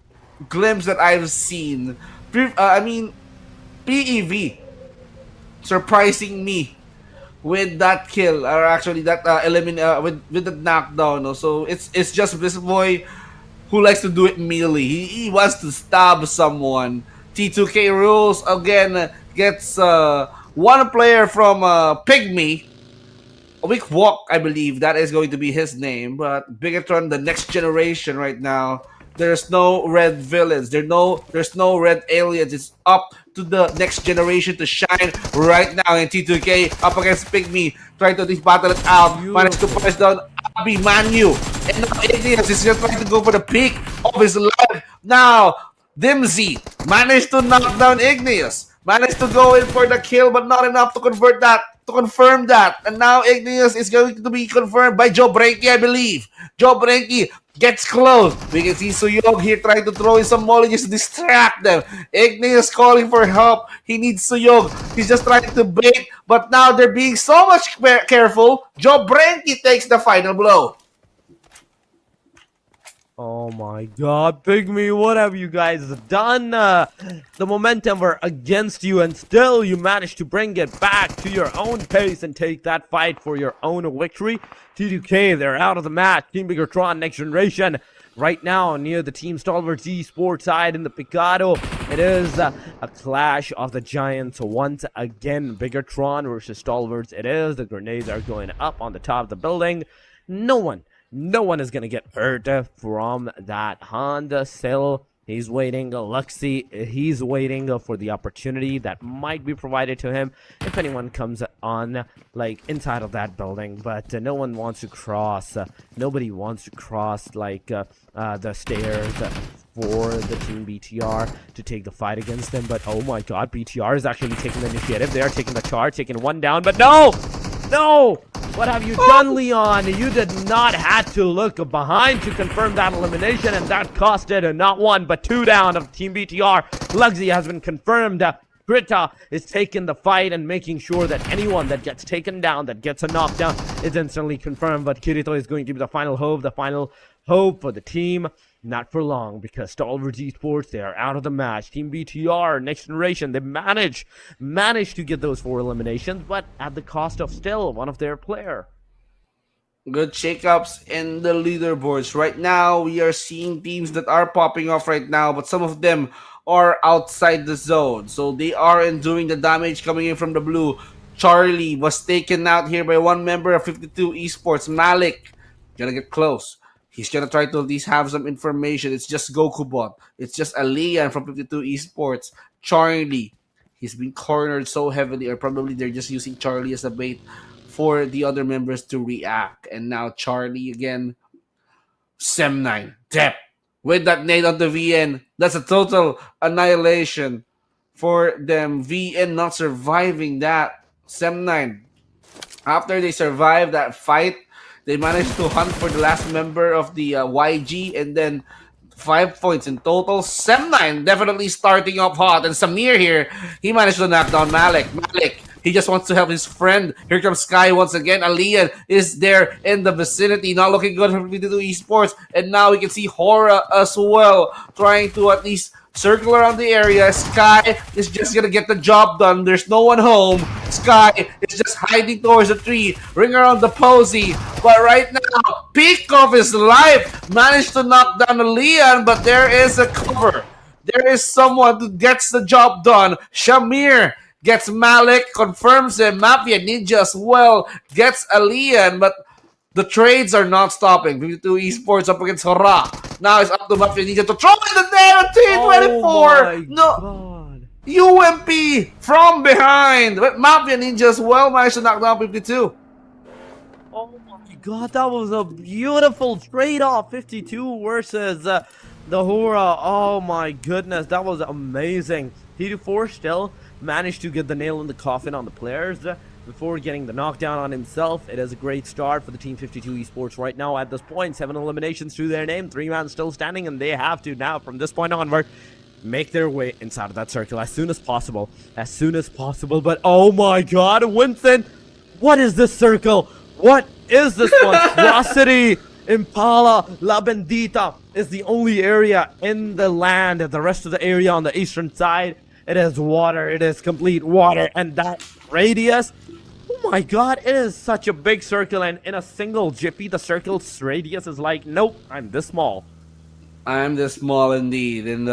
glimpse that I've seen. I mean, PEV surprising me with that kill, or actually that with the knockdown. No? So it's just this boy who likes to do it melee. He wants to stab someone. T2K rules again gets one player from PIGMY. Weak Walk, I believe that is going to be his name. But BIGETRON, the next generation right now. There's no red villains. There's no red aliens. It's up to the next generation to shine right now. And T2K up against PIGMY, trying to battle it out. Managed to push down Abi Manu. And now Igneous is just trying to go for the peak of his life. Now, Dimsy managed to knock down Igneous. Managed to go in for the kill, but not enough to convert that, to confirm that. And now Igneous is going to be confirmed by Joe Brenke, I believe. Joe Brenke gets close. We can see Suyog here trying to throw in some molly just to distract them. Igneous calling for help. He needs Suyog. He's just trying to bait, but now they're being so much careful. Joe Brenke takes the final blow. Oh my god, PIGMY, what have you guys done? The momentum were against you, and still you managed to bring it back to your own pace and take that fight for your own victory. T2K, they're out of the match. Team BIGETRON, next generation, right now near the Team STALWART eSports side in the Picado. It is a clash of the giants once again. BIGETRON versus STALWARTs. It is. The grenades are going up on the top of the building. No one is going to get hurt from that. Honda still, he's waiting. Luxy, he's waiting for the opportunity that might be provided to him if anyone comes on, like, inside of that building. But no one wants to cross. Nobody wants to cross, like, the stairs for the team BTR to take the fight against them. But oh my god, BTR is actually taking the initiative. They are taking the charge, taking one down. But no! No! What have you done, Leon? You did not have to look behind to confirm that elimination, and that costed not 1 but 2 down of Team BTR. Luxy has been confirmed. Grita is taking the fight and making sure that anyone that gets taken down, that gets a knockdown, is instantly confirmed. But Kirito is going to be the final hope for the team. Not for long, because STALWART eSports, they are out of the match. Team BTR, next generation, they managed to get those 4 eliminations, but at the cost of still one of their player. Good shakeups in the leaderboards. Right now, we are seeing teams that are popping off right now, but some of them are outside the zone. So they are enduring the damage coming in from the blue. Charlie was taken out here by one member of 52 Esports, Malik. Gonna get close. He's gonna try to at least have some information. It's just Gokubot. It's just Alian from 52 Esports. Charlie. He's been cornered so heavily, or probably they're just using Charlie as a bait for the other members to react. And now Charlie again. Sem9. Dep. With that nade on the VN. That's a total annihilation for them. VN not surviving that. Sem9. After they survive that fight, they managed to hunt for the last member of the YG, and then 5 points in total. Sem9 definitely starting off hot. And Samir here, he managed to knock down Malik. He just wants to help his friend. Here comes Sky once again. Alian is there in the vicinity. Not looking good for PTU Esports. And now we can see HORAA as well, trying to at least circle around the area. Sky is just gonna get the job done. There's no one home. Sky is just hiding towards the tree. Ring around the posy. But right now, peak of his life managed to knock down Alian, but there is a cover. There is someone who gets the job done. Shamir gets Malik, confirms him. Mafia Ninja as well gets Alian, but the trades are not stopping. PTU Esports up against HORAA. Now it's up to Mafia Ninja to throw in the net at T24. God. UMP from behind. But Mafia Ninja as well managed to knock down 52. Oh my god, that was a beautiful trade-off. 52 versus the HORAA. Oh my goodness, that was amazing. T24 still managed to get the nail in the coffin on the players before getting the knockdown on himself. It is a great start for the Team 52 Esports right now at this point. 7 eliminations to their name, 3 man still standing, and they have to now, from this point onward, make their way inside of that circle as soon as possible. But oh my god, Winston, what is this circle? What is this monstrosity? Impala La Bendita is the only area in the land. The rest of the area on the eastern side, it is water. It is complete water. And that radius, oh my god, it is such a big circle. And in a single jiffy, the circle's radius is like, nope, I'm this small. I'm this small indeed. And,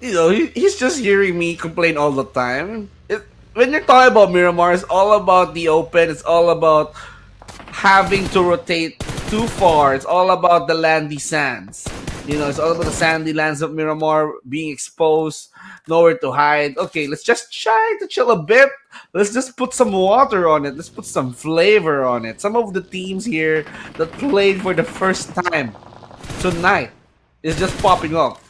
you know, he's just hearing me complain all the time. When you're talking about Miramar, it's all about the open. It's all about having to rotate too far. It's all about the landy sands. You know, it's all about the sandy lands of Miramar being exposed, nowhere to hide. Okay, let's just try to chill a bit. Let's just put some water on it. Let's put some flavor on it. Some of the teams here that played for the first time tonight is just popping up.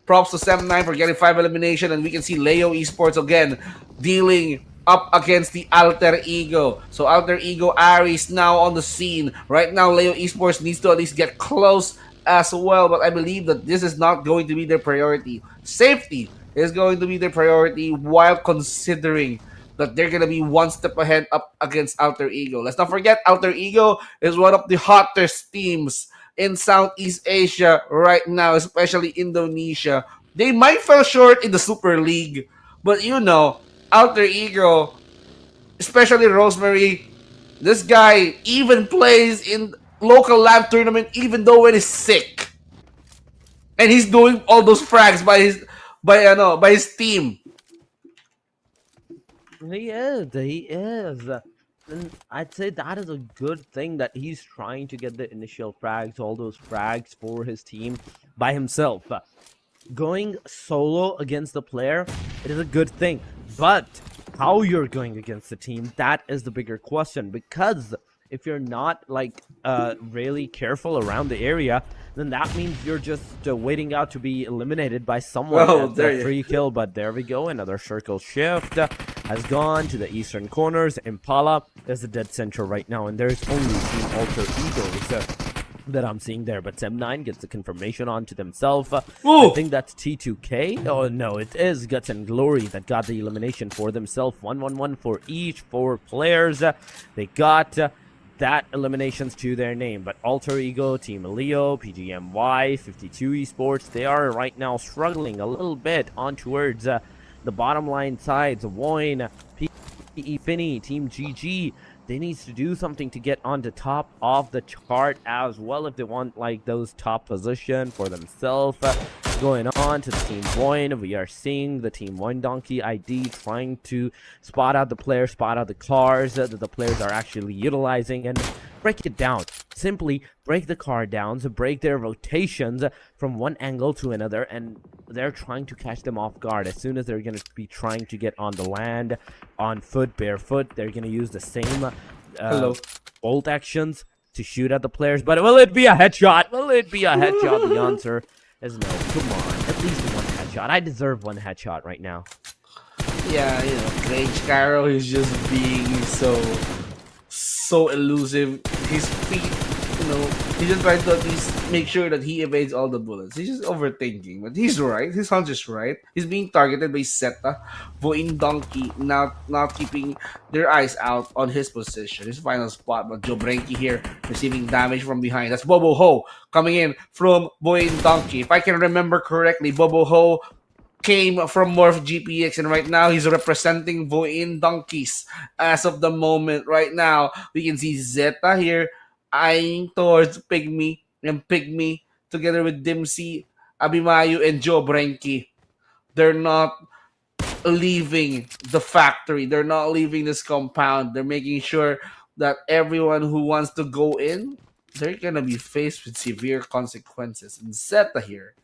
Props to Sem9 for getting 5 elimination, and we can see Leo Esports again dealing up against the Alter Ego. So Alter Ego Aries now on the scene. Right now, Leo Esports needs to at least get close as well, but I believe that this is not going to be their priority. Safety is going to be their priority while considering that they're going to be one step ahead up against Alter Ego. Let's not forget, Alter Ego is one of the hottest teams in Southeast Asia right now, especially Indonesia. They might fall short in the Super League, but you know, Alter Ego, especially Rosemary, this guy even plays in local LAN tournament even though when he's sick. And he's doing all those frags by his team. He is. And I'd say that is a good thing that he's trying to get the initial frags, all those frags for his team by himself. Going solo against the player, it is a good thing. But how you're going against the team, that is the bigger question. Because if you're not like really careful around the area, then that means you're just waiting out to be eliminated by someone at the free kill. But there we go, another circle shift has gone to the eastern corners. Impala is the dead center right now, and there's only Team Alter Egos that I'm seeing there. But Sem9 gets the confirmation onto themselves. I think that's T2K. Oh no, it is Guts and Glory that got the elimination for themselves. 1-1-1 for each 4 players. They got that eliminations to their name. But Alter Ego, Team Leo, PGMY, 52 Esports, they are right now struggling a little bit on towards the bottom line sides. VOIN, PE Finny, Team GG, they need to do something to get on the top of the chart as well if they want like those top position for themselves. Going on to the Team VOIN, we are seeing the Team VOIN Donkey ID trying to spot out the players, spot out the cars that the players are actually utilizing, and break it down. Simply break the car down, so break their rotations from one angle to another, and they're trying to catch them off guard. As soon as they're going to be trying to get on the land, on foot, barefoot, they're going to use the same bolt actions to shoot at the players. But will it be a headshot? Will it be a headshot? The answer is no. Come on, at least one headshot. I deserve one headshot right now. Yeah, you know, Grange Caro is just being so elusive. His feet he's just trying to at least make sure that he evades all the bullets. He's just overthinking, but he's right. His hunch is right. He's being targeted by Zeta, VOIN Donkey, not keeping their eyes out on his position, his final spot. But Joe Brenke here receiving damage from behind. That's Bobo Ho coming in from VOIN Donkey. If I can remember correctly, Bobo Ho came from Morph GPX, and right now he's representing VOIN Donkeys as of the moment. Right now, we can see Zeta here eyeing towards Pigmy, and Pigmy together with Dimsy, Abimayu, and Joe Brenke. They're not leaving the factory. They're not leaving this compound. They're making sure that everyone who wants to go in, they're gonna be faced with severe consequences. And Zeta here,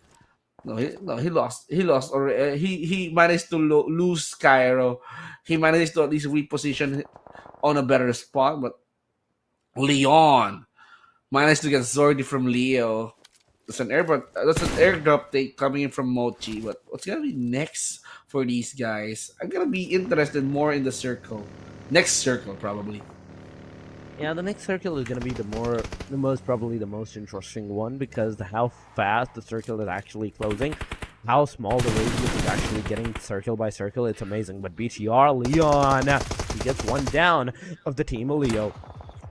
he lost. He lost already. He managed to lose Cairo. He managed to at least reposition on a better spot, but Leon managed to get Zordy from Leo. That's an airdrop take coming in from Mochi. But what's gonna be next for these guys? I'm gonna be interested more in the circle. Next circle, probably. Yeah, the next circle is going to be probably the most interesting one, because how fast the circle is actually closing, how small the radius is actually getting circle by circle. It's amazing. But BTR Leon, he gets one down of the team of Leo.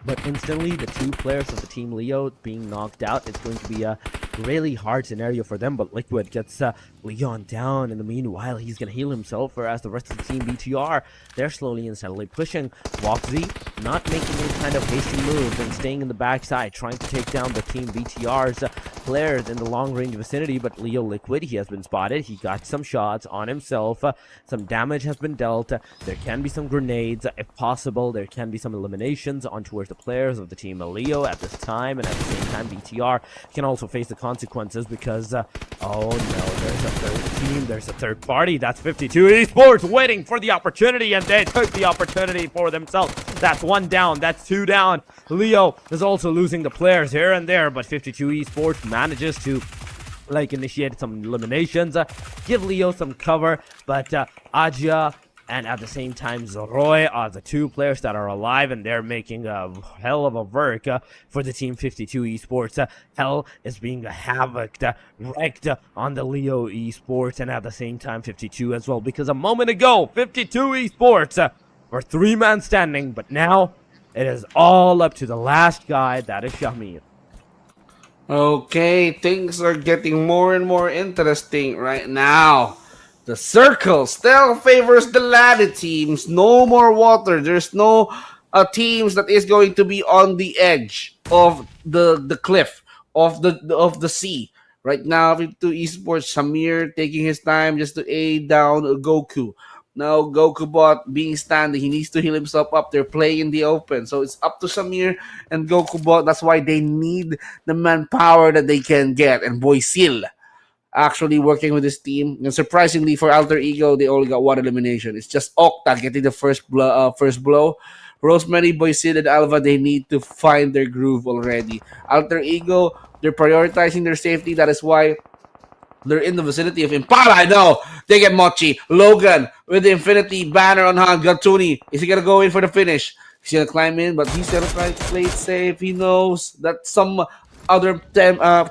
But instantly, the two players of the team Leo being knocked out, it's going to be a really hard scenario for them. But Liquid gets Leon down. In the meanwhile, he's going to heal himself, whereas the rest of the team BTR, they're slowly and steadily pushing. Woxy not making any kind of hasty moves and staying in the backside, trying to take down the team BTR's players in the long-range vicinity. But Leo Liquid, he has been spotted. He got some shots on himself. Some damage has been dealt. There can be some grenades. If possible, there can be some eliminations on towards the players of the team Leo at this time, and at the same time BTR can also face the consequences, because oh no, there's a third team, there's a third party. That's 52 Esports waiting for the opportunity, and they took the opportunity for themselves. That's one down, that's two down. Leo is also losing the players here and there, but 52 Esports manages to initiate some eliminations, give Leo some cover, but Aja and at the same time Zoroy are the two players that are alive, and they're making a hell of a work for the team 52 Esports. Hell is being wrecked on the Leo Esports, and at the same time 52 as well, because a moment ago 52 Esports were three-man standing, but now it is all up to the last guy, that is Shamir. Okay, things are getting more and more interesting right now. The circle still favors the laddie teams. No more water. There's no teams that is going to be on the edge of the cliff of the sea. Right now, 52 Esports, Samir taking his time just to aid down Goku. Now Goku bot being standing, he needs to heal himself up. They're playing in the open, so it's up to Samir and Goku bot. That's why they need the manpower that they can get. And Boysil actually working with his team. And surprisingly for Alter Ego, they only got one elimination. It's just Octa getting the first blow. Rosemary, Boysil, and Alva, they need to find their groove already. Alter Ego, they're prioritizing their safety. That is why they're in the vicinity of Impala. I know. They get Mochi. Logan with the Infinity banner on hand. Gatuni. Is he going to go in for the finish? He's going to climb in, but he's going to try to play it safe. He knows that some other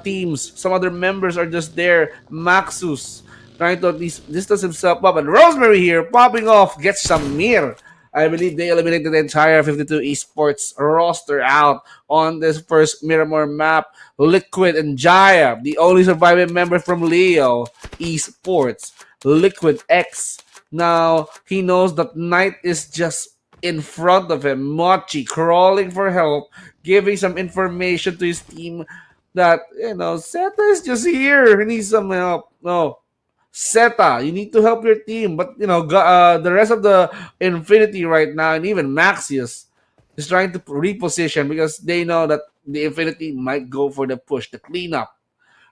teams, some other members are just there. Maxus trying to at least distance himself up. And Rosemary here popping off. Gets Samir. I believe they eliminated the entire 52 Esports roster out on this first Miramar map. Liquid and Jaya, the only surviving member from Leo Esports. Liquid X. Now, he knows that Knight is just in front of him. Mochi crawling for help, giving some information to his team that, Zeta is just here. He needs some help. No. Zeta, you need to help your team. But, the rest of the Infinity right now, and even Maxius, is trying to reposition because they know that the Infinity might go for the push, the cleanup.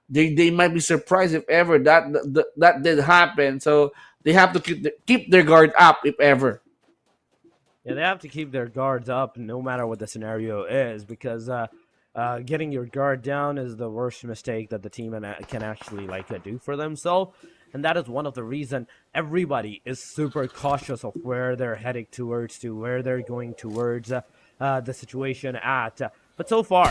They might be surprised if ever that did happen. So they have to keep their guard up if ever. Yeah, they have to keep their guards up no matter what the scenario is, because getting your guard down is the worst mistake that the team can actually do for themselves. And that is one of the reasons everybody is super cautious of where they're heading towards, to where they're going towards the situation at. But so far,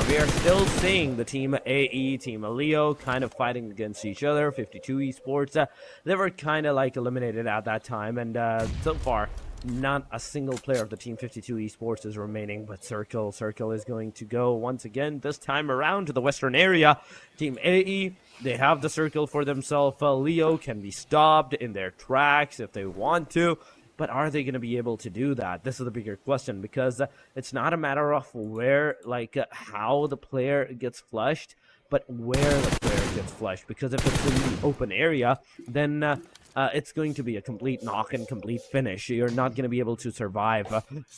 we are still seeing the team AE, team Leo kind of fighting against each other. 52 Esports, they were kind of like eliminated at that time, and so far, not a single player of the team 52 Esports is remaining. But Circle is going to go once again, this time around to the western area. Team AE, they have the circle for themselves. Leo can be stopped in their tracks if they want to. But are they going to be able to do that? This is the bigger question, because it's not a matter of where, how the player gets flushed, but where the player gets flushed. Because if it's in the open area, then it's going to be a complete knock and complete finish. You're not going to be able to survive.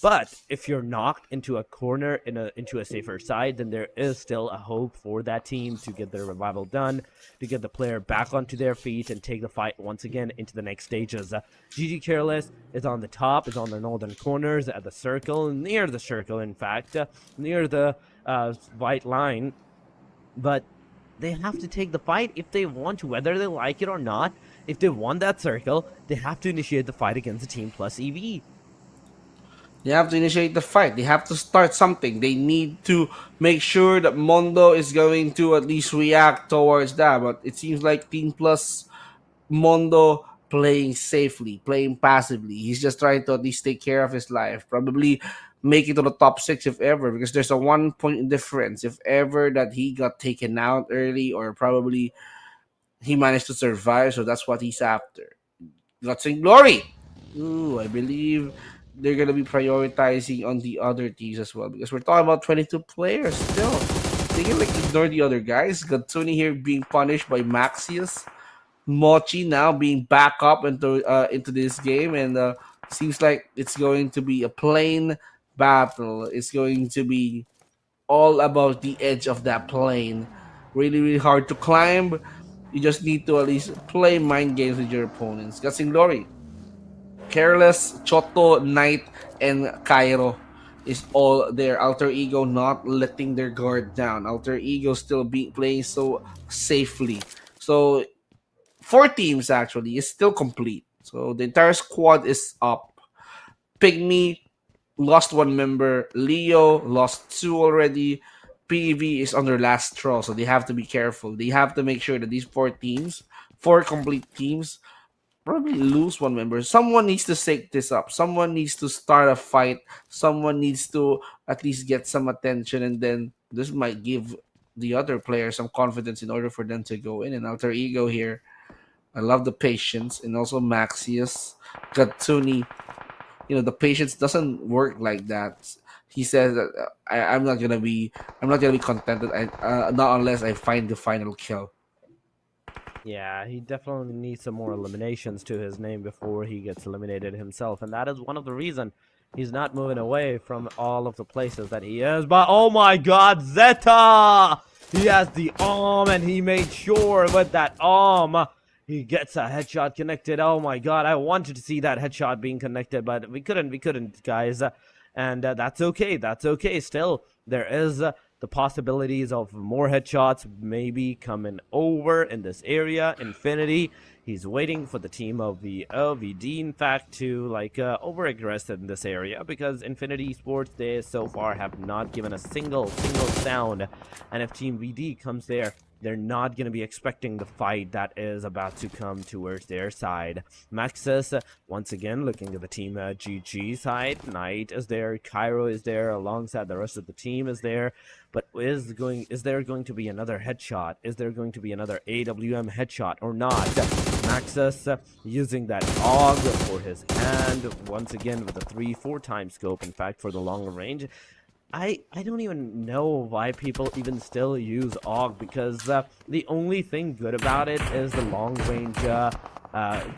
But if you're knocked into a corner, into a safer side, then there is still a hope for that team to get their revival done, to get the player back onto their feet and take the fight once again into the next stages. GG Careless is on the top, is on the northern corners at the circle, near the circle, in fact, near the white line. But they have to take the fight if they want to, whether they like it or not. If they want that circle, they have to initiate the fight against the team PLUSEV. They have to initiate the fight. They have to start something. They need to make sure that Mondo is going to at least react towards that. But it seems like Team Plus Mondo playing safely, playing passively. He's just trying to at least take care of his life. Probably make it to the top 6 if ever, because there's a 1 point difference if ever that he got taken out early, or probably he managed to survive. So that's what he's after. Guts and Glory. Ooh, I believe they're going to be prioritizing on the other teams as well, because we're talking about 22 players still. They can ignore the other guys. Gatsuni here being punished by Maxius. Mochi now being back up into this game, and seems like it's going to be a plain battle. It's going to be all about the edge of that plane. Really, really hard to climb. You just need to at least play mind games with your opponents. Guts and Glory. Careless, Choto, Knight, and Cairo is all their alter ego, not letting their guard down. Alter ego still playing so safely. So 4 teams actually is still complete. So the entire squad is up. Pygmy lost 1 member. Leo lost 2 already. PEV is on their last straw, so they have to be careful. They have to make sure that these 4 teams, 4 complete teams, probably lose 1 member. Someone needs to shake this up. Someone needs to start a fight. Someone needs to at least get some attention, and then this might give the other players some confidence in order for them to go in. And Alter Ego here, I love the patience, and also Maxius, Gatsuni. You know, the patience doesn't work like that. He says that I'm not gonna be contented. Not unless I find the final kill. Yeah, he definitely needs some more eliminations to his name before he gets eliminated himself, and that is one of the reasons he's not moving away from all of the places that he is. But oh my God, Zeta! He has the arm, and he made sure with that arm he gets a headshot connected. Oh my God, I wanted to see that headshot being connected, but we couldn't, guys. And that's okay. That's okay. Still, there is the possibilities of more headshots maybe coming over in this area. Infinity, he's waiting for the team of the LVD, in fact, to over-aggress in this area, because Infinity Esports, they so far have not given a single sound. And if Team VD comes there, they're not going to be expecting the fight that is about to come towards their side. Maxis, once again, looking at the team GG side. Knight is there. Cairo is there alongside the rest of the team is there. But is there going to be another headshot? Is there going to be another AWM headshot or not? Maxis using that AUG for his hand. Once again with a 3-4 time scope, in fact, for the longer range. I don't even know why people even still use AUG, because the only thing good about it is the long range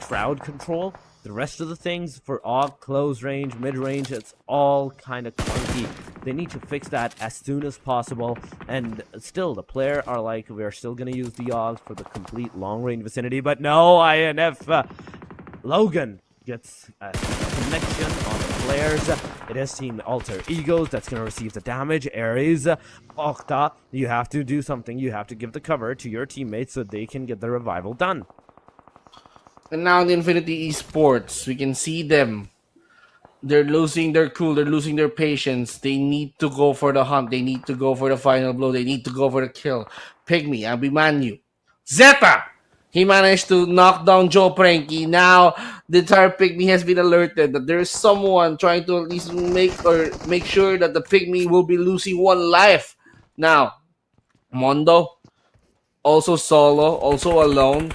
crowd control. The rest of the things for AUG, close range, mid range, it's all kind of clunky. They need to fix that as soon as possible. And still, the player are like, we're still going to use the AUGs for the complete long range vicinity. But no, INF Logan gets a connection on the players. It is Team Alter Egos that's going to receive the damage. Ares, Octa, you have to do something. You have to give the cover to your teammates so they can get the revival done. And now in Infinity Esports, we can see them They're losing their cool. They're losing their patience. They need to go for the hunt. They need to go for the final blow. They need to go for the kill. Pygmy, Abimanyu, Zeta. He managed to knock down Joe Pranky. Now the entire Pygmy has been alerted that there is someone trying to at least make sure that the Pygmy will be losing one life. Now, Mondo, also solo, also alone.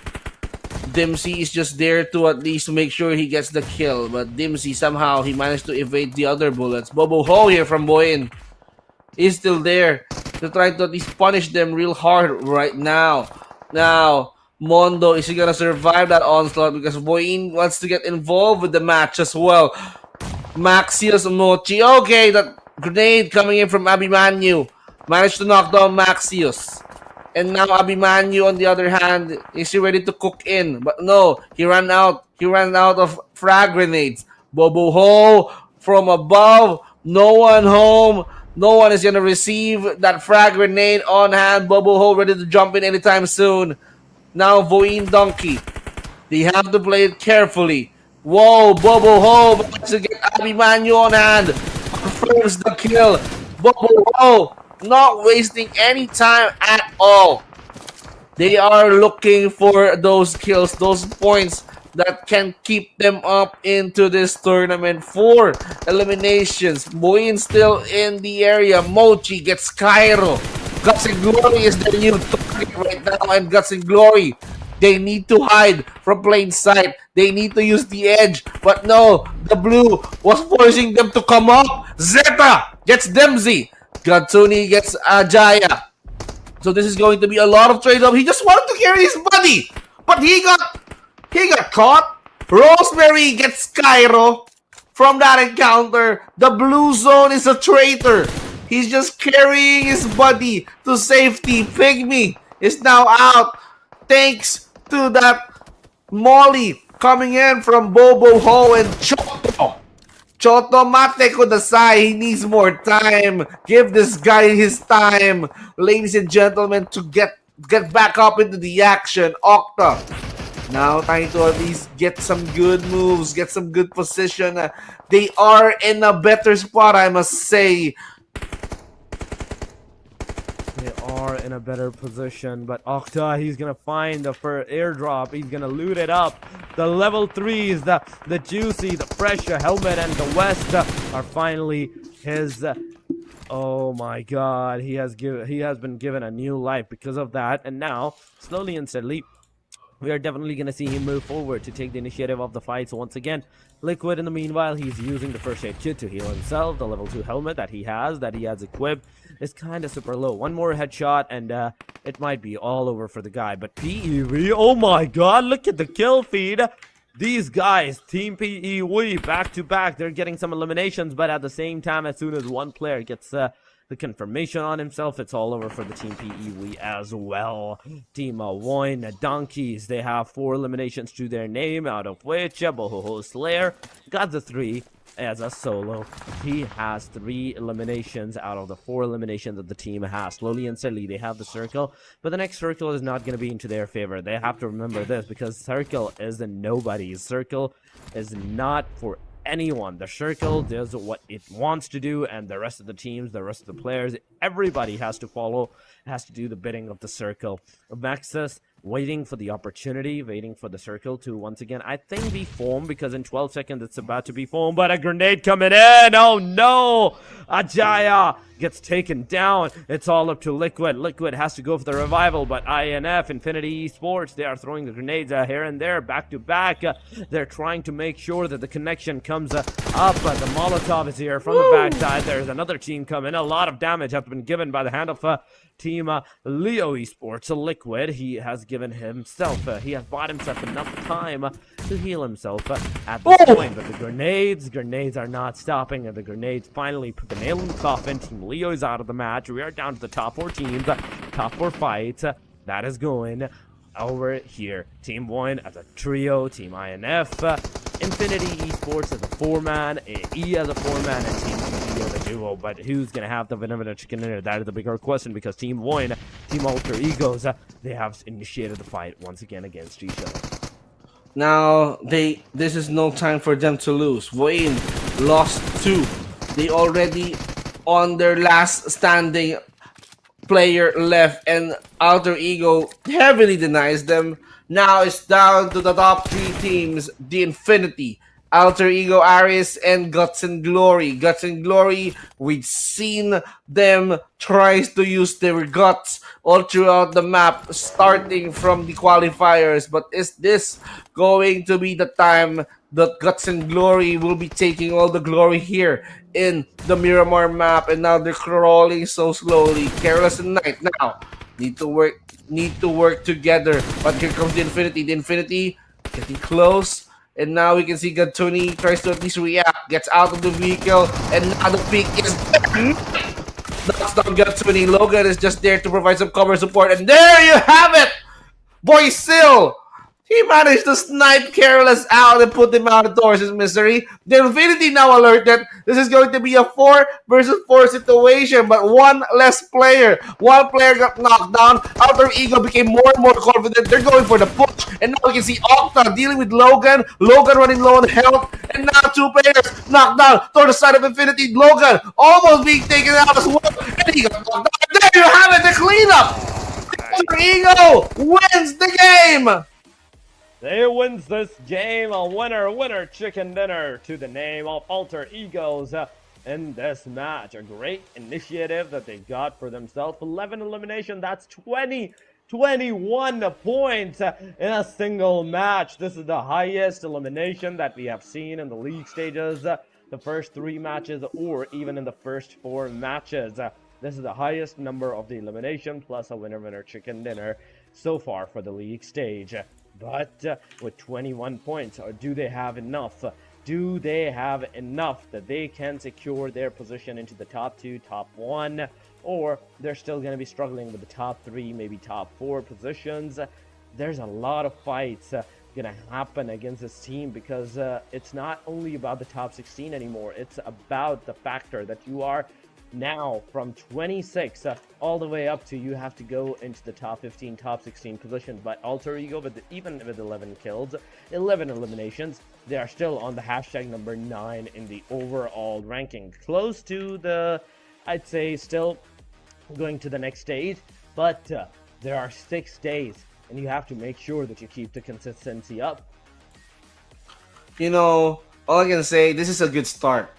Dimsy is just there to at least make sure he gets the kill. But Dimsy, somehow, he managed to evade the other bullets. Bobo Ho here from VOIN is still there to try to at least punish them real hard right now. Now, Mondo, is he gonna survive that onslaught? Because VOIN wants to get involved with the match as well. Maxius Mochi. Okay, that grenade coming in from Abimanyu. Managed to knock down Maxius. And now Abimanyu, on the other hand, is he ready to cook in? But no, he ran out. He ran out of frag grenades. Bobo Ho from above. No one home. No one is gonna receive that frag grenade on hand. Bobo Ho ready to jump in anytime soon. Now VOIN Donkey. They have to play it carefully. Whoa, Bobo Ho wants to get Abimanyu on hand. Confirms the kill. Bobo Ho not wasting any time at all. They are looking for those kills, those points that can keep them up into this tournament. 4 eliminations. VOIN still in the area. Mochi gets Cairo. Guts and Glory is the new target right now, and Guts and Glory, they need to hide from plain sight. They need to use the edge. But no, the blue was forcing them to come up. Zeta gets Dempsey. Gatsuni gets Ajaya. So this is going to be a lot of trade-off. He just wanted to carry his buddy, but he got caught. Rosemary gets Cairo from that encounter. The blue zone is a traitor. He's just carrying his buddy to safety. Pygmy is now out thanks to that molly coming in from Bobo Ho and Choto. Choto Mate Kudasai, he needs more time. Give this guy his time, ladies and gentlemen, to get back up into the action. Octa now trying to at least get some good moves, get some good position. They are in a better spot, I must say. They are in a better position, but Octa, he's gonna find the airdrop. He's gonna loot it up. The level 3s, the juicy, the fresh helmet, and the West are finally his. Oh my God, he has been given a new life because of that, and now slowly and steadily, we are definitely going to see him move forward to take the initiative of the fights once again. Liquid, in the meanwhile, he's using the first aid kit to heal himself. The level 2 helmet that he has equipped is kind of super low. One more headshot and it might be all over for the guy. But PEV, oh my God, look at the kill feed. These guys, Team PEV, back to back, they're getting some eliminations, but at the same time, as soon as one player gets the confirmation on himself, it's all over for the Team PEV as well. Team VOIN, Donkeys, they have 4 eliminations to their name, out of which Boho Slayer got the 3 as a solo. He has 3 eliminations out of the 4 eliminations that the team has. Slowly and steadily, they have the circle, but the next circle is not going to be into their favor. They have to remember this, because circle is a nobody's. Circle is not for anyone. The circle does what it wants to do, and the rest of the teams, the rest of the players, everybody has to follow, has to do the bidding of the circle. Maxus waiting for the opportunity, waiting for the circle to once again, I think, be formed, because in 12 seconds it's about to be formed, but a grenade coming in. Oh no! Ajaya gets taken down. It's all up to Liquid. Liquid has to go for the revival, but INF, Infinity Esports, they are throwing the grenades here and there, back to back. They're trying to make sure that the connection comes up. The Molotov is here from the backside. There's another team coming. A lot of damage has been given by the hand of Team Leo Esports. Liquid, he has given himself, he has bought himself enough time to heal himself at this point, but the grenades are not stopping, and the grenades finally put the nail in the coffin. Team Leo is out of the match. We are down to the top 4 teams, top 4 fights. That is going over here. Team VOIN as a trio, Team INF, Infinity Esports as a 4-man, E as a 4-man, and Team PG as a duo. But who's going to have the vanilla chicken dinner? That is the bigger question, because Team VOIN, Team Alter Egos, they have initiated the fight once again against each other. Now, this is no time for them to lose. VOIN lost 2. They already on their last standing player left, and Alter Ego heavily denies them. Now it's down to the top 3 teams, the Infinity, Alter Ego, Aris, and Guts and Glory. Guts and Glory, we've seen them tries to use their guts all throughout the map, starting from the qualifiers. But is this going to be the time that Guts and Glory will be taking all the glory here in the Miramar map? And now they're crawling so slowly. Careless and Knight now need to work together. But here comes the Infinity. The Infinity getting close. And now we can see Gatuni tries to at least react, gets out of the vehicle, and now the peak is that's not Gatuni. Logan is just there to provide some cover support, and there you have it! Boy Sil! He managed to snipe Careless out and put him out of doors his misery. The Infinity now alerted this is going to be a 4 versus 4 situation, but one less player. One player got knocked down. Alter Ego became more and more confident. They're going for the push. And now we can see Octa dealing with Logan. Logan running low on health. And now 2 players knocked down toward the side of Infinity. Logan almost being taken out as well. And he got knocked down. There you have it, the cleanup! Alter Ego wins the game! They wins this game, a winner chicken dinner to the name of Alter Egos in this match. A great initiative that they got for themselves. 11 elimination, that's 21 points in a single match. This is the highest elimination that we have seen in the league stages, the first 3 matches, or even in the first 4 matches. This is the highest number of the elimination, plus a winner chicken dinner so far for the league stage. But with 21 points, or do they have enough? Do they have enough that they can secure their position into the top 2, top 1? Or they're still going to be struggling with the top 3, maybe top 4 positions? There's a lot of fights going to happen against this team, because it's not only about the top 16 anymore. It's about the factor that you are now from 26 all the way up to you have to go into the top 15, top 16 position. But Alter Ego, even with 11 kills, 11 eliminations, they are still on the hashtag number 9 in the overall ranking. Close to the, I'd say, still going to the next stage, but there are 6 days, and you have to make sure that you keep the consistency up. You know, all I can say, this is a good start.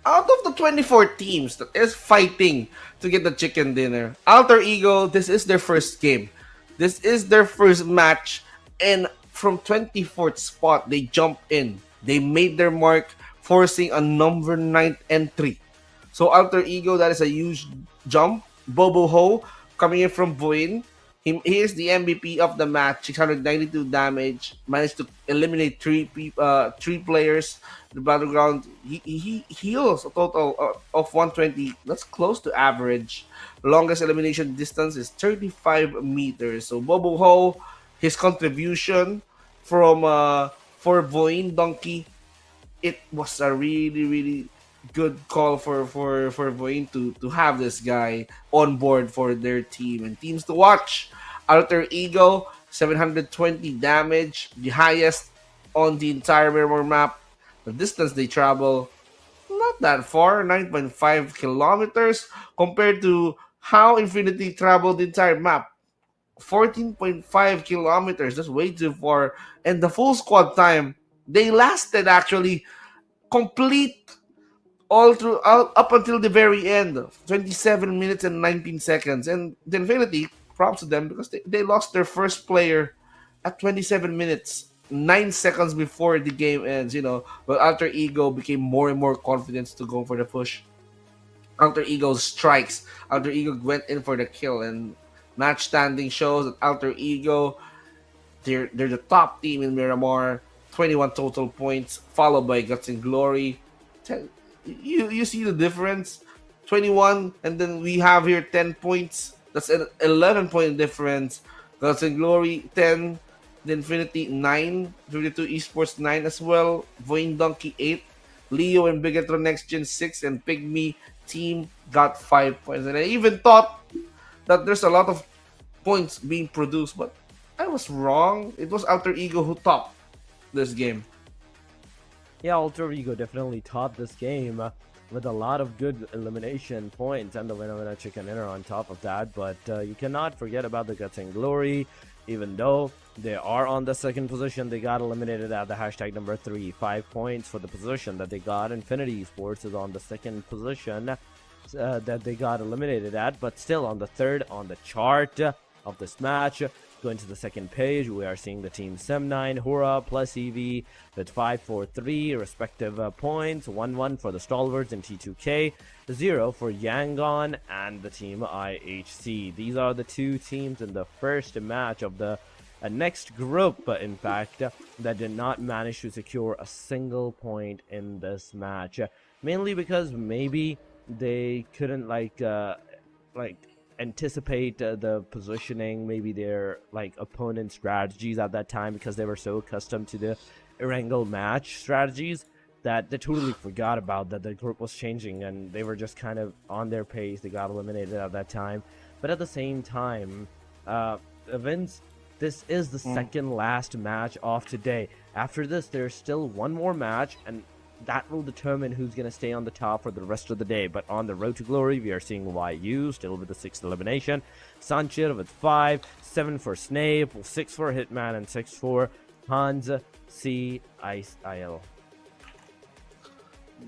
Out of the 24 teams that is fighting to get the chicken dinner, Alter Ego, this is their first game. This is their first match, and from 24th spot, they jumped in. They made their mark, forcing a number 9th entry. So Alter Ego, that is a huge jump. Bobo Ho coming in from VOIN. He is the MVP of the match, 692 damage, managed to eliminate 3 players. The battleground, he heals a total of 120. That's close to average. Longest elimination distance is 35 meters. So Bobo Ho, his contribution from for VOIN Donkey, it was a really good call for VOIN to have this guy on board for their team. And teams to watch: Alter Ego, 720 damage, the highest on the entire Miramar map. The distance they travel, not that far, 9.5 kilometers, compared to how Infinity traveled the entire map, 14.5 kilometers. That's way too far. And the full squad time, they lasted actually complete all through up until the very end, 27 minutes and 19 seconds. And the Infinity, props to them, because they lost their first player at 27 minutes, 9 seconds before the game ends, you know. But Alter Ego became more and more confident to go for the push. Alter Ego strikes. Alter Ego went in for the kill, and match standing shows that Alter Ego, they're the top team in Miramar, 21 total points, followed by Guts and Glory. You see the difference? 21, and then we have here 10 points. That's an 11-point difference. Guts and Glory 10, the Infinity 9, 52 Esports 9 as well, VOIN Donkey 8, Leo and Bigetron Next Gen 6, and PIGMY team got 5 points. And I even thought that there's a lot of points being produced, but I was wrong. It was Alter Ego who topped this game. Yeah, Alter Ego definitely topped this game with a lot of good elimination points and the winner chicken dinner on top of that. But you cannot forget about the Guts and Glory. Even though they are on the second position, they got eliminated at the hashtag number 3. 5 points for the position that they got. Infinity Esports is on the second position that they got eliminated at, but still on the third on the chart of this match. Going to the second page, we are seeing the team Sem9, HORAA, PLUSEV with 5-4-3 respective points, 1-1 for the Stalwarts and T2K, 0 for Yangon and the team IHC. These are the two teams in the first match of the next group, in fact, that did not manage to secure a single point in this match, mainly because maybe they couldn't like anticipate the positioning, maybe their opponent strategies at that time, because they were so accustomed to the Erangel match strategies that they totally forgot about that the group was changing, and they were just kind of on their pace. They got eliminated at that time. But at the same time, Vince, this is the second last match of today. After this, there's still one more match, and that will determine who's going to stay on the top for the rest of the day. But on the road to glory, we are seeing YU still with the 6th elimination, Sanchir with 5, 7 for Snape, 6 for Hitman, and 6 for Hans CIL.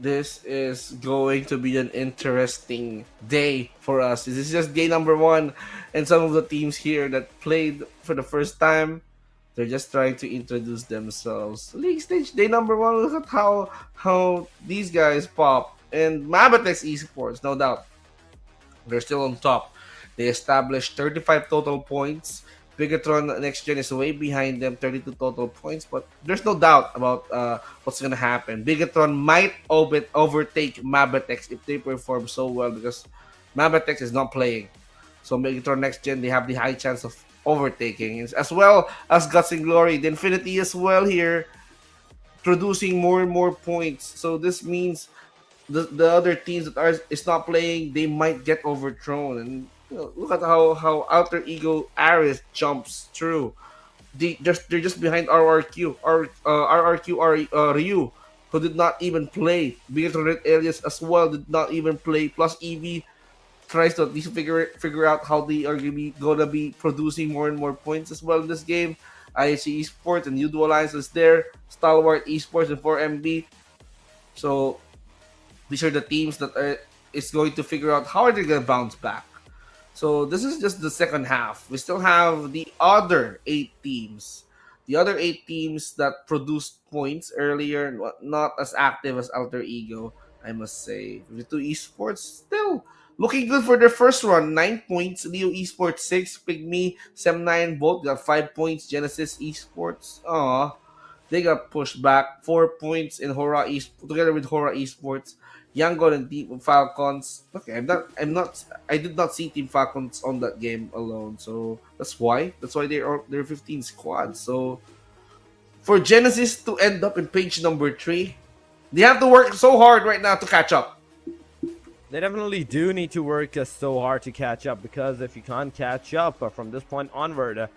This is going to be an interesting day for us. This is just day number 1, and some of the teams here that played for the first time, they're just trying to introduce themselves. League stage day number 1. Look at how these guys pop. And MABETEX Esports, no doubt, they're still on top. They established 35 total points. BIGETRON Next Gen is way behind them, 32 total points. But there's no doubt about what's going to happen. BIGETRON might overtake MABETEX if they perform so well, because MABETEX is not playing. So BIGETRON Next Gen, they have the high chance of overtaking, as well as Guts and Glory. The Infinity as well here, producing more and more points. So this means the other teams that is not playing, they might get overthrown. And look at how Alter Ego Aris jumps through. They're just behind RRQ, Ryu, who did not even play. BIGETRON Red Alias as well did not even play. PLUSEV tries to at least figure out how they are gonna be producing more and more points as well in this game. IHC Esports and YOODO Alliance is there. STALWART Esports and 4MB. So these are the teams that is going to figure out how are they gonna bounce back. So this is just the second half. We still have the other 8 teams. The other 8 teams that produced points earlier, not as active as Alter Ego, I must say. V2 Esports still looking good for their first run. 9 points. Leo Esports 6. PIGMY, Sem9 both got 5 points. Genesis Esports, they got pushed back. 4 points in HORAA together with HORAA Esports. YANGON and Team FALCONS. Okay, I did not see Team FALCONS on that game alone, so that's why they're 15 squads. So for Genesis to end up in page number 3, they have to work so hard right now to catch up. They definitely do need to work so hard to catch up, because if you can't catch up from this point onward,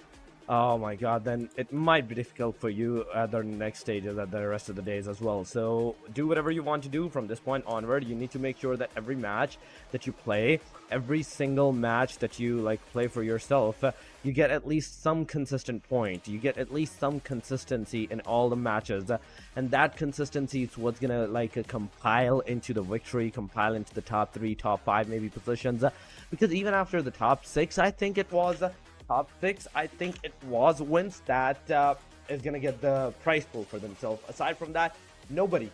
oh my god, then it might be difficult for you at the next stages, at the rest of the days as well. So do whatever you want to do from this point onward. You need to make sure that every match that you play, every single match that you play for yourself, you get at least some consistent point. You get at least some consistency in all the matches, and that consistency is what's gonna compile into the victory, compile into the top 3, top 5 maybe positions, because even after the top 6, I think it was wins that is gonna get the prize pool for themselves. Aside from that, nobody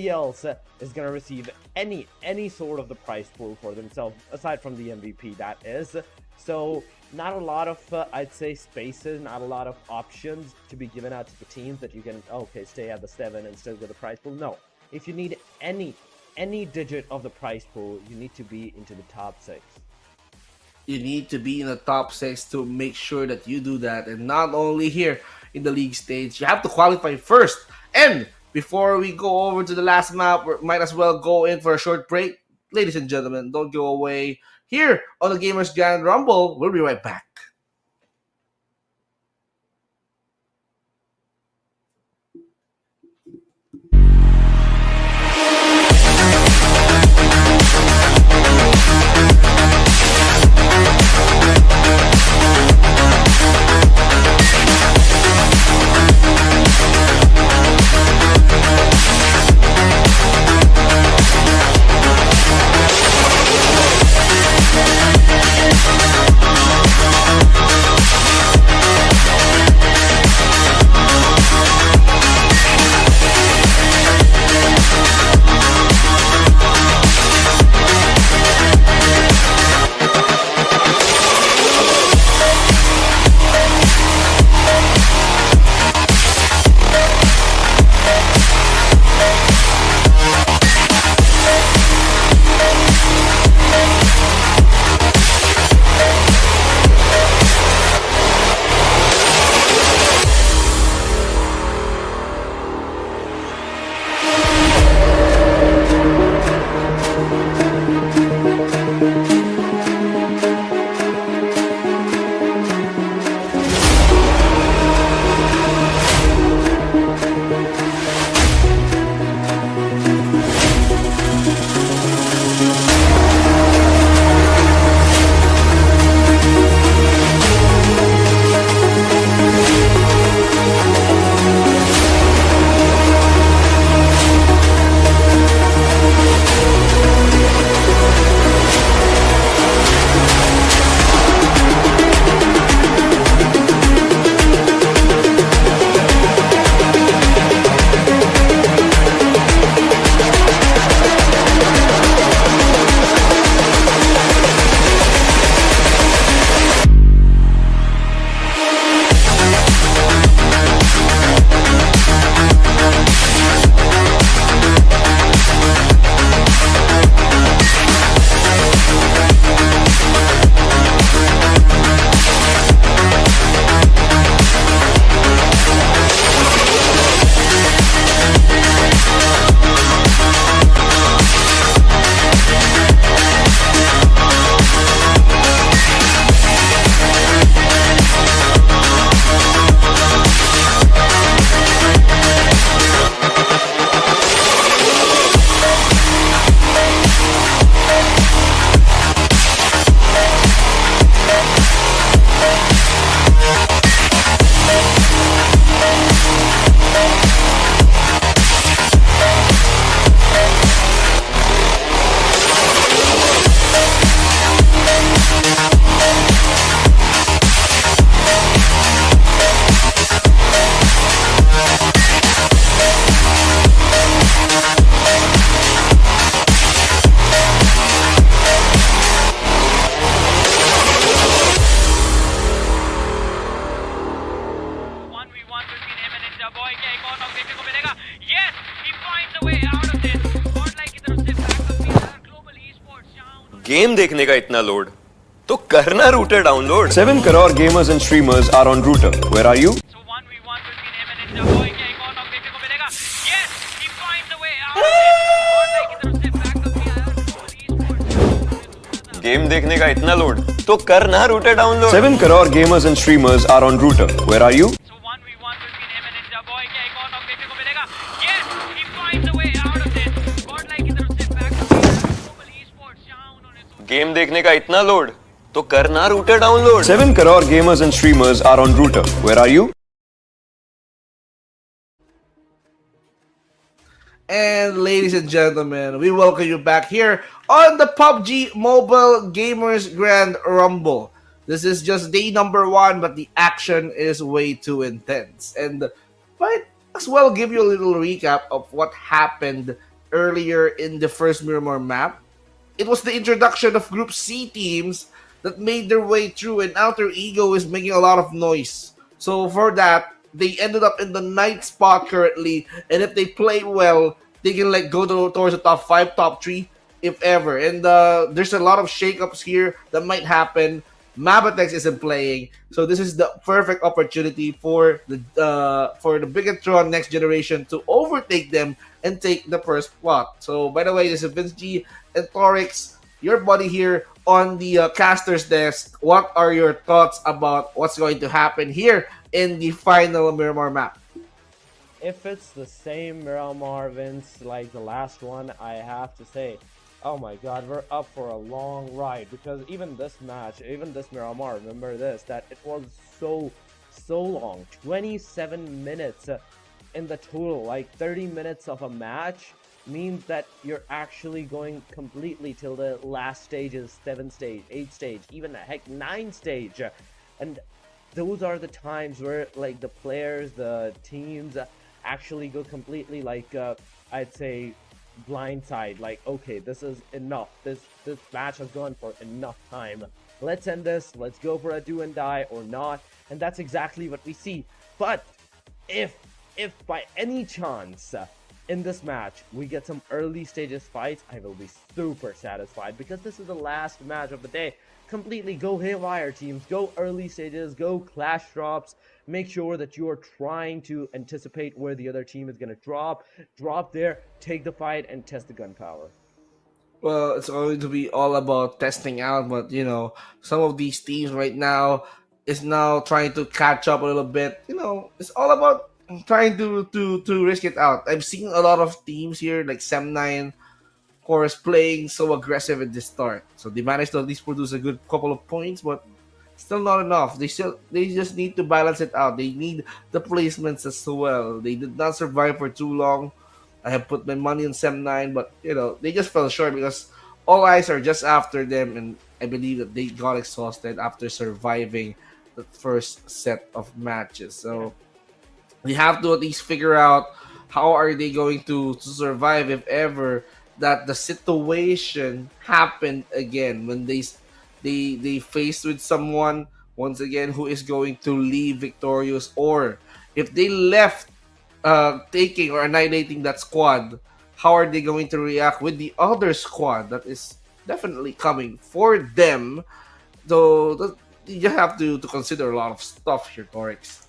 else is gonna receive any sort of the prize pool for themselves, aside from the MVP, that is. So not a lot of I'd say spaces, not a lot of options to be given out to the teams that you can stay at the 7 and still get the prize pool. No, if you need any digit of the prize pool, you need to be into the top 6. You need to be in the top 6 to make sure that you do that. And not only here in the league stage, you have to qualify first. And before we go over to the last map, we might as well go in for a short break. Ladies and gentlemen, don't go away. Here on the Gamers Grand Rumble, we'll be right back. Game देखने का इतना load तो करना router download 7 crore gamers and streamers are on Router. Where are you? So 1v1 between him and Ninja Boy. क्या एक और knock देखने को मिलेगा? Yes, he finds a way out of it. और लाइक की तरफ से बैकअप भी आया esports. गेम देखने का इतना लोड तो करना router download 7 crore gamers and streamers are on Router. Where are you? So 1v1 between him and Ninja Boy. क्या एक और नॉक देखने को मिलेगा? Yes, he finds a way out of it. और लाइक की तरफ से बैकअप भी आया esports. जहां उन्होंने गेम देखने का इतना लोड तो करना router download 7 crore gamers and streamers are on Router. Where are you? And ladies and gentlemen, we welcome you back here on the PUBG Mobile Gamers Grand Rumble. This is just day number 1, but the action is way too intense. And might as well give you a little recap of what happened earlier in the first Miramar map. It was the introduction of Group C teams that made their way through, and Alter Ego is making a lot of noise. So for that, they ended up in the 9th spot currently, and if they play well, they can like go towards the top 5, top 3, if ever. And there's a lot of shakeups here that might happen. MABETEX isn't playing, so this is the perfect opportunity for the BIGETRON next generation to overtake them and take the first spot. So by the way, this is Vince G and Torix, your buddy here on the caster's desk. What are your thoughts about what's going to happen here in the final Miramar map? If it's the same Miramar, Vince, like the last one, I have to say, oh my god, we're up for a long ride. Because even this match, even this Miramar, remember this, that it was so long. 27 minutes in the total, like 30 minutes of a match means that you're actually going completely till the last stages, 7th stage, 8th stage, even heck 9th stage. And those are the times where like the players, the teams actually go completely like I'd say blindside, like okay, this is enough, this match has gone for enough time, let's end this, let's go for a do and die or not. And that's exactly what we see. But if by any chance in this match we get some early stages fights, I will be super satisfied, because this is the last match of the day. Completely go haywire, teams, go early stages, go clash drops, make sure that you are trying to anticipate where the other team is going to drop there, take the fight and test the gunpowder. Well, it's going to be all about testing out, but you know, some of these teams right now is now trying to catch up a little bit. You know, it's all about trying to risk it out. I've seen a lot of teams here like Sem9, of course, playing so aggressive at the start. So they managed to at least produce a good couple of points, but still not enough. They just need to balance it out. They need the placements as well. They did not survive for too long. I have put my money on Sem9, but you know, they just fell short because all eyes are just after them, and I believe that they got exhausted after surviving the first set of matches. So they have to at least figure out how are they going to survive if ever that the situation happened again, when they faced with someone once again who is going to leave victorious, or if they left taking or annihilating that squad, how are they going to react with the other squad that is definitely coming for them? So you have to consider a lot of stuff here, Torix.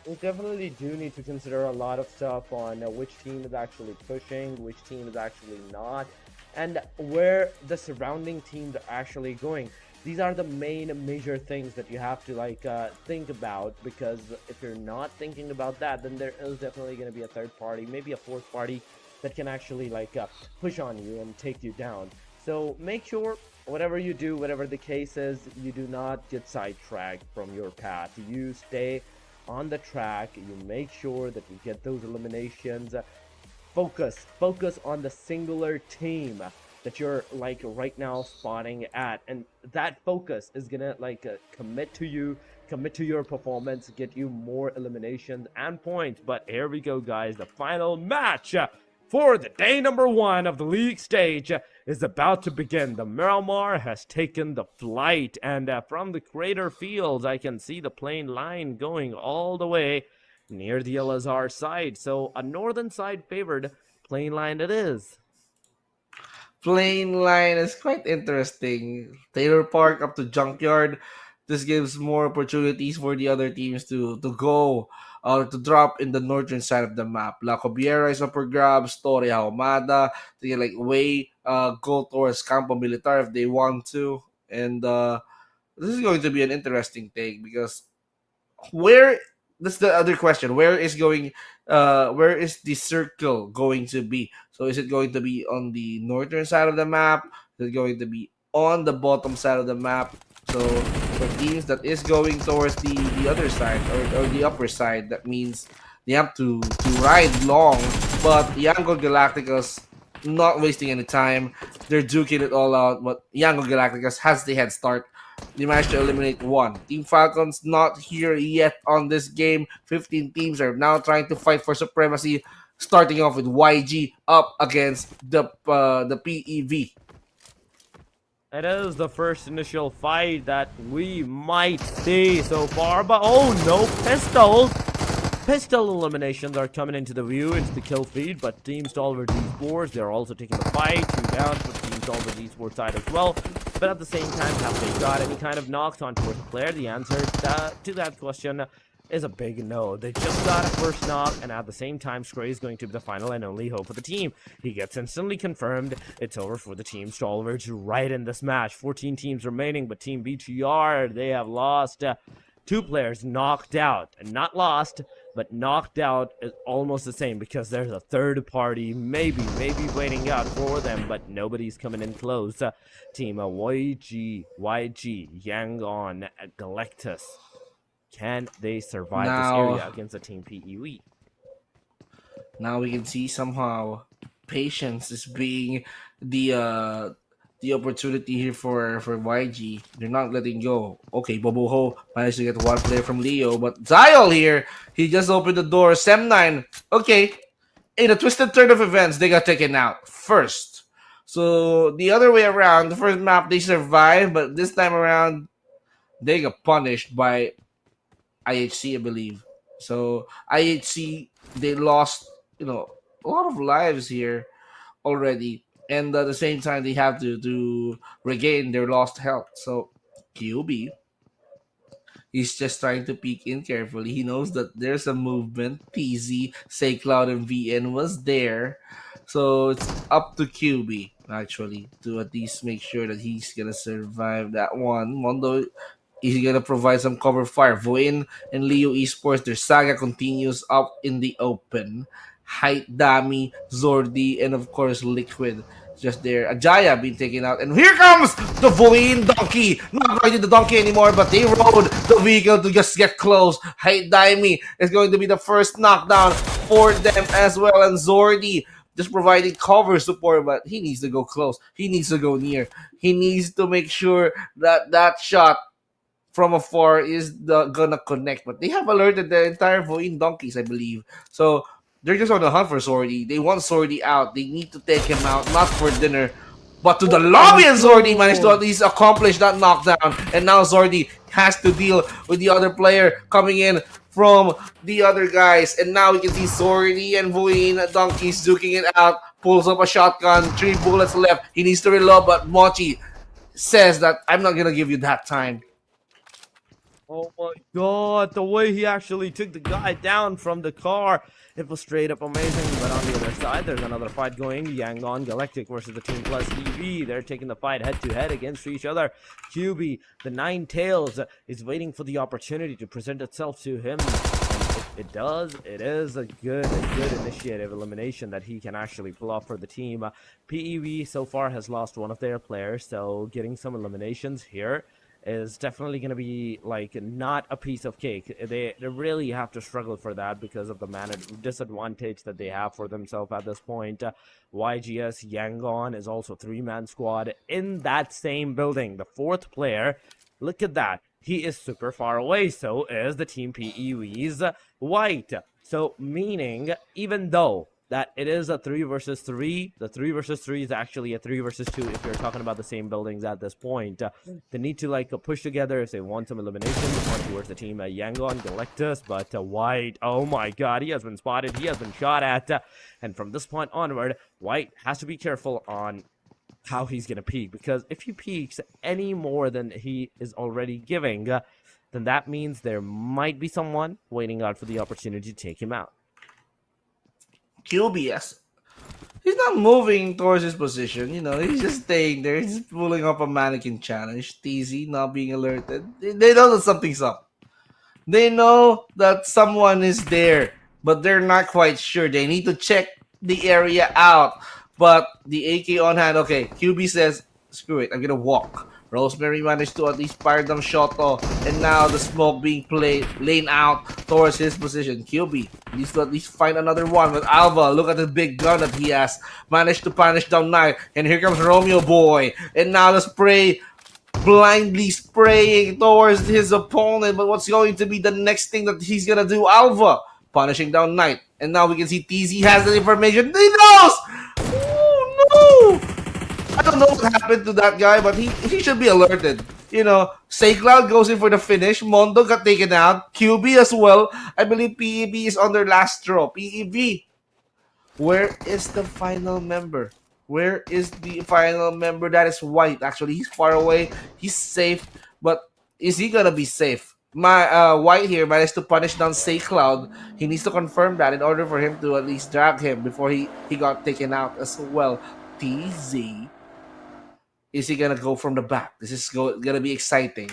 We definitely do need to consider a lot of stuff on which team is actually pushing, which team is actually not, and where the surrounding teams are actually going. These are the main major things that you have to like think about, because if you're not thinking about that, then there is definitely going to be a third party, maybe a fourth party that can actually like push on you and take you down. So make sure whatever you do, whatever the case is, you do not get sidetracked from your path. You stay on the track, you make sure that you get those eliminations. Focus on the singular team that you're like right now spotting at, and that focus is gonna like commit to your performance, get you more eliminations and points. But here we go, guys, the final match for the day number 1 of the league stage is about to begin. The Miramar has taken the flight, and from the crater fields I can see the plane line going all the way near the LSR side. So a northern side favored plane line it is. Plain line is quite interesting. Taylor Park up to Junkyard. This gives more opportunities for the other teams to go or to drop in the northern side of the map. La Cobiera is up for grabs. Torre Ahumada. They can like way go towards Campo Militar if they want to. And this is going to be an interesting take because where that's the other question. Where is the circle going to be? So is it going to be on the northern side of the map? Is it going to be on the bottom side of the map? So for teams that is going towards the other side or the upper side, that means they have to ride long. But Yangon Galacticos not wasting any time. They're duking it all out, but Yangon Galacticos has the head start. They managed to eliminate one. Team Falcons not here yet on this game. 15 teams are now trying to fight for supremacy, starting off with YG up against the PEV. It is the first initial fight that we might see so far, but oh no, pistols! Pistol eliminations are coming into the view, into the kill feed, but Team Stalwart Esports, they're also taking the fight. 2 down for Team Stalwart Esports side as well. But at the same time, have they got any kind of knocks on towards the player? The answer to that question is a big no. They just got a first knock, and at the same time, Scray is going to be the final and only hope for the team. He gets instantly confirmed. It's over for the Team Stalwarts right in this match. 14 teams remaining, but Team BTR, they have lost 2 players knocked out, and not lost, but knocked out is almost the same because there's a third party maybe waiting out for them, but nobody's coming in close. Team YG, Yangon, Galacticos. Can they survive this area against the Team PEV? Now we can see somehow patience is being the opportunity here for YG. They're not letting go. Okay, Boboho managed to get 1 player from Leo, but Ziol here, he just opened the door. Sem9, okay, in a twisted turn of events, they got taken out first. So the other way around, the first map they survived, but this time around they got punished by IHC, I believe. So IHC, they lost, a lot of lives here already. And at the same time, they have to regain their lost health. So, QB, he's just trying to peek in carefully. He knows that there's a movement. PZ, Say Cloud, and VN was there. So, it's up to QB, actually, to at least make sure that he's going to survive that one. Mondo is going to provide some cover fire. VOIN and Leo Esports, their saga continues up in the open. Height, Dami, Zordi, and of course Liquid just there. Ajaya being taken out, and here comes the VOIN donkey. Not riding the donkey anymore, but they rode the vehicle to just get close. Height Dami is going to be the first knockdown for them as well, and Zordi just providing cover support, but he needs to go close. He needs to go near. He needs to make sure that that shot from afar is gonna connect. But they have alerted the entire VOIN donkeys, I believe. So they're just on the hunt for Zordi. They want Zordi out. They need to take him out, not for dinner, but to the lobby. And Zordi managed to at least accomplish that knockdown. And now Zordi has to deal with the other player coming in from the other guys. And now we can see Zordi and VOIN donkeys duking it out. Pulls up a shotgun. 3 bullets left. He needs to reload, but Mochi says that I'm not gonna give you that time. Oh my god, the way he actually took the guy down from the car, it was straight up amazing. But on the other side, there's another fight going. Yangon Galactic versus the Team PLUSEV. They're taking the fight head to head against each other. QB, the Nine Tails, is waiting for the opportunity to present itself to him. And it does. It is a good initiative elimination that he can actually pull off for the team. PEV so far has lost one of their players, so getting some eliminations here is definitely going to be like not a piece of cake. They really have to struggle for that because of the disadvantage that they have for themselves at this point. YGS Yangon is also 3-man squad in that same building. The 4th player, look at that, he is super far away. So is the Team PEV's White. So meaning, even though that it is a 3 versus 3. The 3 versus 3 is actually a 3 versus 2 if you're talking about the same buildings at this point. They need to like push together if they want some elimination towards the team Yangon Galacticos, but White, oh my god, he has been spotted, he has been shot at, and from this point onward, White has to be careful on how he's gonna peak, because if he peaks any more than he is already giving, then that means there might be someone waiting out for the opportunity to take him out. QBS. He's not moving towards his position, he's just staying there. He's pulling up a mannequin challenge. TZ not being alerted. They know that something's up. They know that someone is there, but they're not quite sure. They need to check the area out. But the AK on hand, okay, QB says, screw it, I'm gonna walk. Rosemary managed to at least fire them shot off, and now the smoke being played, lane out towards his position. QB needs to at least find another one, but Alva, look at the big gun that he has, managed to punish down Knight, and here comes Romeo Boy, and now the spray, blindly spraying towards his opponent, but what's going to be the next thing that he's gonna do? Alva punishing down Knight, and now we can see TZ has the information. He knows! Oh no! I don't know what happened to that guy, but he should be alerted. SayCloud goes in for the finish. Mondo got taken out. QB as well. I believe PEB is on their last draw. PEB, where is the final member? Where is the final member? That is White. Actually, he's far away. He's safe, but is he gonna be safe? My White here managed to punish down SayCloud. He needs to confirm that in order for him to at least drag him before he got taken out as well. TZ. Is he gonna go from the back? This is gonna be exciting.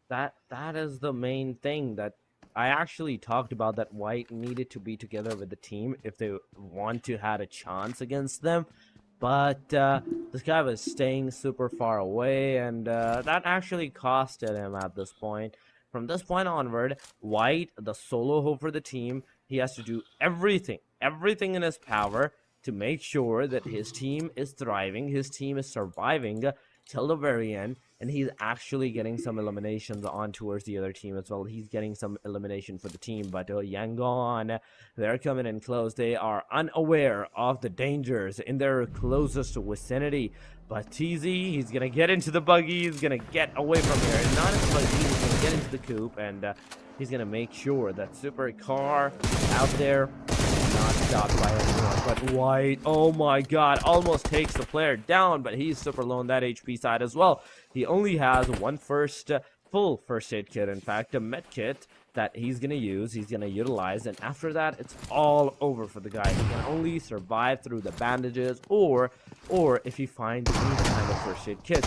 That is the main thing that I actually talked about, that White needed to be together with the team if they want to had a chance against them. But this guy was staying super far away, and that actually costed him at this point. From this point onward, White, the solo hope for the team, he has to do everything in his power to make sure that his team is thriving, his team is surviving till the very end, and he's actually getting some eliminations on towards the other team as well. He's getting some elimination for the team, but Yangon, they're coming in close. They are unaware of the dangers in their closest vicinity. But TZ, he's gonna get into the buggy, he's gonna get away from here, and not in the buggy, he's gonna get into the coupe, and he's gonna make sure that supercar out there not stopped by anyone. But White, oh my god, almost takes the player down, but he's super low on that HP side as well. He only has one full first aid kit, in fact, a med kit that he's gonna use, he's gonna utilize, and after that, it's all over for the guy. He can only survive through the bandages, or if he finds any kind of first aid kit.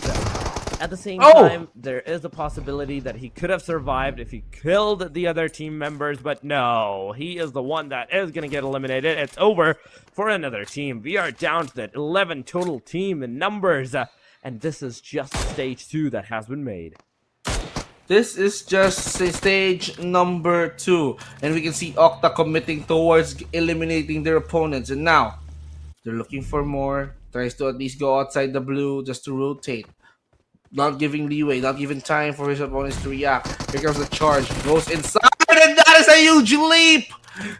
At the same time, there is a possibility that he could have survived if he killed the other team members, but no, he is the one that is going to get eliminated. It's over for another team. We are down to that 11 total team in numbers, and this is just stage 2 that has been made. This is just stage number 2, and we can see Octa committing towards eliminating their opponents, and now they're looking for more, tries to at least go outside the blue just to rotate. Not giving leeway, not giving time for his opponents to react. Here comes the charge, goes inside, and that is a huge leap!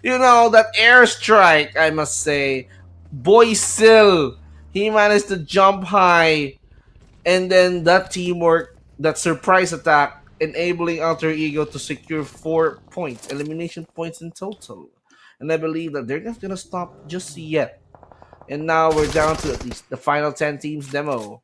That airstrike, I must say. Boy Sil, he managed to jump high, and then that teamwork, that surprise attack, enabling Alter Ego to secure 4 points, elimination points in total. And I believe that they're not gonna stop just yet. And now we're down to at least the final 10 teams demo.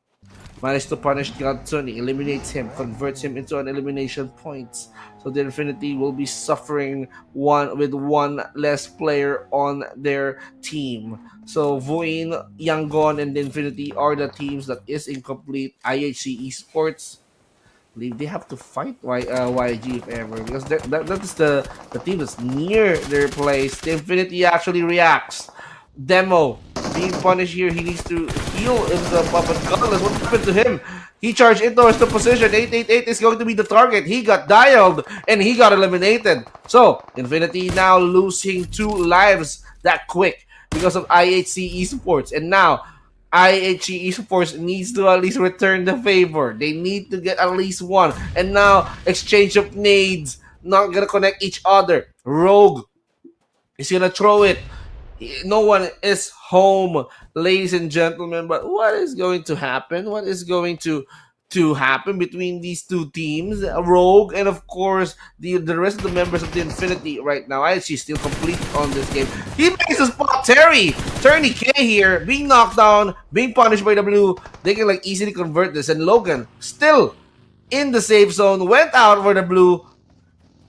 Managed to punish Godsuni, eliminates him, converts him into an elimination points. So the Infinity will be suffering with one less player on their team. So VOIN, Yangon, and the Infinity are the teams that is incomplete. IHC Esports, I believe they have to fight YG if ever, because that is the team that's near their place. The Infinity actually reacts. Demo being punished here. He needs to heal in the puppet. Godless, what happened to him? He charged in towards the position. 888 is going to be the target. He got dialed and he got eliminated. So Infinity now losing 2 lives that quick because of IHC Esports. And now IHC Esports needs to at least return the favor. They need to get at least 1. And now exchange of nades. Not gonna connect each other. Rogue is gonna throw it. No one is home, ladies and gentlemen. But what is going to happen? What is going to to happen between these two teams, Rogue and of course the rest of the members of the Infinity right now. I actually still complete on this game. He makes a spot. Turney K here, being knocked down, being punished by the blue. They can like easily convert this, and Logan still in the safe zone, went out for the blue.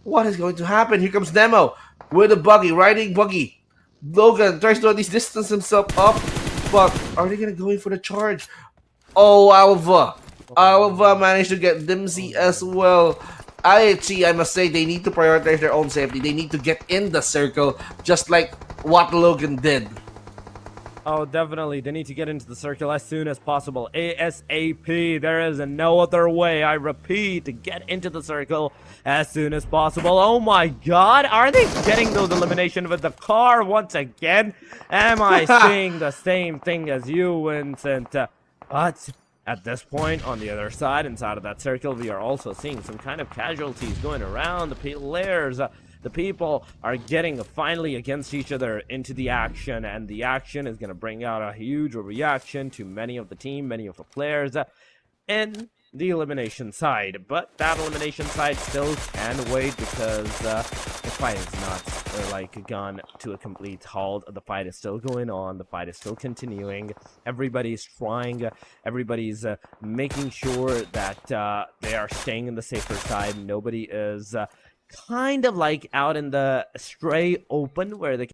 What is going to happen? Here comes Nemo with a buggy, riding buggy. Logan tries to at least distance himself up, but are they gonna go in for the charge? Oh, Alva managed to get Dimsy as well. I must say, they need to prioritize their own safety. They need to get in the circle, just like what Logan did. Oh, definitely. They need to get into the circle as soon as possible. ASAP. There is no other way. I repeat, to get into the circle as soon as possible. Oh my god. Are they getting those eliminations with the car once again? Am I seeing the same thing as you, Vincent? But at this point, on the other side, inside of that circle, we are also seeing some kind of casualties going around. The players, the people are getting finally against each other into the action, and the action is going to bring out a huge reaction to many of the team, many of the players, and the elimination side. But that elimination side still can wait because the fight is not like gone to a complete halt. The fight is still going on. The fight is still continuing. Everybody's trying. Everybody's making sure that they are staying in the safer side. Nobody is kind of like out in the stray open where they